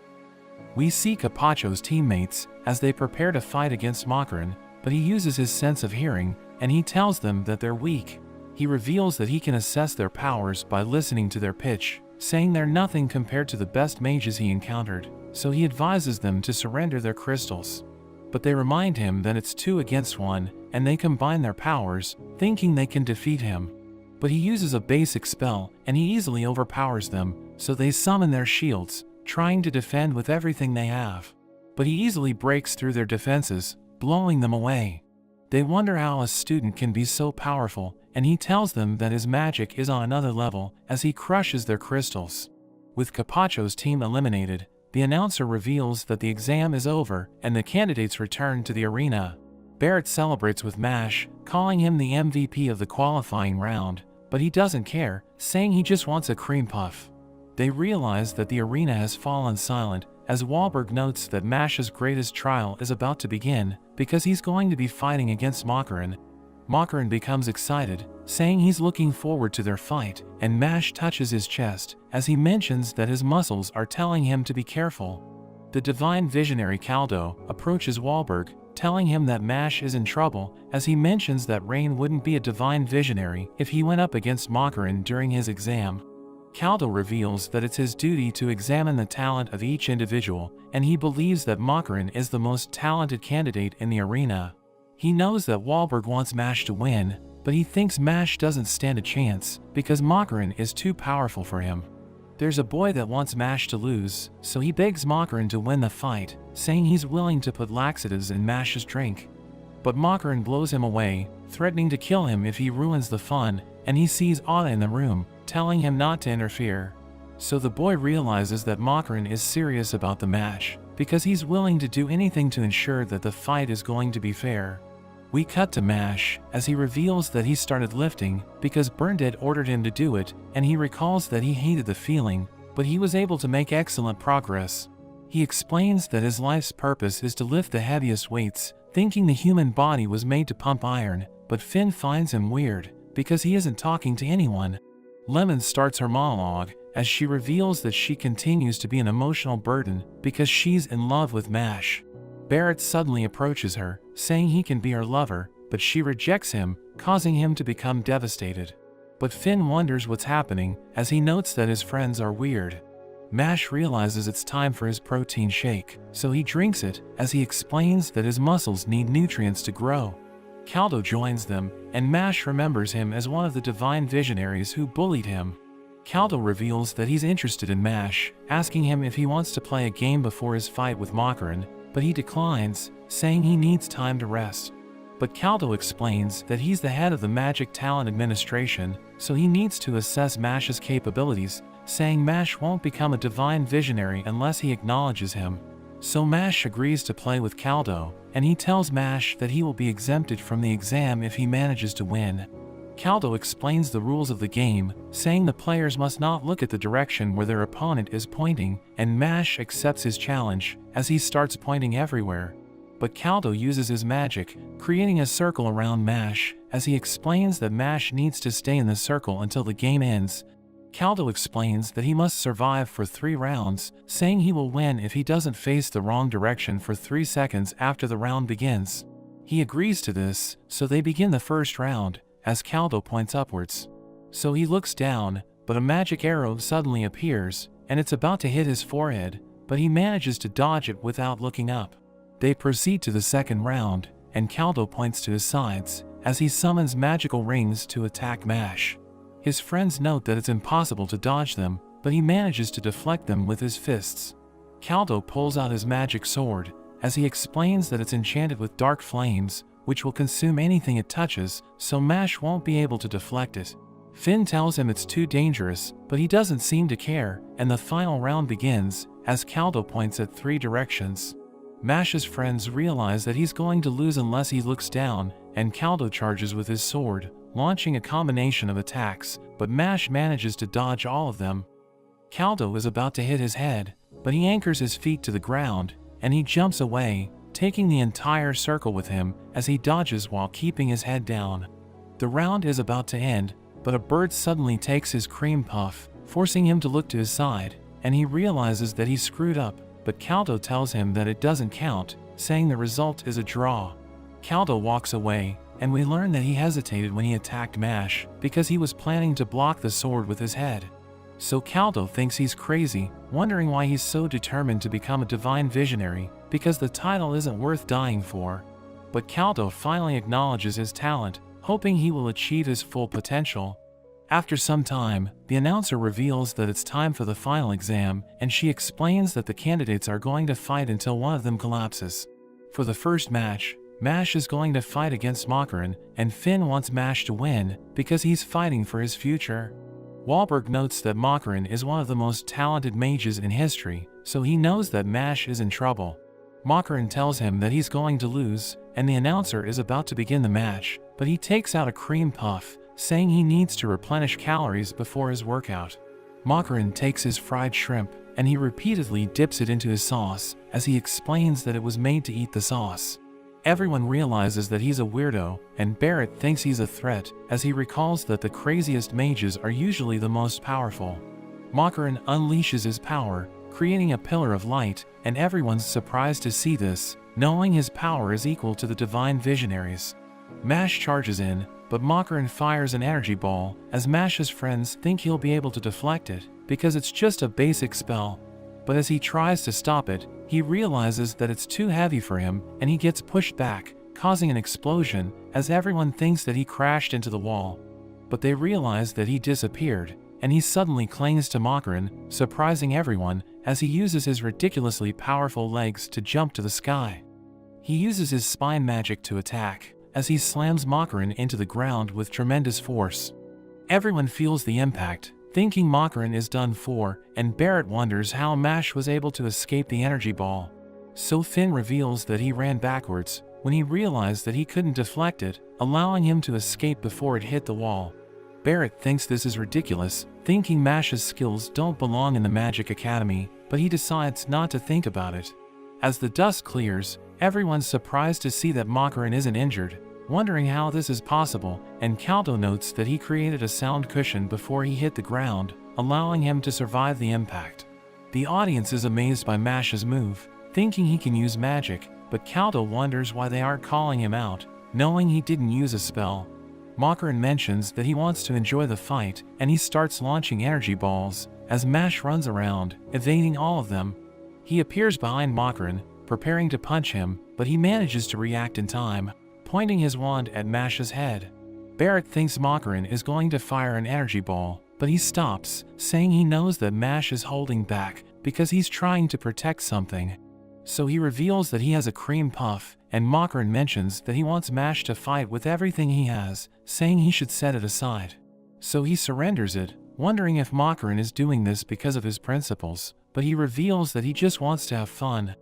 We see Carpaccio's teammates as they prepare to fight against Mashle, but he uses his sense of hearing, and he tells them that they're weak. He reveals that he can assess their powers by listening to their pitch, saying they're nothing compared to the best mages he encountered, so he advises them to surrender their crystals. But they remind him that it's 2 against 1, and they combine their powers, thinking they can defeat him. But he uses a basic spell, and he easily overpowers them, so they summon their shields, trying to defend with everything they have. But he easily breaks through their defenses, blowing them away. They wonder how a student can be so powerful, and he tells them that his magic is on another level as he crushes their crystals. With Carpaccio's team eliminated, the announcer reveals that the exam is over and the candidates return to the arena. Barrett celebrates with Mashle, calling him the MVP of the qualifying round, but he doesn't care, saying he just wants a cream puff. They realize that the arena has fallen silent, as Wahlberg notes that Mashle's greatest trial is about to begin, because he's going to be fighting against Makarin. Makarin becomes excited, saying he's looking forward to their fight, and Mashle touches his chest, as he mentions that his muscles are telling him to be careful. The divine visionary Caldo approaches Wahlberg, telling him that Mashle is in trouble, as he mentions that Rain wouldn't be a divine visionary if he went up against Makarin during his exam. Caldo reveals that it's his duty to examine the talent of each individual, and he believes that Makarin is the most talented candidate in the arena. He knows that Wahlberg wants Mashle to win, but he thinks Mashle doesn't stand a chance because Makarin is too powerful for him. There's a boy that wants Mashle to lose, so he begs Makarin to win the fight, saying he's willing to put laxatives in Mashle's drink. But Makarin blows him away, threatening to kill him if he ruins the fun, and he sees Ada in the room, telling him not to interfere. So the boy realizes that Makarin is serious about the match, because he's willing to do anything to ensure that the fight is going to be fair. We cut to Mashle, as he reveals that he started lifting because Bernadette ordered him to do it, and he recalls that he hated the feeling, but he was able to make excellent progress. He explains that his life's purpose is to lift the heaviest weights, thinking the human body was made to pump iron, but Finn finds him weird, because he isn't talking to anyone. Lemon starts her monologue, as she reveals that she continues to be an emotional burden because she's in love with Mashle. Barrett suddenly approaches her, saying he can be her lover, but she rejects him, causing him to become devastated. But Finn wonders what's happening, as he notes that his friends are weird. Mashle realizes it's time for his protein shake, so he drinks it, as he explains that his muscles need nutrients to grow. Caldo joins them, and Mashle remembers him as one of the divine visionaries who bullied him. Caldo reveals that he's interested in Mashle, asking him if he wants to play a game before his fight with Makarin, but he declines, saying he needs time to rest. But Caldo explains that he's the head of the Magic Talent Administration, so he needs to assess Mashle's capabilities, saying Mashle won't become a divine visionary unless he acknowledges him. So Mashle agrees to play with Caldo, and he tells Mashle that he will be exempted from the exam if he manages to win. Caldo explains the rules of the game, saying the players must not look at the direction where their opponent is pointing, and Mashle accepts his challenge, as he starts pointing everywhere. But Caldo uses his magic, creating a circle around Mashle, as he explains that Mashle needs to stay in the circle until the game ends. Caldo explains that he must survive for 3 rounds, saying he will win if he doesn't face the wrong direction for 3 seconds after the round begins. He agrees to this, so they begin the first round, as Caldo points upwards. So he looks down, but a magic arrow suddenly appears, and it's about to hit his forehead, but he manages to dodge it without looking up. They proceed to the second round, and Caldo points to his sides, as he summons magical rings to attack Mashle. His friends note that it's impossible to dodge them, but he manages to deflect them with his fists. Caldo pulls out his magic sword, as he explains that it's enchanted with dark flames, which will consume anything it touches, so Mashle won't be able to deflect it. Finn tells him it's too dangerous, but he doesn't seem to care, and the final round begins, as Caldo points at 3 directions. Mashle's friends realize that he's going to lose unless he looks down, and Caldo charges with his sword, launching a combination of attacks, but Mashle manages to dodge all of them. Caldo is about to hit his head, but he anchors his feet to the ground, and he jumps away, taking the entire circle with him as he dodges while keeping his head down. The round is about to end, but a bird suddenly takes his cream puff, forcing him to look to his side, and he realizes that he screwed up, but Caldo tells him that it doesn't count, saying the result is a draw. Caldo walks away, and we learn that he hesitated when he attacked Mashle because he was planning to block the sword with his head. So Caldo thinks he's crazy, wondering why he's so determined to become a divine visionary, because the title isn't worth dying for. But Caldo finally acknowledges his talent, hoping he will achieve his full potential. After some time, the announcer reveals that it's time for the final exam, and she explains that the candidates are going to fight until one of them collapses. For the first match, Mashle is going to fight against Makarin, and Finn wants Mashle to win because he's fighting for his future. Wahlberg notes that Makarin is one of the most talented mages in history, so he knows that Mashle is in trouble. Makarin tells him that he's going to lose, and the announcer is about to begin the match, but he takes out a cream puff, saying he needs to replenish calories before his workout. Makarin takes his fried shrimp, and he repeatedly dips it into his sauce, as he explains that it was made to eat the sauce. Everyone realizes that he's a weirdo, and Barrett thinks he's a threat, as he recalls that the craziest mages are usually the most powerful. Makarin unleashes his power, creating a pillar of light, and everyone's surprised to see this, knowing his power is equal to the divine visionaries. Mash charges in, but Makarin fires an energy ball, as Mash's friends think he'll be able to deflect it, because it's just a basic spell. But as he tries to stop it, he realizes that it's too heavy for him, and he gets pushed back, causing an explosion, as everyone thinks that he crashed into the wall. But they realize that he disappeared, and he suddenly clings to Makarin, surprising everyone, as he uses his ridiculously powerful legs to jump to the sky. He uses his spine magic to attack, as he slams Makarin into the ground with tremendous force. Everyone feels the impact, thinking Makarin is done for, and Barrett wonders how Mash was able to escape the energy ball. So Finn reveals that he ran backwards, when he realized that he couldn't deflect it, allowing him to escape before it hit the wall. Barrett thinks this is ridiculous, thinking Mash's skills don't belong in the Magic Academy, but he decides not to think about it. As the dust clears, everyone's surprised to see that Makarin isn't injured, wondering how this is possible, and Caldo notes that he created a sound cushion before he hit the ground, allowing him to survive the impact. The audience is amazed by Mash's move, thinking he can use magic, but Caldo wonders why they aren't calling him out, knowing he didn't use a spell. Makarin mentions that he wants to enjoy the fight, and he starts launching energy balls, as Mash runs around, evading all of them. He appears behind Makarin, preparing to punch him, but he manages to react in time, pointing his wand at Mash's head. Barrett thinks Makarin is going to fire an energy ball, but he stops, saying he knows that Mash is holding back because he's trying to protect something. So he reveals that he has a cream puff, and Makarin mentions that he wants Mash to fight with everything he has, saying he should set it aside. So he surrenders it, wondering if Makarin is doing this because of his principles, but he reveals that he just wants to have fun.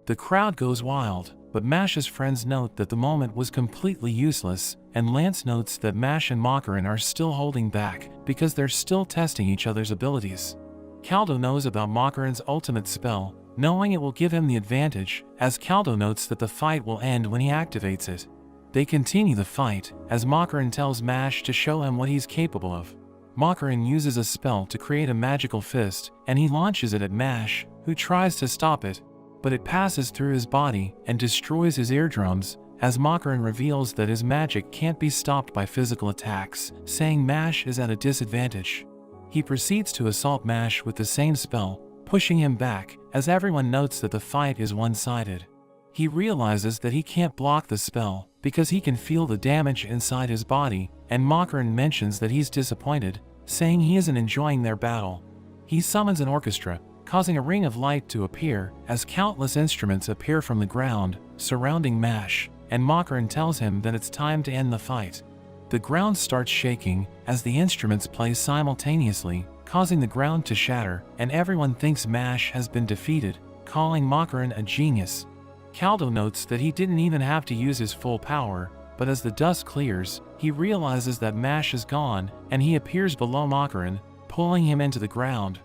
The crowd goes wild, but Mash's friends note that the moment was completely useless, and Lance notes that Mash and Makarin are still holding back because they're still testing each other's abilities. Caldo knows about Makarin's ultimate spell, knowing it will give him the advantage, as Caldo notes that the fight will end when he activates it. They continue the fight, as Makarin tells Mash to show him what he's capable of. Makarin uses a spell to create a magical fist, and he launches it at Mash, who tries to stop it, but it passes through his body and destroys his eardrums, as Makarin reveals that his magic can't be stopped by physical attacks, saying Mash is at a disadvantage. He proceeds to assault Mash with the same spell, pushing him back, as everyone notes that the fight is one-sided. He realizes that he can't block the spell, because he can feel the damage inside his body, and Makarin mentions that he's disappointed, saying he isn't enjoying their battle. He summons an orchestra, causing a ring of light to appear, as countless instruments appear from the ground, surrounding Mash, and Makarin tells him that it's time to end the fight. The ground starts shaking, as the instruments play simultaneously, causing the ground to shatter, and everyone thinks Mash has been defeated, calling Makarin a genius. Caldo notes that he didn't even have to use his full power, but as the dust clears, he realizes that Mash is gone, and he appears below Makarin, pulling him into the ground.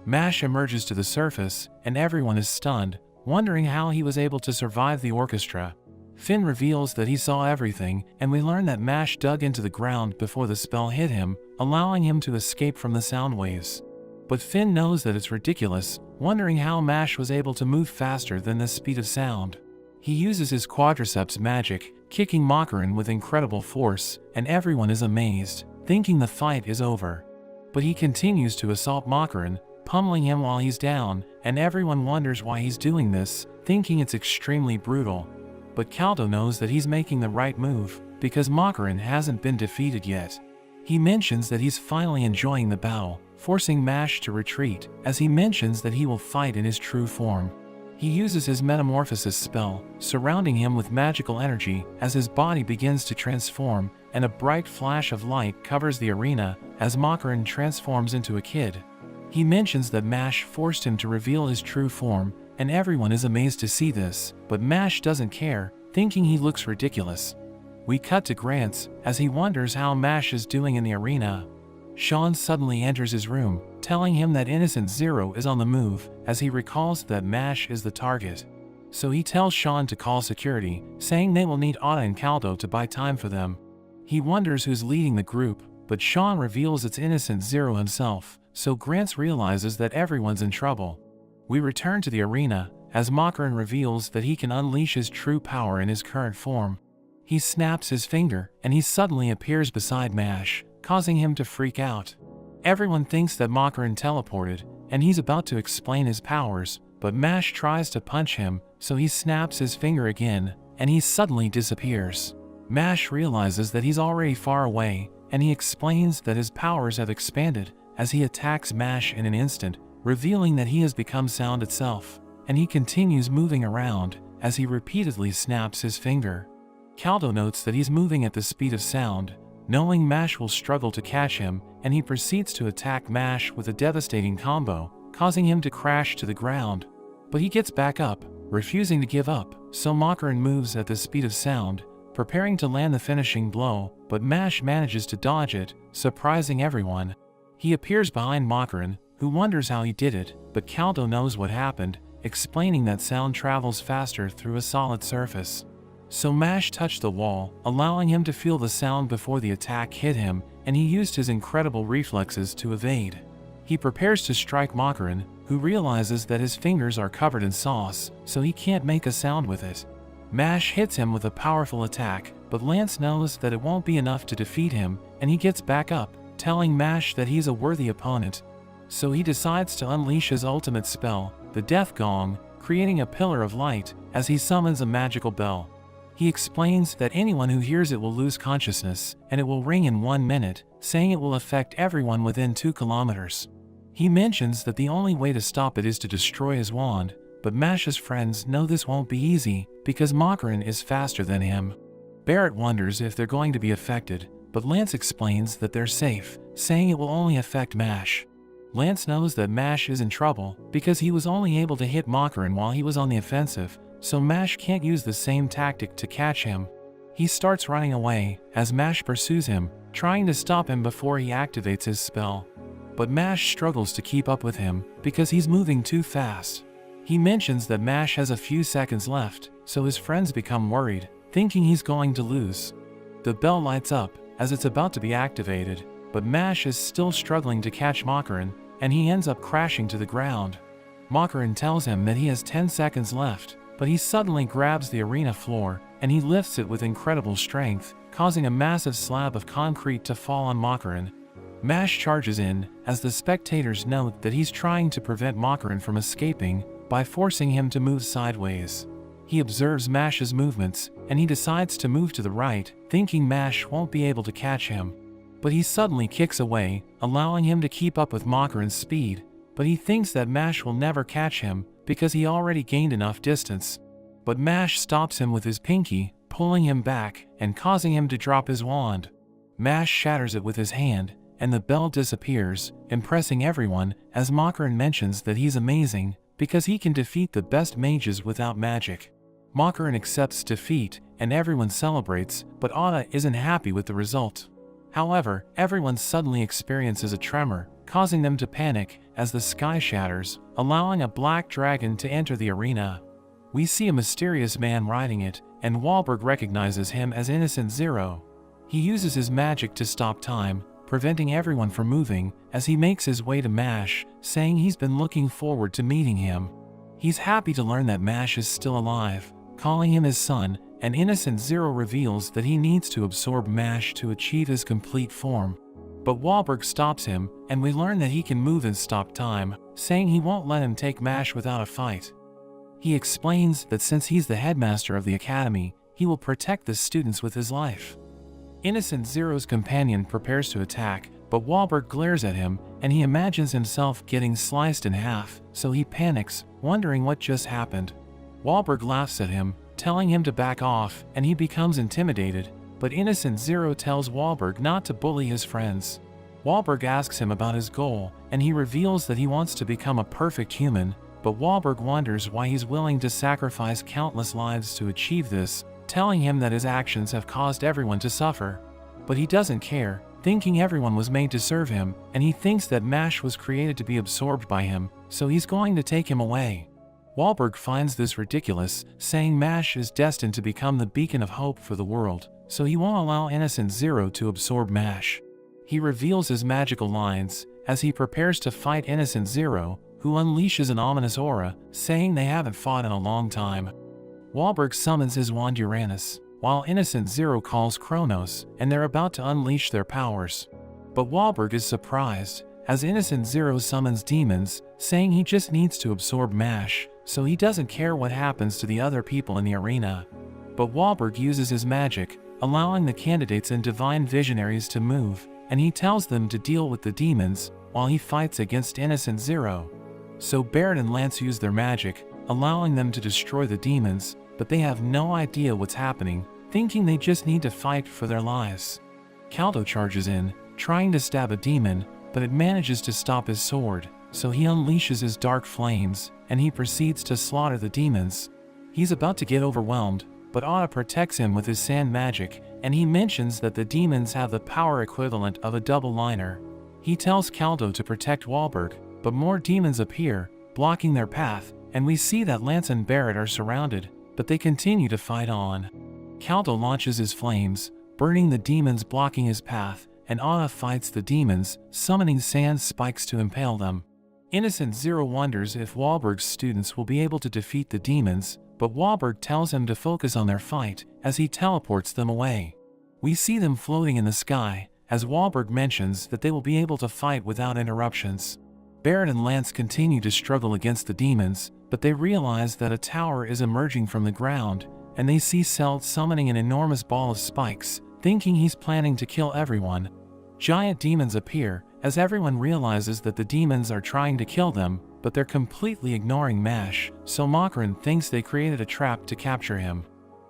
Mash emerges to the surface, and everyone is stunned, wondering how he was able to survive the orchestra. Finn reveals that he saw everything, and we learn that Mash dug into the ground before the spell hit him, allowing him to escape from the sound waves. But Finn knows that it's ridiculous, wondering how Mash was able to move faster than the speed of sound. He uses his quadriceps magic, kicking Makarin with incredible force, and everyone is amazed, thinking the fight is over. But he continues to assault Makarin, pummeling him while he's down, and everyone wonders why he's doing this, thinking it's extremely brutal. But Caldo knows that he's making the right move, because Makarin hasn't been defeated yet. He mentions that he's finally enjoying the battle, forcing Mash to retreat, as he mentions that he will fight in his true form. He uses his metamorphosis spell, surrounding him with magical energy as his body begins to transform, and a bright flash of light covers the arena as Makarin transforms into a kid. He mentions that Mash forced him to reveal his true form, and everyone is amazed to see this, but Mash doesn't care, thinking he looks ridiculous. We cut to Grants as he wonders how Mash is doing in the arena. Sean suddenly enters his room, telling him that Innocent Zero is on the move as he recalls that Mash is the target. So he tells Sean to call security, saying they will need Otto and Caldo to buy time for them. He wonders who's leading the group, but Sean reveals it's Innocent Zero himself, so Grants realizes that everyone's in trouble. We return to the arena as Makarin reveals that he can unleash his true power in his current form. He snaps his finger and he suddenly appears beside Mash, causing him to freak out. Everyone thinks that Makarin teleported and he's about to explain his powers, but Mash tries to punch him, so he snaps his finger again and he suddenly disappears. Mash realizes that he's already far away and he explains that his powers have expanded as he attacks Mash in an instant, revealing that he has become sound itself, and he continues moving around as he repeatedly snaps his finger. Caldo notes that he's moving at the speed of sound, knowing Mash will struggle to catch him, and he proceeds to attack Mash with a devastating combo, causing him to crash to the ground. But he gets back up, refusing to give up, so Makarin moves at the speed of sound, preparing to land the finishing blow, but Mash manages to dodge it, surprising everyone. He appears behind Makarin, who wonders how he did it, but Caldo knows what happened, explaining that sound travels faster through a solid surface. So Mash touched the wall, allowing him to feel the sound before the attack hit him, and he used his incredible reflexes to evade. He prepares to strike Makarin, who realizes that his fingers are covered in sauce, so he can't make a sound with it. Mash hits him with a powerful attack, but Lance knows that it won't be enough to defeat him, and he gets back up, telling Mash that he's a worthy opponent. So he decides to unleash his ultimate spell, the Death Gong, creating a pillar of light as he summons a magical bell. He explains that anyone who hears it will lose consciousness, and it will ring in 1 minute, saying it will affect everyone within 2 kilometers. He mentions that the only way to stop it is to destroy his wand, but Mash's friends know this won't be easy because Makarin is faster than him. Barrett wonders if they're going to be affected, but Lance explains that they're safe, saying it will only affect Mash. Lance knows that Mash is in trouble because he was only able to hit Makarin while he was on the offensive, so Mash can't use the same tactic to catch him. He starts running away as Mash pursues him, trying to stop him before he activates his spell. But Mash struggles to keep up with him because he's moving too fast. He mentions that Mash has a few seconds left, so his friends become worried, thinking he's going to lose. The bell lights up as it's about to be activated, but Mash is still struggling to catch Makarin, and he ends up crashing to the ground. Makarin tells him that he has 10 seconds left, but he suddenly grabs the arena floor, and he lifts it with incredible strength, causing a massive slab of concrete to fall on Makarin. Mash charges in, as the spectators note that he's trying to prevent Makarin from escaping by forcing him to move sideways. He observes Mash's movements, and he decides to move to the right, thinking Mash won't be able to catch him. But he suddenly kicks away, allowing him to keep up with Makarin's speed, but he thinks that Mash will never catch him because he already gained enough distance. But Mash stops him with his pinky, pulling him back and causing him to drop his wand. Mash shatters it with his hand, and the bell disappears, impressing everyone as Makarin mentions that he's amazing because he can defeat the best mages without magic. Makarin accepts defeat, and everyone celebrates, but Otto isn't happy with the result. However, everyone suddenly experiences a tremor, causing them to panic as the sky shatters, allowing a black dragon to enter the arena. We see a mysterious man riding it, and Wahlberg recognizes him as Innocent Zero. He uses his magic to stop time, preventing everyone from moving as he makes his way to Mash, saying he's been looking forward to meeting him. He's happy to learn that Mash is still alive, calling him his son, and Innocent Zero reveals that he needs to absorb Mash to achieve his complete form. But Wahlberg stops him, and we learn that he can move and stop time, saying he won't let him take Mash without a fight. He explains that since he's the headmaster of the academy, he will protect the students with his life. Innocent Zero's companion prepares to attack, but Wahlberg glares at him, and he imagines himself getting sliced in half, so he panics, wondering what just happened. Wahlberg laughs at him, telling him to back off, and he becomes intimidated, but Innocent Zero tells Wahlberg not to bully his friends. Wahlberg asks him about his goal, and he reveals that he wants to become a perfect human, but Wahlberg wonders why he's willing to sacrifice countless lives to achieve this, telling him that his actions have caused everyone to suffer. But he doesn't care, thinking everyone was made to serve him, and he thinks that Mashle was created to be absorbed by him, so he's going to take him away. Wahlberg finds this ridiculous, saying Mashle is destined to become the beacon of hope for the world, so he won't allow Innocent Zero to absorb Mashle. He reveals his magical lines as he prepares to fight Innocent Zero, who unleashes an ominous aura, saying they haven't fought in a long time. Wahlberg summons his wand Uranus, while Innocent Zero calls Kronos, and they're about to unleash their powers. But Wahlberg is surprised, as Innocent Zero summons demons, saying he just needs to absorb Mashle, so he doesn't care what happens to the other people in the arena. But Wahlberg uses his magic, allowing the candidates and divine visionaries to move, and he tells them to deal with the demons, while he fights against Innocent Zero. So Barrett and Lance use their magic, allowing them to destroy the demons, but they have no idea what's happening, thinking they just need to fight for their lives. Caldo charges in, trying to stab a demon, but it manages to stop his sword, so he unleashes his dark flames, and he proceeds to slaughter the demons. He's about to get overwhelmed, but Otto protects him with his sand magic, and he mentions that the demons have the power equivalent of a double liner. He tells Caldo to protect Wahlberg, but more demons appear, blocking their path, and we see that Lance and Barrett are surrounded, but they continue to fight on. Caldo launches his flames, burning the demons blocking his path, and Otto fights the demons, summoning sand spikes to impale them. Innocent Zero wonders if Wahlberg's students will be able to defeat the demons, but Wahlberg tells him to focus on their fight, as he teleports them away. We see them floating in the sky, as Wahlberg mentions that they will be able to fight without interruptions. Barrett and Lance continue to struggle against the demons, but they realize that a tower is emerging from the ground, and they see Celt summoning an enormous ball of spikes, thinking he's planning to kill everyone. Giant demons appear, as everyone realizes that the demons are trying to kill them, but they're completely ignoring Mashle, so Makarin thinks they created a trap to capture him.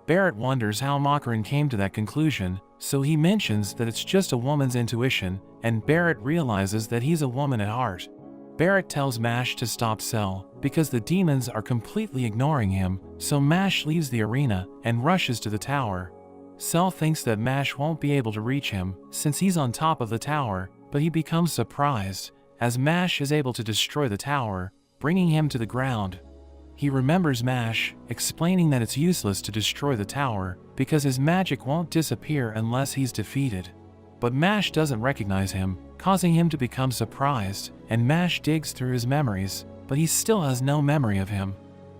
Barrett wonders how Makarin came to that conclusion, so he mentions that it's just a woman's intuition, and Barrett realizes that he's a woman at heart. Barrett tells Mashle to stop Cell, because the demons are completely ignoring him, so Mashle leaves the arena and rushes to the tower. Cell thinks that Mashle won't be able to reach him, since he's on top of the tower, but he becomes surprised, as Mashle is able to destroy the tower, bringing him to the ground. He remembers Mashle, explaining that it's useless to destroy the tower, because his magic won't disappear unless he's defeated. But Mashle doesn't recognize him, causing him to become surprised, and Mashle digs through his memories, but he still has no memory of him.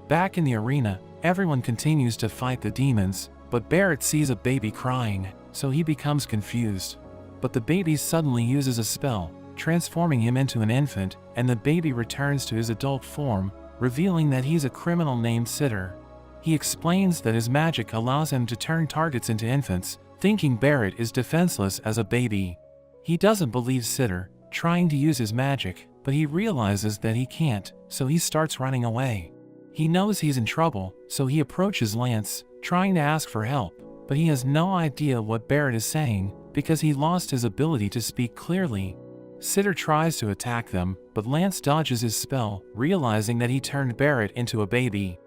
Back in the arena, everyone continues to fight the demons, but Barrett sees a baby crying, so he becomes confused. But the baby suddenly uses a spell, transforming him into an infant, and the baby returns to his adult form, revealing that he's a criminal named Sitter. He explains that his magic allows him to turn targets into infants, thinking Barrett is defenseless as a baby. He doesn't believe Sitter, trying to use his magic, but he realizes that he can't, so he starts running away. He knows he's in trouble, so he approaches Lance, trying to ask for help, but he has no idea what Barrett is saying, because he lost his ability to speak clearly. Sitter tries to attack them, but Lance dodges his spell, realizing that he turned Barrett into a baby.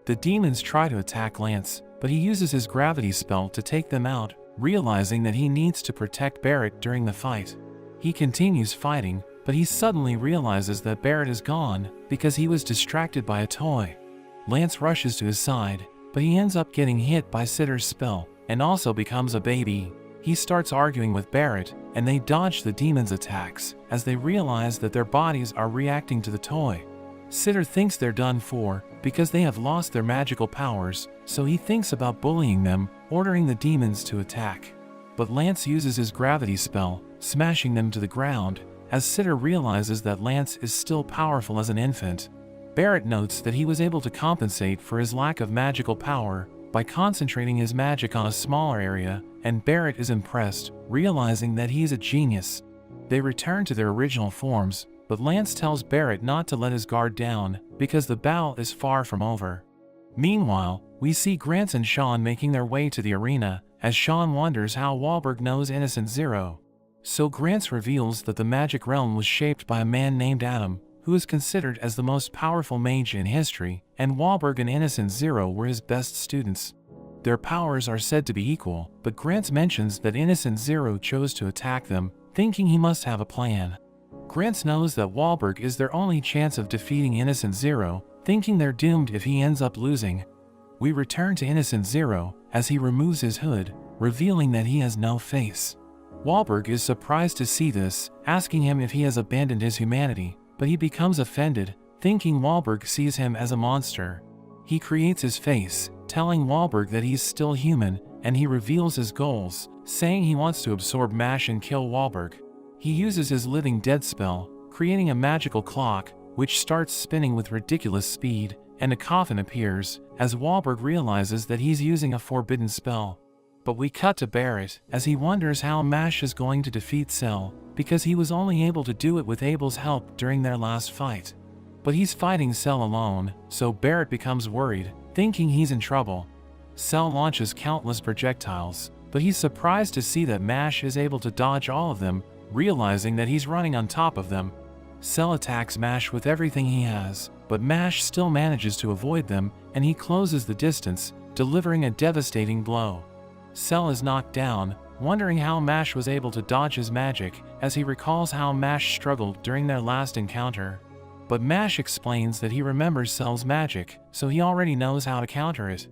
The demons try to attack Lance, but he uses his gravity spell to take them out, realizing that he needs to protect Barrett during the fight. He continues fighting, but he suddenly realizes that Barrett is gone, because he was distracted by a toy. Lance rushes to his side, but he ends up getting hit by Sitter's spell, and also becomes a baby. He starts arguing with Barrett, and they dodge the demons' attacks, as they realize that their bodies are reacting to the toy. Sitter thinks they're done for, because they have lost their magical powers, so he thinks about bullying them, ordering the demons to attack. But Lance uses his gravity spell, smashing them to the ground, as Sitter realizes that Lance is still powerful as an infant. Barrett notes that he was able to compensate for his lack of magical power by concentrating his magic on a smaller area, and Barrett is impressed, realizing that he's a genius. They return to their original forms, but Lance tells Barrett not to let his guard down, because the battle is far from over. Meanwhile, we see Grant and Sean making their way to the arena, as Sean wonders how Wahlberg knows Innocent Zero. So Grant reveals that the magic realm was shaped by a man named Adam, who is considered as the most powerful mage in history, and Wahlberg and Innocent Zero were his best students. Their powers are said to be equal, but Grant mentions that Innocent Zero chose to attack them, thinking he must have a plan. Grant knows that Wahlberg is their only chance of defeating Innocent Zero, thinking they're doomed if he ends up losing. We return to Innocent Zero as he removes his hood, revealing that he has no face. Wahlberg is surprised to see this, asking him if he has abandoned his humanity, but he becomes offended, thinking Wahlberg sees him as a monster. He creates his face, telling Wahlberg that he's still human, and he reveals his goals, saying he wants to absorb Mash and kill Wahlberg. He uses his Living Dead spell, creating a magical clock, which starts spinning with ridiculous speed, and a coffin appears, as Wahlberg realizes that he's using a forbidden spell. But we cut to Barrett, as he wonders how Mash is going to defeat Cell, because he was only able to do it with Abel's help during their last fight. But he's fighting Cell alone, so Barrett becomes worried, thinking he's in trouble. Cell launches countless projectiles, but he's surprised to see that Mash is able to dodge all of them, realizing that he's running on top of them. Cell attacks Mash with everything he has, but Mash still manages to avoid them, and he closes the distance, delivering a devastating blow. Cell is knocked down, wondering how Mash was able to dodge his magic, as he recalls how Mash struggled during their last encounter. But Mash explains that he remembers Cell's magic, so he already knows how to counter it.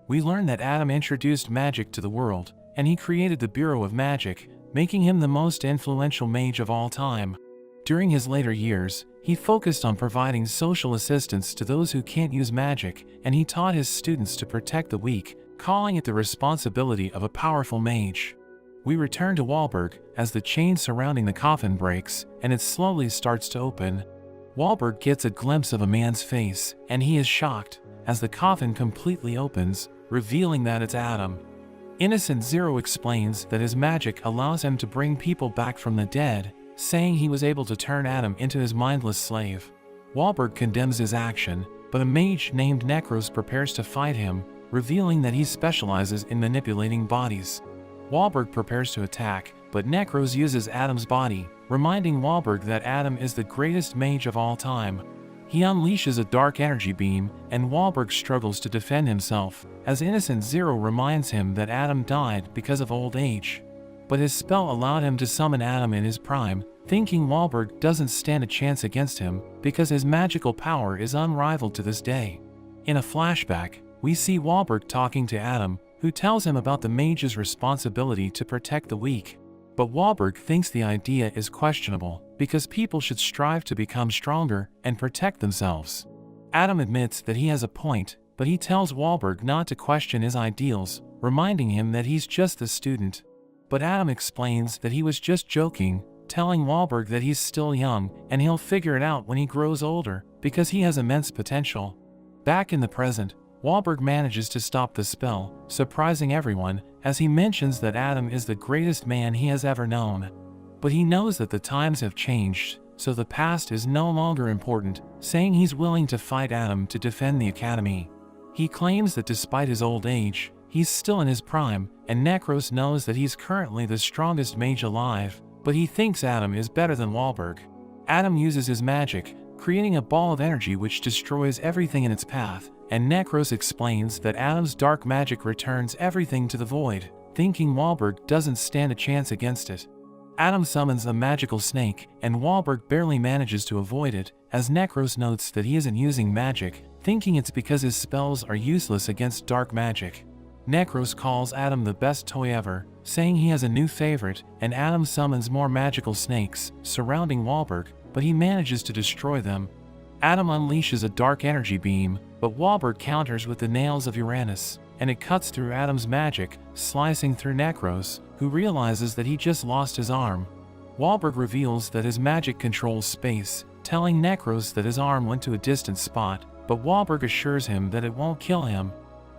We learn that Adam introduced magic to the world, and he created the Bureau of Magic, making him the most influential mage of all time. During his later years, he focused on providing social assistance to those who can't use magic, and he taught his students to protect the weak, calling it the responsibility of a powerful mage. We return to Wahlberg as the chain surrounding the coffin breaks, and it slowly starts to open. Wahlberg gets a glimpse of a man's face, and he is shocked, as the coffin completely opens, revealing that it's Adam. Innocent Zero explains that his magic allows him to bring people back from the dead, saying he was able to turn Adam into his mindless slave. Wahlberg condemns his action, but a mage named Necros prepares to fight him, revealing that he specializes in manipulating bodies. Wahlberg prepares to attack, but Necros uses Adam's body, reminding Wahlberg that Adam is the greatest mage of all time. He unleashes a dark energy beam, and Wahlberg struggles to defend himself, as Innocent Zero reminds him that Adam died because of old age. But his spell allowed him to summon Adam in his prime, thinking Wahlberg doesn't stand a chance against him, because his magical power is unrivaled to this day. In a flashback, we see Wahlberg talking to Adam, who tells him about the mage's responsibility to protect the weak. But Wahlberg thinks the idea is questionable, because people should strive to become stronger and protect themselves. Adam admits that he has a point, but he tells Wahlberg not to question his ideals, reminding him that he's just a student. But Adam explains that he was just joking, telling Wahlberg that he's still young and he'll figure it out when he grows older, because he has immense potential. Back in the present, Wahlberg manages to stop the spell, surprising everyone, as he mentions that Adam is the greatest man he has ever known. But he knows that the times have changed, so the past is no longer important, saying he's willing to fight Adam to defend the academy. He claims that despite his old age, he's still in his prime, and Necros knows that he's currently the strongest mage alive, but he thinks Adam is better than Wahlberg. Adam uses his magic, creating a ball of energy which destroys everything in its path, and Necros explains that Adam's dark magic returns everything to the void, thinking Wahlberg doesn't stand a chance against it. Adam summons a magical snake, and Wahlberg barely manages to avoid it, as Necros notes that he isn't using magic, thinking it's because his spells are useless against dark magic. Necros calls Adam the best toy ever, saying he has a new favorite, and Adam summons more magical snakes, surrounding Wahlberg, but he manages to destroy them. Adam unleashes a dark energy beam, but Wahlberg counters with the nails of Uranus, and it cuts through Adam's magic, slicing through Necros, who realizes that he just lost his arm. Wahlberg reveals that his magic controls space, telling Necros that his arm went to a distant spot, but Wahlberg assures him that it won't kill him.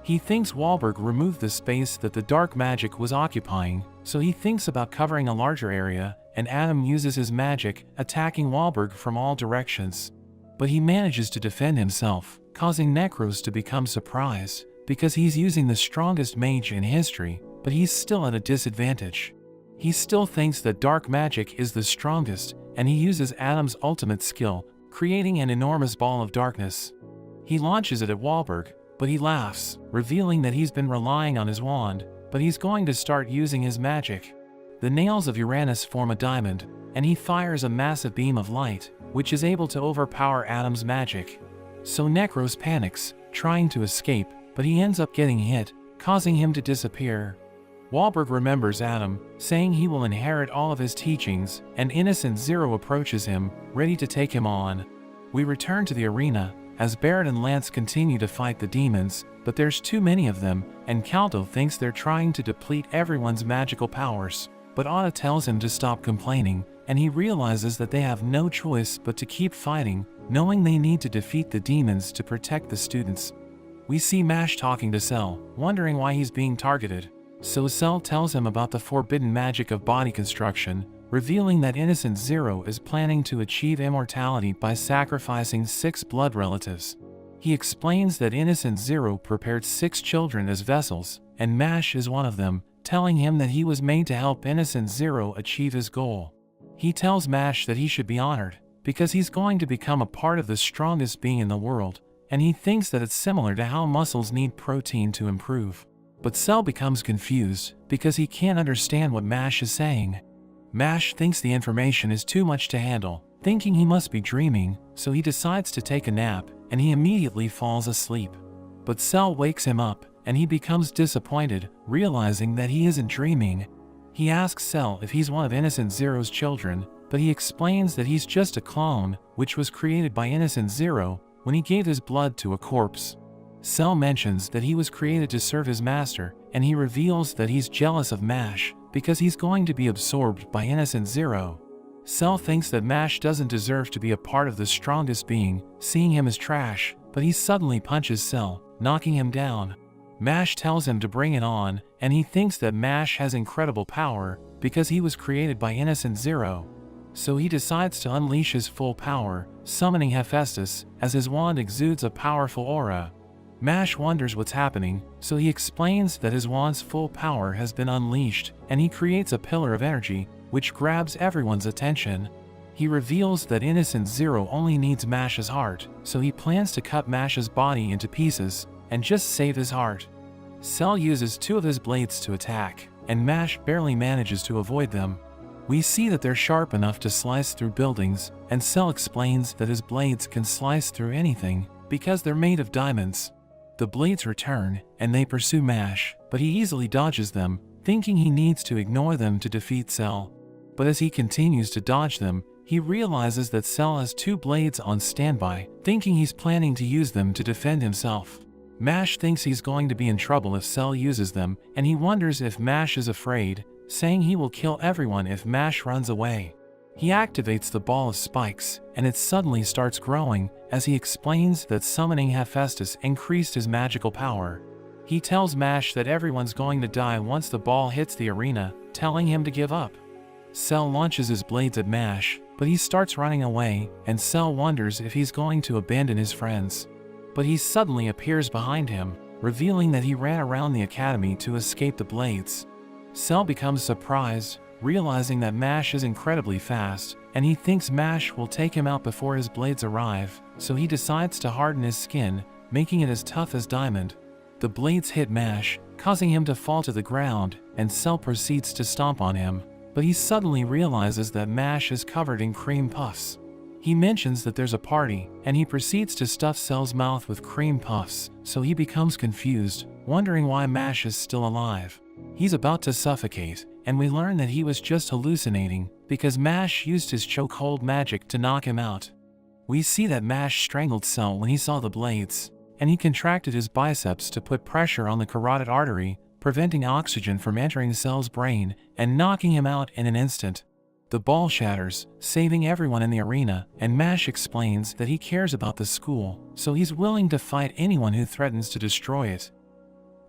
He thinks Wahlberg removed the space that the dark magic was occupying, so he thinks about covering a larger area, and Adam uses his magic, attacking Wahlberg from all directions. But he manages to defend himself, causing Necros to become surprised, because he's using the strongest mage in history, but he's still at a disadvantage. He still thinks that dark magic is the strongest, and he uses Adam's ultimate skill, creating an enormous ball of darkness. He launches it at Wahlberg, But he laughs, revealing that he's been relying on his wand, but he's going to start using his magic. The nails of Uranus form a diamond, and he fires a massive beam of light, which is able to overpower Adam's magic. So Necros panics, trying to escape, but he ends up getting hit, causing him to disappear. Wahlberg remembers Adam, saying he will inherit all of his teachings, and Innocent Zero approaches him, ready to take him on. We return to the arena, as Barrett and Lance continue to fight the demons, but there's too many of them, and Caldo thinks they're trying to deplete everyone's magical powers. But Anna tells him to stop complaining, and he realizes that they have no choice but to keep fighting, knowing they need to defeat the demons to protect the students. We see Mash talking to Cell, wondering why he's being targeted. So Cell tells him about the forbidden magic of body construction, revealing that Innocent Zero is planning to achieve immortality by sacrificing 6 blood relatives. He explains that Innocent Zero prepared 6 children as vessels, and Mash is one of them, telling him that he was made to help Innocent Zero achieve his goal. He tells Mash that he should be honored, because he's going to become a part of the strongest being in the world, and he thinks that it's similar to how muscles need protein to improve. But Cell becomes confused, because he can't understand what Mash is saying. Mash thinks the information is too much to handle, thinking he must be dreaming, so he decides to take a nap, and he immediately falls asleep. But Cell wakes him up, and he becomes disappointed, realizing that he isn't dreaming. He asks Cell if he's one of Innocent Zero's children, but he explains that he's just a clone, which was created by Innocent Zero when he gave his blood to a corpse. Cell mentions that he was created to serve his master, and he reveals that he's jealous of Mash, because he's going to be absorbed by Innocent Zero. Cell thinks that Mash doesn't deserve to be a part of the strongest being, seeing him as trash, but he suddenly punches Cell, knocking him down. Mash tells him to bring it on, and he thinks that Mash has incredible power, because he was created by Innocent Zero. So he decides to unleash his full power, summoning Hephaestus, as his wand exudes a powerful aura. Mash wonders what's happening, so he explains that his wand's full power has been unleashed, and he creates a pillar of energy, which grabs everyone's attention. He reveals that Innocent Zero only needs Mash's heart, so he plans to cut Mash's body into pieces, and just save his heart. Cell uses 2 of his blades to attack, and Mash barely manages to avoid them. We see that they're sharp enough to slice through buildings, and Cell explains that his blades can slice through anything, because they're made of diamonds. The blades return, and they pursue Mash, but he easily dodges them, thinking he needs to ignore them to defeat Cell. But as he continues to dodge them, he realizes that Cell has 2 blades on standby, thinking he's planning to use them to defend himself. Mash thinks he's going to be in trouble if Cell uses them, and he wonders if Mash is afraid, saying he will kill everyone if Mash runs away. He activates the ball of spikes, and it suddenly starts growing, as he explains that summoning Hephaestus increased his magical power. He tells Mash that everyone's going to die once the ball hits the arena, telling him to give up. Cell launches his blades at Mash, but he starts running away, and Cell wonders if he's going to abandon his friends. But he suddenly appears behind him, revealing that he ran around the academy to escape the blades. Cell becomes surprised, realizing that Mash is incredibly fast, and he thinks Mash will take him out before his blades arrive, so he decides to harden his skin, making it as tough as diamond. The blades hit Mash, causing him to fall to the ground, and Cell proceeds to stomp on him, but he suddenly realizes that Mash is covered in cream puffs. He mentions that there's a party, and he proceeds to stuff Cell's mouth with cream puffs, so he becomes confused, wondering why Mash is still alive. He's about to suffocate, and we learn that he was just hallucinating, because Mash used his chokehold magic to knock him out. We see that Mash strangled Cell when he saw the blades, and he contracted his biceps to put pressure on the carotid artery, preventing oxygen from entering Cell's brain, and knocking him out in an instant. The ball shatters, saving everyone in the arena, and Mash explains that he cares about the school, so he's willing to fight anyone who threatens to destroy it.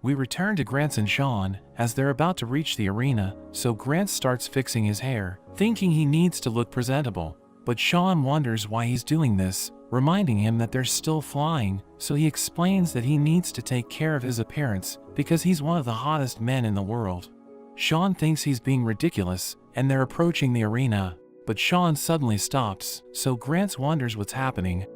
We return to Grant and Sean, as they're about to reach the arena, so Grant starts fixing his hair, thinking he needs to look presentable. But Sean wonders why he's doing this, reminding him that they're still flying, so he explains that he needs to take care of his appearance, because he's one of the hottest men in the world. Sean thinks he's being ridiculous, and they're approaching the arena, but Sean suddenly stops, so Grant wonders what's happening.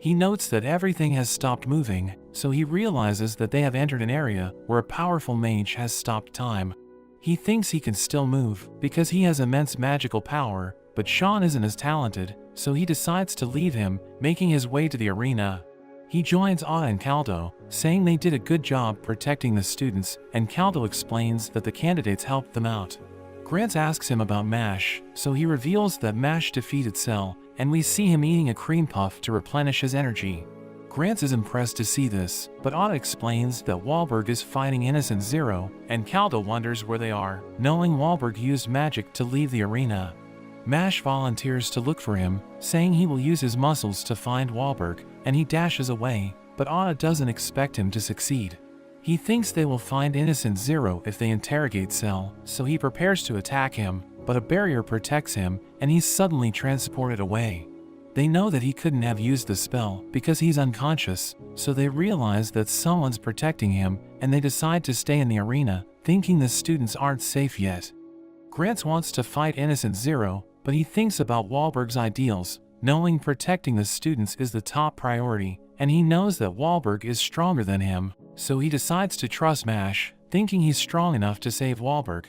He notes that everything has stopped moving, so he realizes that they have entered an area where a powerful mage has stopped time. He thinks he can still move because he has immense magical power, but Sean isn't as talented, so he decides to leave him, making his way to the arena. He joins Anna and Caldo, saying they did a good job protecting the students, and Caldo explains that the candidates helped them out. Grant asks him about Mash, so he reveals that Mash defeated Cell, and we see him eating a cream puff to replenish his energy. Grant is impressed to see this, but Anna explains that Wahlberg is fighting Innocent Zero, and Caldo wonders where they are, knowing Wahlberg used magic to leave the arena. Mash volunteers to look for him, saying he will use his muscles to find Wahlberg, and he dashes away, but Anna doesn't expect him to succeed. He thinks they will find Innocent Zero if they interrogate Cell, so he prepares to attack him, but a barrier protects him, and he's suddenly transported away. They know that he couldn't have used the spell because he's unconscious, so they realize that someone's protecting him, and they decide to stay in the arena, thinking the students aren't safe yet. Grant wants to fight Innocent Zero, but he thinks about Wahlberg's ideals, knowing protecting the students is the top priority, and he knows that Wahlberg is stronger than him, so he decides to trust Mash, thinking he's strong enough to save Wahlberg.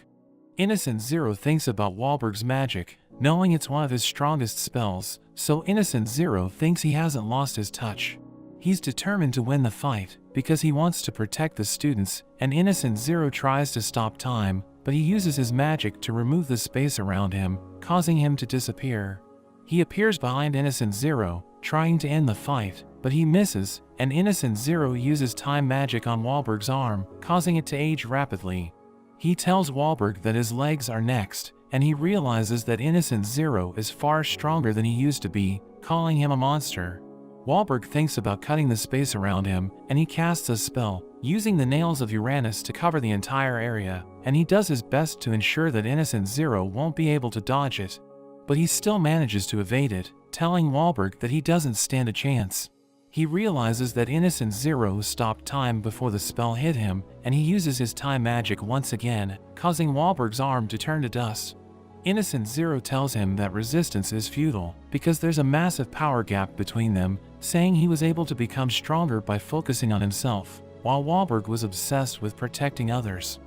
Innocent Zero thinks about Wahlberg's magic, knowing it's one of his strongest spells, so Innocent Zero thinks he hasn't lost his touch. He's determined to win the fight, because he wants to protect the students, and Innocent Zero tries to stop time, but he uses his magic to remove the space around him, causing him to disappear. He appears behind Innocent Zero, trying to end the fight, but he misses, and Innocent Zero uses time magic on Wahlberg's arm, causing it to age rapidly. He tells Wahlberg that his legs are next, and he realizes that Innocent Zero is far stronger than he used to be, calling him a monster. Wahlberg thinks about cutting the space around him, and he casts a spell, using the nails of Uranus to cover the entire area, and he does his best to ensure that Innocent Zero won't be able to dodge it. But he still manages to evade it, telling Wahlberg that he doesn't stand a chance. He realizes that Innocent Zero stopped time before the spell hit him, and he uses his time magic once again, causing Wahlberg's arm to turn to dust. Innocent Zero tells him that resistance is futile, because there's a massive power gap between them, saying he was able to become stronger by focusing on himself, while Wahlberg was obsessed with protecting others.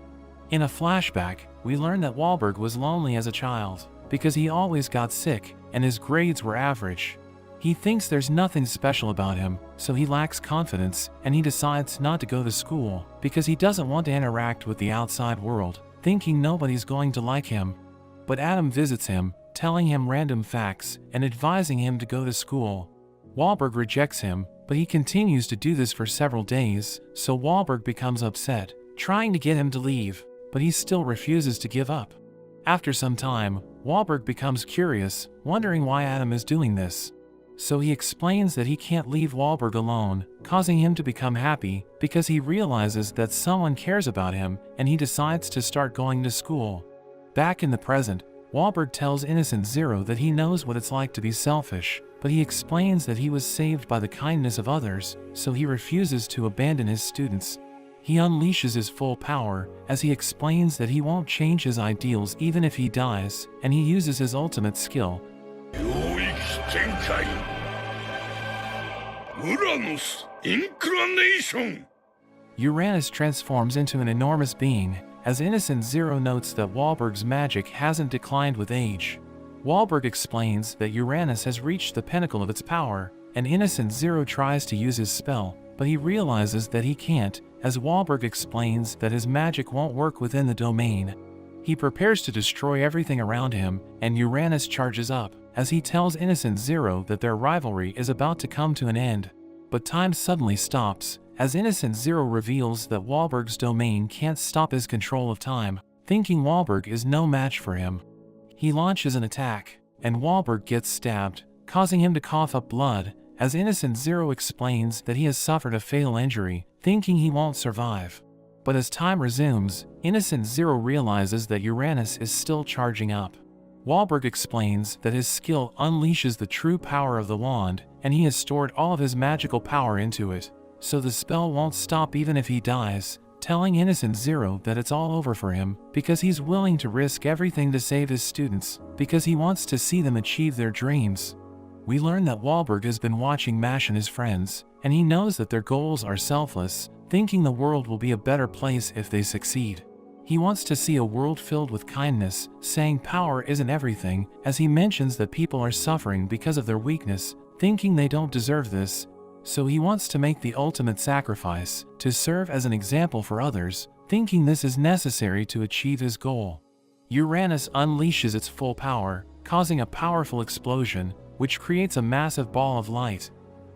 In a flashback, we learn that Wahlberg was lonely as a child, because he always got sick, and his grades were average. He thinks there's nothing special about him, so he lacks confidence, and he decides not to go to school, because he doesn't want to interact with the outside world, thinking nobody's going to like him. But Adam visits him, telling him random facts, and advising him to go to school. Wahlberg rejects him, but he continues to do this for several days, so Wahlberg becomes upset, trying to get him to leave, but he still refuses to give up. After some time, Wahlberg becomes curious, wondering why Adam is doing this. So he explains that he can't leave Wahlberg alone, causing him to become happy because he realizes that someone cares about him, and he decides to start going to school. Back in the present, Wahlberg tells Innocent Zero that he knows what it's like to be selfish, but he explains that he was saved by the kindness of others, so he refuses to abandon his students. He unleashes his full power, as he explains that he won't change his ideals even if he dies, and he uses his ultimate skill. Uranus transforms into an enormous being, as Innocent Zero notes that Wahlberg's magic hasn't declined with age. Wahlberg explains that Uranus has reached the pinnacle of its power, and Innocent Zero tries to use his spell, but he realizes that he can't, as Wahlberg explains that his magic won't work within the domain. He prepares to destroy everything around him, and Uranus charges up, as he tells Innocent Zero that their rivalry is about to come to an end. But time suddenly stops, as Innocent Zero reveals that Wahlberg's domain can't stop his control of time, thinking Wahlberg is no match for him. He launches an attack, and Wahlberg gets stabbed, causing him to cough up blood, as Innocent Zero explains that he has suffered a fatal injury, thinking he won't survive. But as time resumes, Innocent Zero realizes that Uranus is still charging up. Wahlberg explains that his skill unleashes the true power of the wand, and he has stored all of his magical power into it, so the spell won't stop even if he dies, telling Innocent Zero that it's all over for him, because he's willing to risk everything to save his students, because he wants to see them achieve their dreams. We learn that Wahlberg has been watching Mash and his friends, and he knows that their goals are selfless, thinking the world will be a better place if they succeed. He wants to see a world filled with kindness, saying power isn't everything, as he mentions that people are suffering because of their weakness, thinking they don't deserve this. So he wants to make the ultimate sacrifice, to serve as an example for others, thinking this is necessary to achieve his goal. Uranus unleashes its full power, causing a powerful explosion, which creates a massive ball of light.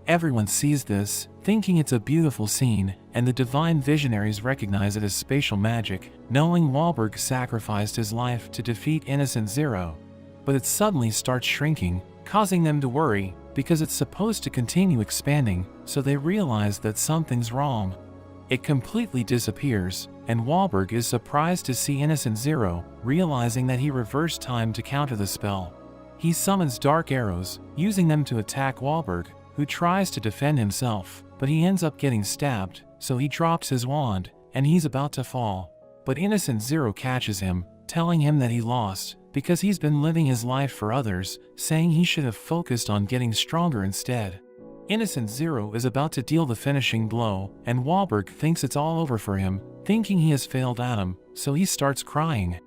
Everyone sees this, thinking it's a beautiful scene, and the divine visionaries recognize it as spatial magic, knowing Wahlberg sacrificed his life to defeat Innocent Zero. But it suddenly starts shrinking, causing them to worry, because it's supposed to continue expanding, so they realize that something's wrong. It completely disappears, and Wahlberg is surprised to see Innocent Zero, realizing that he reversed time to counter the spell. He summons dark arrows, using them to attack Wahlberg, who tries to defend himself, but he ends up getting stabbed, so he drops his wand, and he's about to fall. But Innocent Zero catches him, telling him that he lost, because he's been living his life for others, saying he should have focused on getting stronger instead. Innocent Zero is about to deal the finishing blow, and Wahlberg thinks it's all over for him, thinking he has failed Adam, so he starts crying.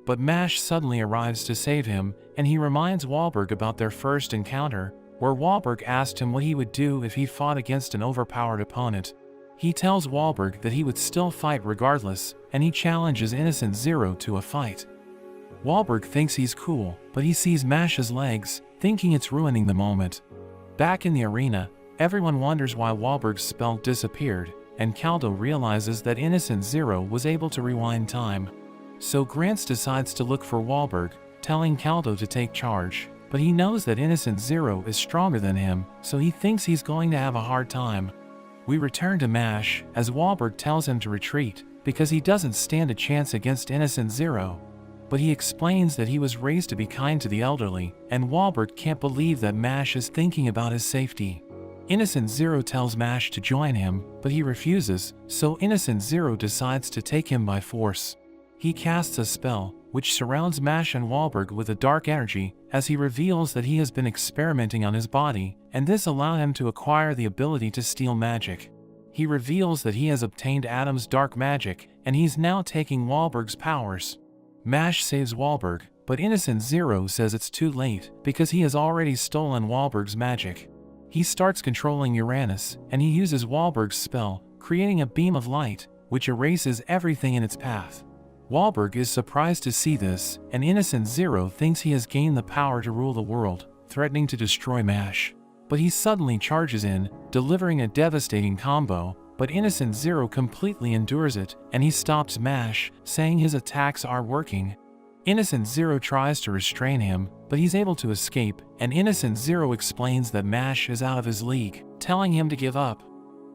But Mash suddenly arrives to save him, and he reminds Wahlberg about their first encounter, where Wahlberg asked him what he would do if he fought against an overpowered opponent. He tells Wahlberg that he would still fight regardless, and he challenges Innocent Zero to a fight. Wahlberg thinks he's cool, but he sees Mash's legs, thinking it's ruining the moment. Back in the arena, everyone wonders why Wahlberg's spell disappeared, and Caldo realizes that Innocent Zero was able to rewind time. So Grants decides to look for Wahlberg, telling Caldo to take charge, but he knows that Innocent Zero is stronger than him, so he thinks he's going to have a hard time. We return to Mash, as Wahlberg tells him to retreat, because he doesn't stand a chance against Innocent Zero. But he explains that he was raised to be kind to the elderly, and Wahlberg can't believe that Mash is thinking about his safety. Innocent Zero tells Mash to join him, but he refuses, so Innocent Zero decides to take him by force. He casts a spell, which surrounds Mash and Wahlberg with a dark energy, as he reveals that he has been experimenting on his body, and this allows him to acquire the ability to steal magic. He reveals that he has obtained Adam's dark magic, and he's now taking Wahlberg's powers. Mash saves Wahlberg, but Innocent Zero says it's too late, because he has already stolen Wahlberg's magic. He starts controlling Uranus, and he uses Wahlberg's spell, creating a beam of light, which erases everything in its path. Wahlberg is surprised to see this, and Innocent Zero thinks he has gained the power to rule the world, threatening to destroy Mash. But he suddenly charges in, delivering a devastating combo, but Innocent Zero completely endures it, and he stops Mash, saying his attacks are working. Innocent Zero tries to restrain him, but he's able to escape, and Innocent Zero explains that Mash is out of his league, telling him to give up.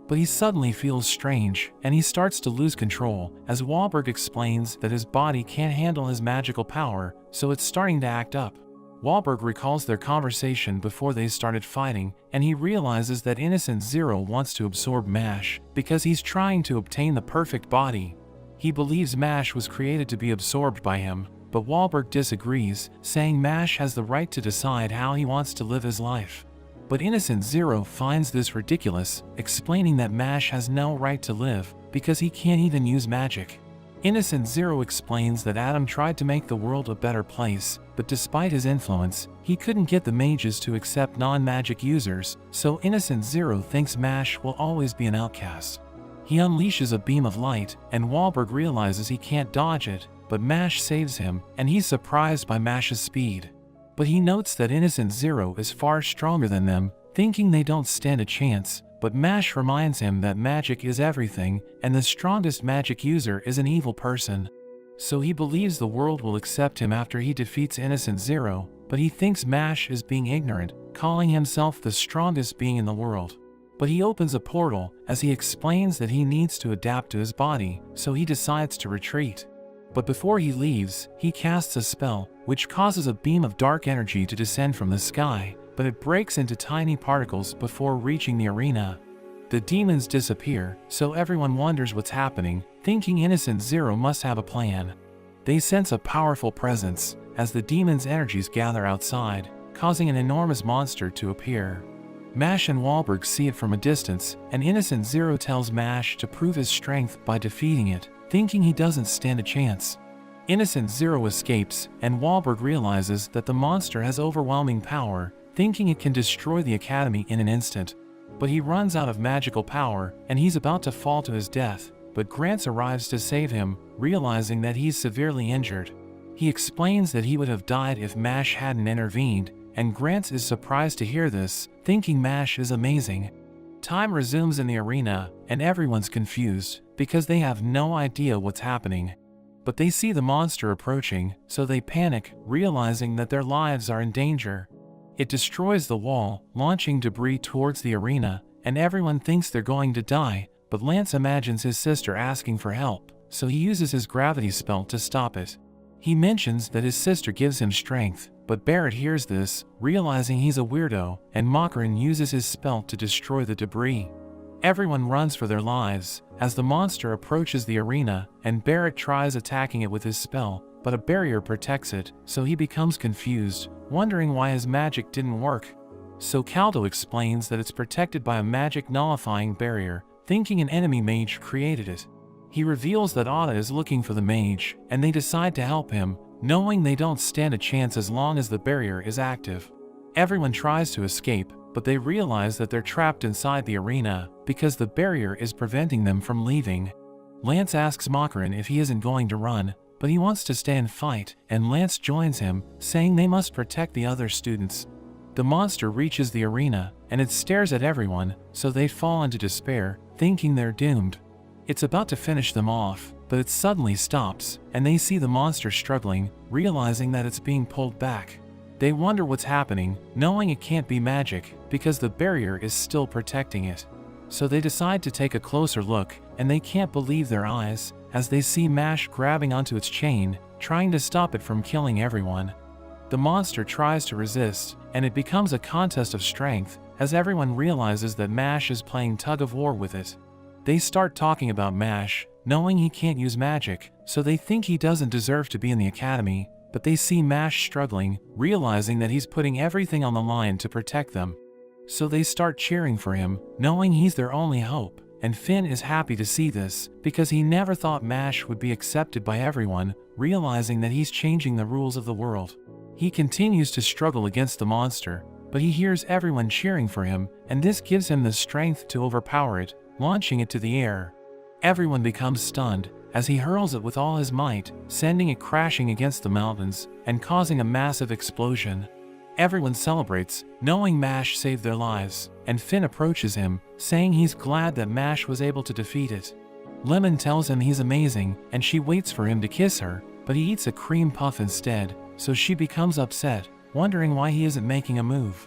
But he suddenly feels strange, and he starts to lose control, as Wahlberg explains that his body can't handle his magical power, so it's starting to act up. Wahlberg recalls their conversation before they started fighting, and he realizes that Innocent Zero wants to absorb Mash, because he's trying to obtain the perfect body. He believes Mash was created to be absorbed by him, but Wahlberg disagrees, saying Mash has the right to decide how he wants to live his life. But Innocent Zero finds this ridiculous, explaining that Mash has no right to live, because he can't even use magic. Innocent Zero explains that Adam tried to make the world a better place, but despite his influence, he couldn't get the mages to accept non-magic users, so Innocent Zero thinks Mash will always be an outcast. He unleashes a beam of light, and Wahlberg realizes he can't dodge it, but Mash saves him, and he's surprised by Mash's speed. But he notes that Innocent Zero is far stronger than them, thinking they don't stand a chance, but Mash reminds him that magic is everything, and the strongest magic user is an evil person. So he believes the world will accept him after he defeats Innocent Zero, but he thinks Mash is being ignorant, calling himself the strongest being in the world. But he opens a portal, as he explains that he needs to adapt to his body, so he decides to retreat. But before he leaves, he casts a spell, which causes a beam of dark energy to descend from the sky, but it breaks into tiny particles before reaching the arena. The demons disappear, so everyone wonders what's happening, thinking Innocent Zero must have a plan. They sense a powerful presence, as the demons' energies gather outside, causing an enormous monster to appear. Mash and Wahlberg see it from a distance, and Innocent Zero tells Mash to prove his strength by defeating it, thinking he doesn't stand a chance. Innocent Zero escapes, and Wahlberg realizes that the monster has overwhelming power, thinking it can destroy the academy in an instant. But he runs out of magical power, and he's about to fall to his death, but Grants arrives to save him, realizing that he's severely injured. He explains that he would have died if Mash hadn't intervened, and Grants is surprised to hear this, thinking Mash is amazing. Time resumes in the arena, and everyone's confused, because they have no idea what's happening. But they see the monster approaching, so they panic, realizing that their lives are in danger. It destroys the wall, launching debris towards the arena, and everyone thinks they're going to die, but Lance imagines his sister asking for help, so he uses his gravity spell to stop it. He mentions that his sister gives him strength, but Barrett hears this, realizing he's a weirdo, and Makarin uses his spell to destroy the debris. Everyone runs for their lives, as the monster approaches the arena, and Barrett tries attacking it with his spell, but a barrier protects it, so he becomes confused, wondering why his magic didn't work. So Caldo explains that it's protected by a magic nullifying barrier, thinking an enemy mage created it. He reveals that Ada is looking for the mage, and they decide to help him, knowing they don't stand a chance as long as the barrier is active. Everyone tries to escape, but they realize that they're trapped inside the arena, because the barrier is preventing them from leaving. Lance asks Makarin if he isn't going to run, but he wants to stay and fight, and Lance joins him, saying they must protect the other students. The monster reaches the arena, and it stares at everyone, so they fall into despair, thinking they're doomed. It's about to finish them off, but it suddenly stops, and they see the monster struggling, realizing that it's being pulled back. They wonder what's happening, knowing it can't be magic, because the barrier is still protecting it. So they decide to take a closer look, and they can't believe their eyes, as they see Mash grabbing onto its chain, trying to stop it from killing everyone. The monster tries to resist, and it becomes a contest of strength, as everyone realizes that Mash is playing tug-of-war with it. They start talking about Mash, knowing he can't use magic, so they think he doesn't deserve to be in the academy, but they see Mash struggling, realizing that he's putting everything on the line to protect them. So they start cheering for him, knowing he's their only hope, and Finn is happy to see this, because he never thought Mash would be accepted by everyone, realizing that he's changing the rules of the world. He continues to struggle against the monster, but he hears everyone cheering for him, and this gives him the strength to overpower it, launching it to the air. Everyone becomes stunned, as he hurls it with all his might, sending it crashing against the mountains, and causing a massive explosion. Everyone celebrates, knowing Mash saved their lives, and Finn approaches him, saying he's glad that Mash was able to defeat it. Lemon tells him he's amazing, and she waits for him to kiss her, but he eats a cream puff instead, so she becomes upset, wondering why he isn't making a move.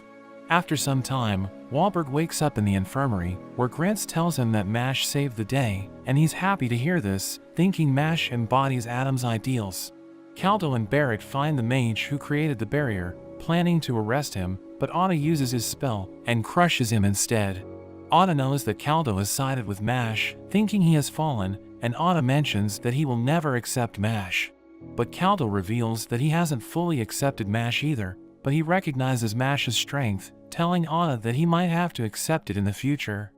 After some time, Wahlberg wakes up in the infirmary, where Grants tells him that Mash saved the day, and he's happy to hear this, thinking Mash embodies Adam's ideals. Caldo and Barrett find the mage who created the barrier, planning to arrest him, but Ada uses his spell, and crushes him instead. Ada knows that Caldo has sided with Mash, thinking he has fallen, and Ada mentions that he will never accept Mash. But Caldo reveals that he hasn't fully accepted Mash either, but he recognizes Mash's strength, telling Ada that he might have to accept it in the future.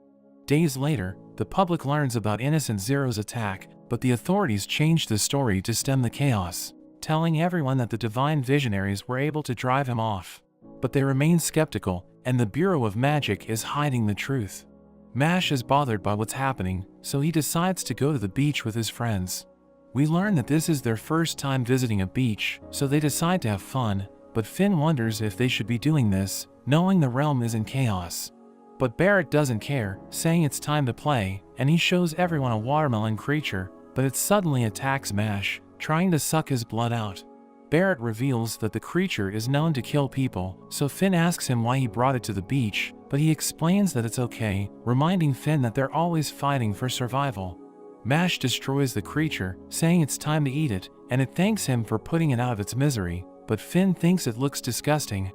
Days later, the public learns about Innocent Zero's attack, but the authorities change the story to stem the chaos, telling everyone that the Divine Visionaries were able to drive him off. But they remain skeptical, and the Bureau of Magic is hiding the truth. Mash is bothered by what's happening, so he decides to go to the beach with his friends. We learn that this is their first time visiting a beach, so they decide to have fun, but Finn wonders if they should be doing this, knowing the realm is in chaos. But Barrett doesn't care, saying it's time to play, and he shows everyone a watermelon creature, but it suddenly attacks Mash, trying to suck his blood out. Barrett reveals that the creature is known to kill people, so Finn asks him why he brought it to the beach, but he explains that it's okay, reminding Finn that they're always fighting for survival. Mash destroys the creature, saying it's time to eat it, and it thanks him for putting it out of its misery, but Finn thinks it looks disgusting.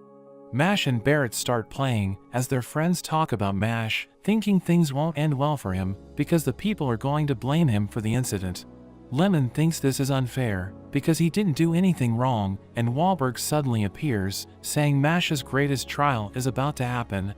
Mash and Barrett start playing, as their friends talk about Mash, thinking things won't end well for him, because the people are going to blame him for the incident. Lemon thinks this is unfair, because he didn't do anything wrong, and Wahlberg suddenly appears, saying Mashle's greatest trial is about to happen.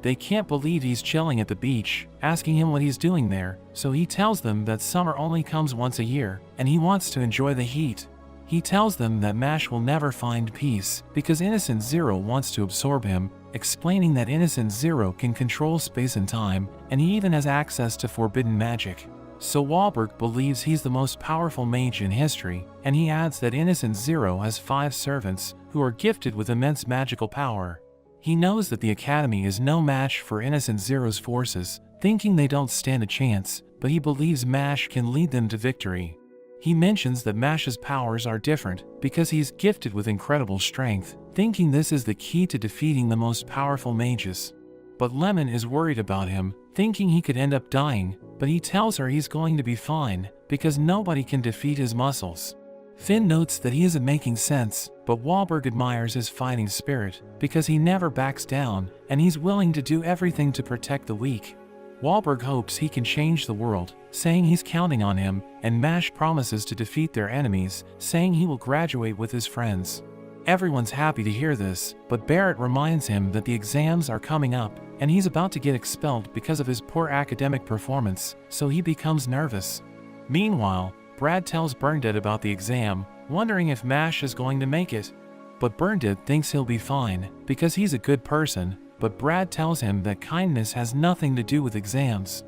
They can't believe he's chilling at the beach, asking him what he's doing there, so he tells them that summer only comes once a year, and he wants to enjoy the heat. He tells them that Mashle will never find peace, because Innocent Zero wants to absorb him, explaining that Innocent Zero can control space and time, and he even has access to forbidden magic. So Wahlberg believes he's the most powerful mage in history, and he adds that Innocent Zero has 5 servants, who are gifted with immense magical power. He knows that the Academy is no match for Innocent Zero's forces, thinking they don't stand a chance, but he believes Mashle can lead them to victory. He mentions that Mashle's powers are different, because he's gifted with incredible strength, thinking this is the key to defeating the most powerful mages. But Lemon is worried about him, thinking he could end up dying, but he tells her he's going to be fine, because nobody can defeat his muscles. Finn notes that he isn't making sense, but Wahlberg admires his fighting spirit, because he never backs down, and he's willing to do everything to protect the weak. Wahlberg hopes he can change the world, saying he's counting on him, and Mashle promises to defeat their enemies, saying he will graduate with his friends. Everyone's happy to hear this, but Barrett reminds him that the exams are coming up, and he's about to get expelled because of his poor academic performance, so he becomes nervous. Meanwhile, Brad tells Bernadette about the exam, wondering if Mashle is going to make it. But Bernadette thinks he'll be fine, because he's a good person, but Brad tells him that kindness has nothing to do with exams.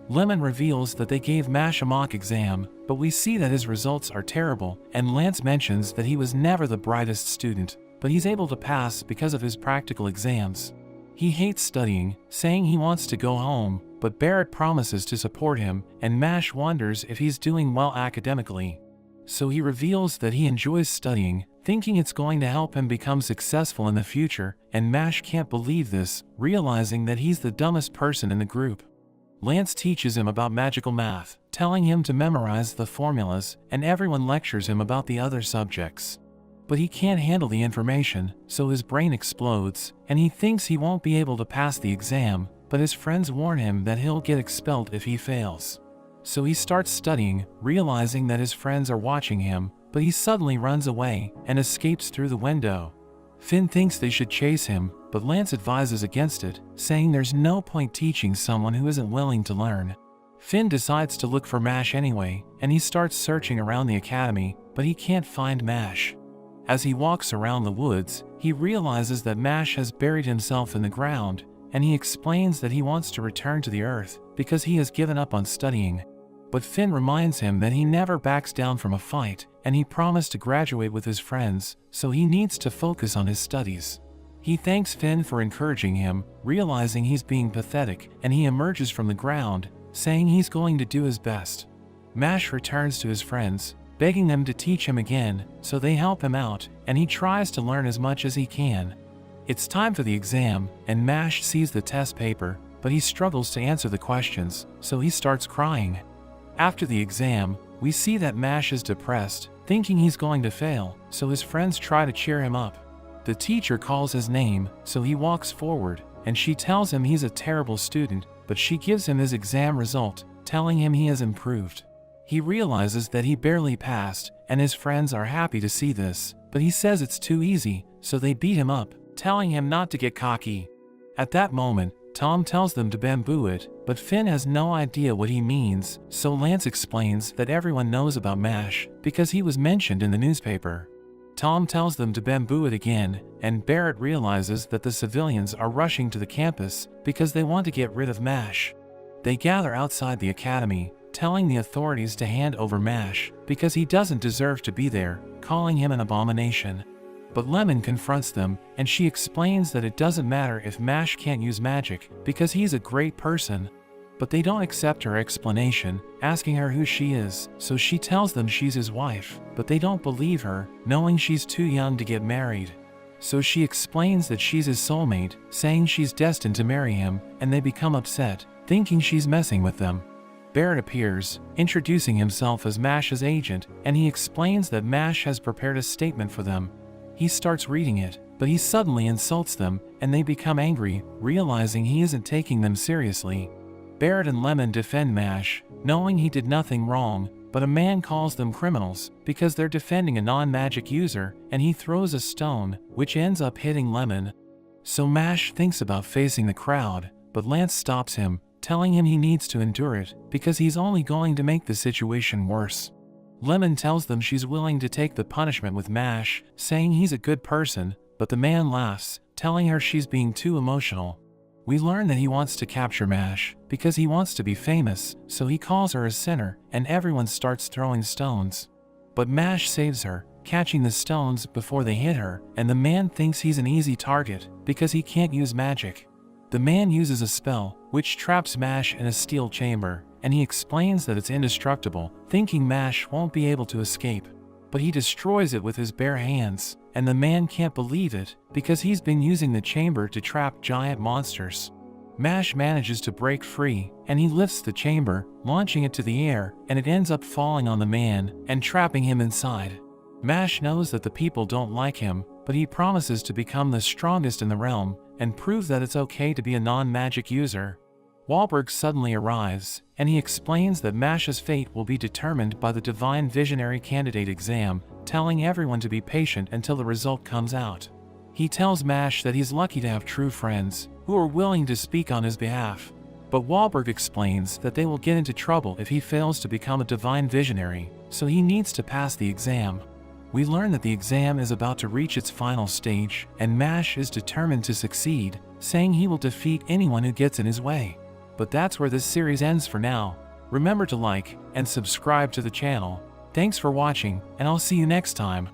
Lemon reveals that they gave Mashle a mock exam, but we see that his results are terrible, and Lance mentions that he was never the brightest student, but he's able to pass because of his practical exams. He hates studying, saying he wants to go home, but Barrett promises to support him, and Mashle wonders if he's doing well academically. So he reveals that he enjoys studying, thinking it's going to help him become successful in the future, and Mashle can't believe this, realizing that he's the dumbest person in the group. Lance teaches him about magical math, telling him to memorize the formulas, and everyone lectures him about the other subjects. But he can't handle the information, so his brain explodes, and he thinks he won't be able to pass the exam, but his friends warn him that he'll get expelled if he fails. So he starts studying, realizing that his friends are watching him, but he suddenly runs away and escapes through the window. Finn thinks they should chase him, but Lance advises against it, saying there's no point teaching someone who isn't willing to learn. Finn decides to look for Mashle anyway, and he starts searching around the academy, but he can't find Mashle. As he walks around the woods, he realizes that Mashle has buried himself in the ground, and he explains that he wants to return to the earth because he has given up on studying. But Finn reminds him that he never backs down from a fight, and he promised to graduate with his friends, so he needs to focus on his studies. He thanks Finn for encouraging him, realizing he's being pathetic, and he emerges from the ground, saying he's going to do his best. Mashle returns to his friends, begging them to teach him again, so they help him out, and he tries to learn as much as he can. It's time for the exam, and Mashle sees the test paper, but he struggles to answer the questions, so he starts crying. After the exam, we see that Mashle is depressed, thinking he's going to fail, so his friends try to cheer him up. The teacher calls his name, so he walks forward, and she tells him he's a terrible student, but she gives him his exam result, telling him he has improved. He realizes that he barely passed, and his friends are happy to see this, but he says it's too easy, so they beat him up, telling him not to get cocky. At that moment, Tom tells them to bamboo it, but Finn has no idea what he means, so Lance explains that everyone knows about Mashle because he was mentioned in the newspaper. Tom tells them to bamboo it again, and Barrett realizes that the civilians are rushing to the campus because they want to get rid of Mashle. They gather outside the academy, telling the authorities to hand over Mashle because he doesn't deserve to be there, calling him an abomination. But Lemon confronts them, and she explains that it doesn't matter if Mashle can't use magic because he's a great person. But they don't accept her explanation, asking her who she is, so she tells them she's his wife, but they don't believe her, knowing she's too young to get married. So she explains that she's his soulmate, saying she's destined to marry him, and they become upset, thinking she's messing with them. Barrett appears, introducing himself as Mashle's agent, and he explains that Mashle has prepared a statement for them. He starts reading it, but he suddenly insults them, and they become angry, realizing he isn't taking them seriously. Barrett and Lemon defend Mashle, knowing he did nothing wrong, but a man calls them criminals because they're defending a non-magic user, and he throws a stone, which ends up hitting Lemon. So Mash thinks about facing the crowd, but Lance stops him, telling him he needs to endure it because he's only going to make the situation worse. Lemon tells them she's willing to take the punishment with Mash, saying he's a good person, but the man laughs, telling her she's being too emotional. We learn that he wants to capture Mash because he wants to be famous, so he calls her a sinner, and everyone starts throwing stones. But Mash saves her, catching the stones before they hit her, and the man thinks he's an easy target because he can't use magic. The man uses a spell, which traps Mash in a steel chamber, and he explains that it's indestructible, thinking Mash won't be able to escape. But he destroys it with his bare hands, and the man can't believe it because he's been using the chamber to trap giant monsters. Mash manages to break free, and he lifts the chamber, launching it to the air, and it ends up falling on the man and trapping him inside. Mash knows that the people don't like him, but he promises to become the strongest in the realm and prove that it's okay to be a non-magic user. Wahlberg suddenly arrives, and he explains that Mash's fate will be determined by the Divine Visionary Candidate exam, telling everyone to be patient until the result comes out. He tells Mash that he's lucky to have true friends who are willing to speak on his behalf. But Wahlberg explains that they will get into trouble if he fails to become a Divine Visionary, so he needs to pass the exam. We learn that the exam is about to reach its final stage, and Mash is determined to succeed, saying he will defeat anyone who gets in his way. But that's where this series ends for now. Remember to like and subscribe to the channel. Thanks for watching, and I'll see you next time.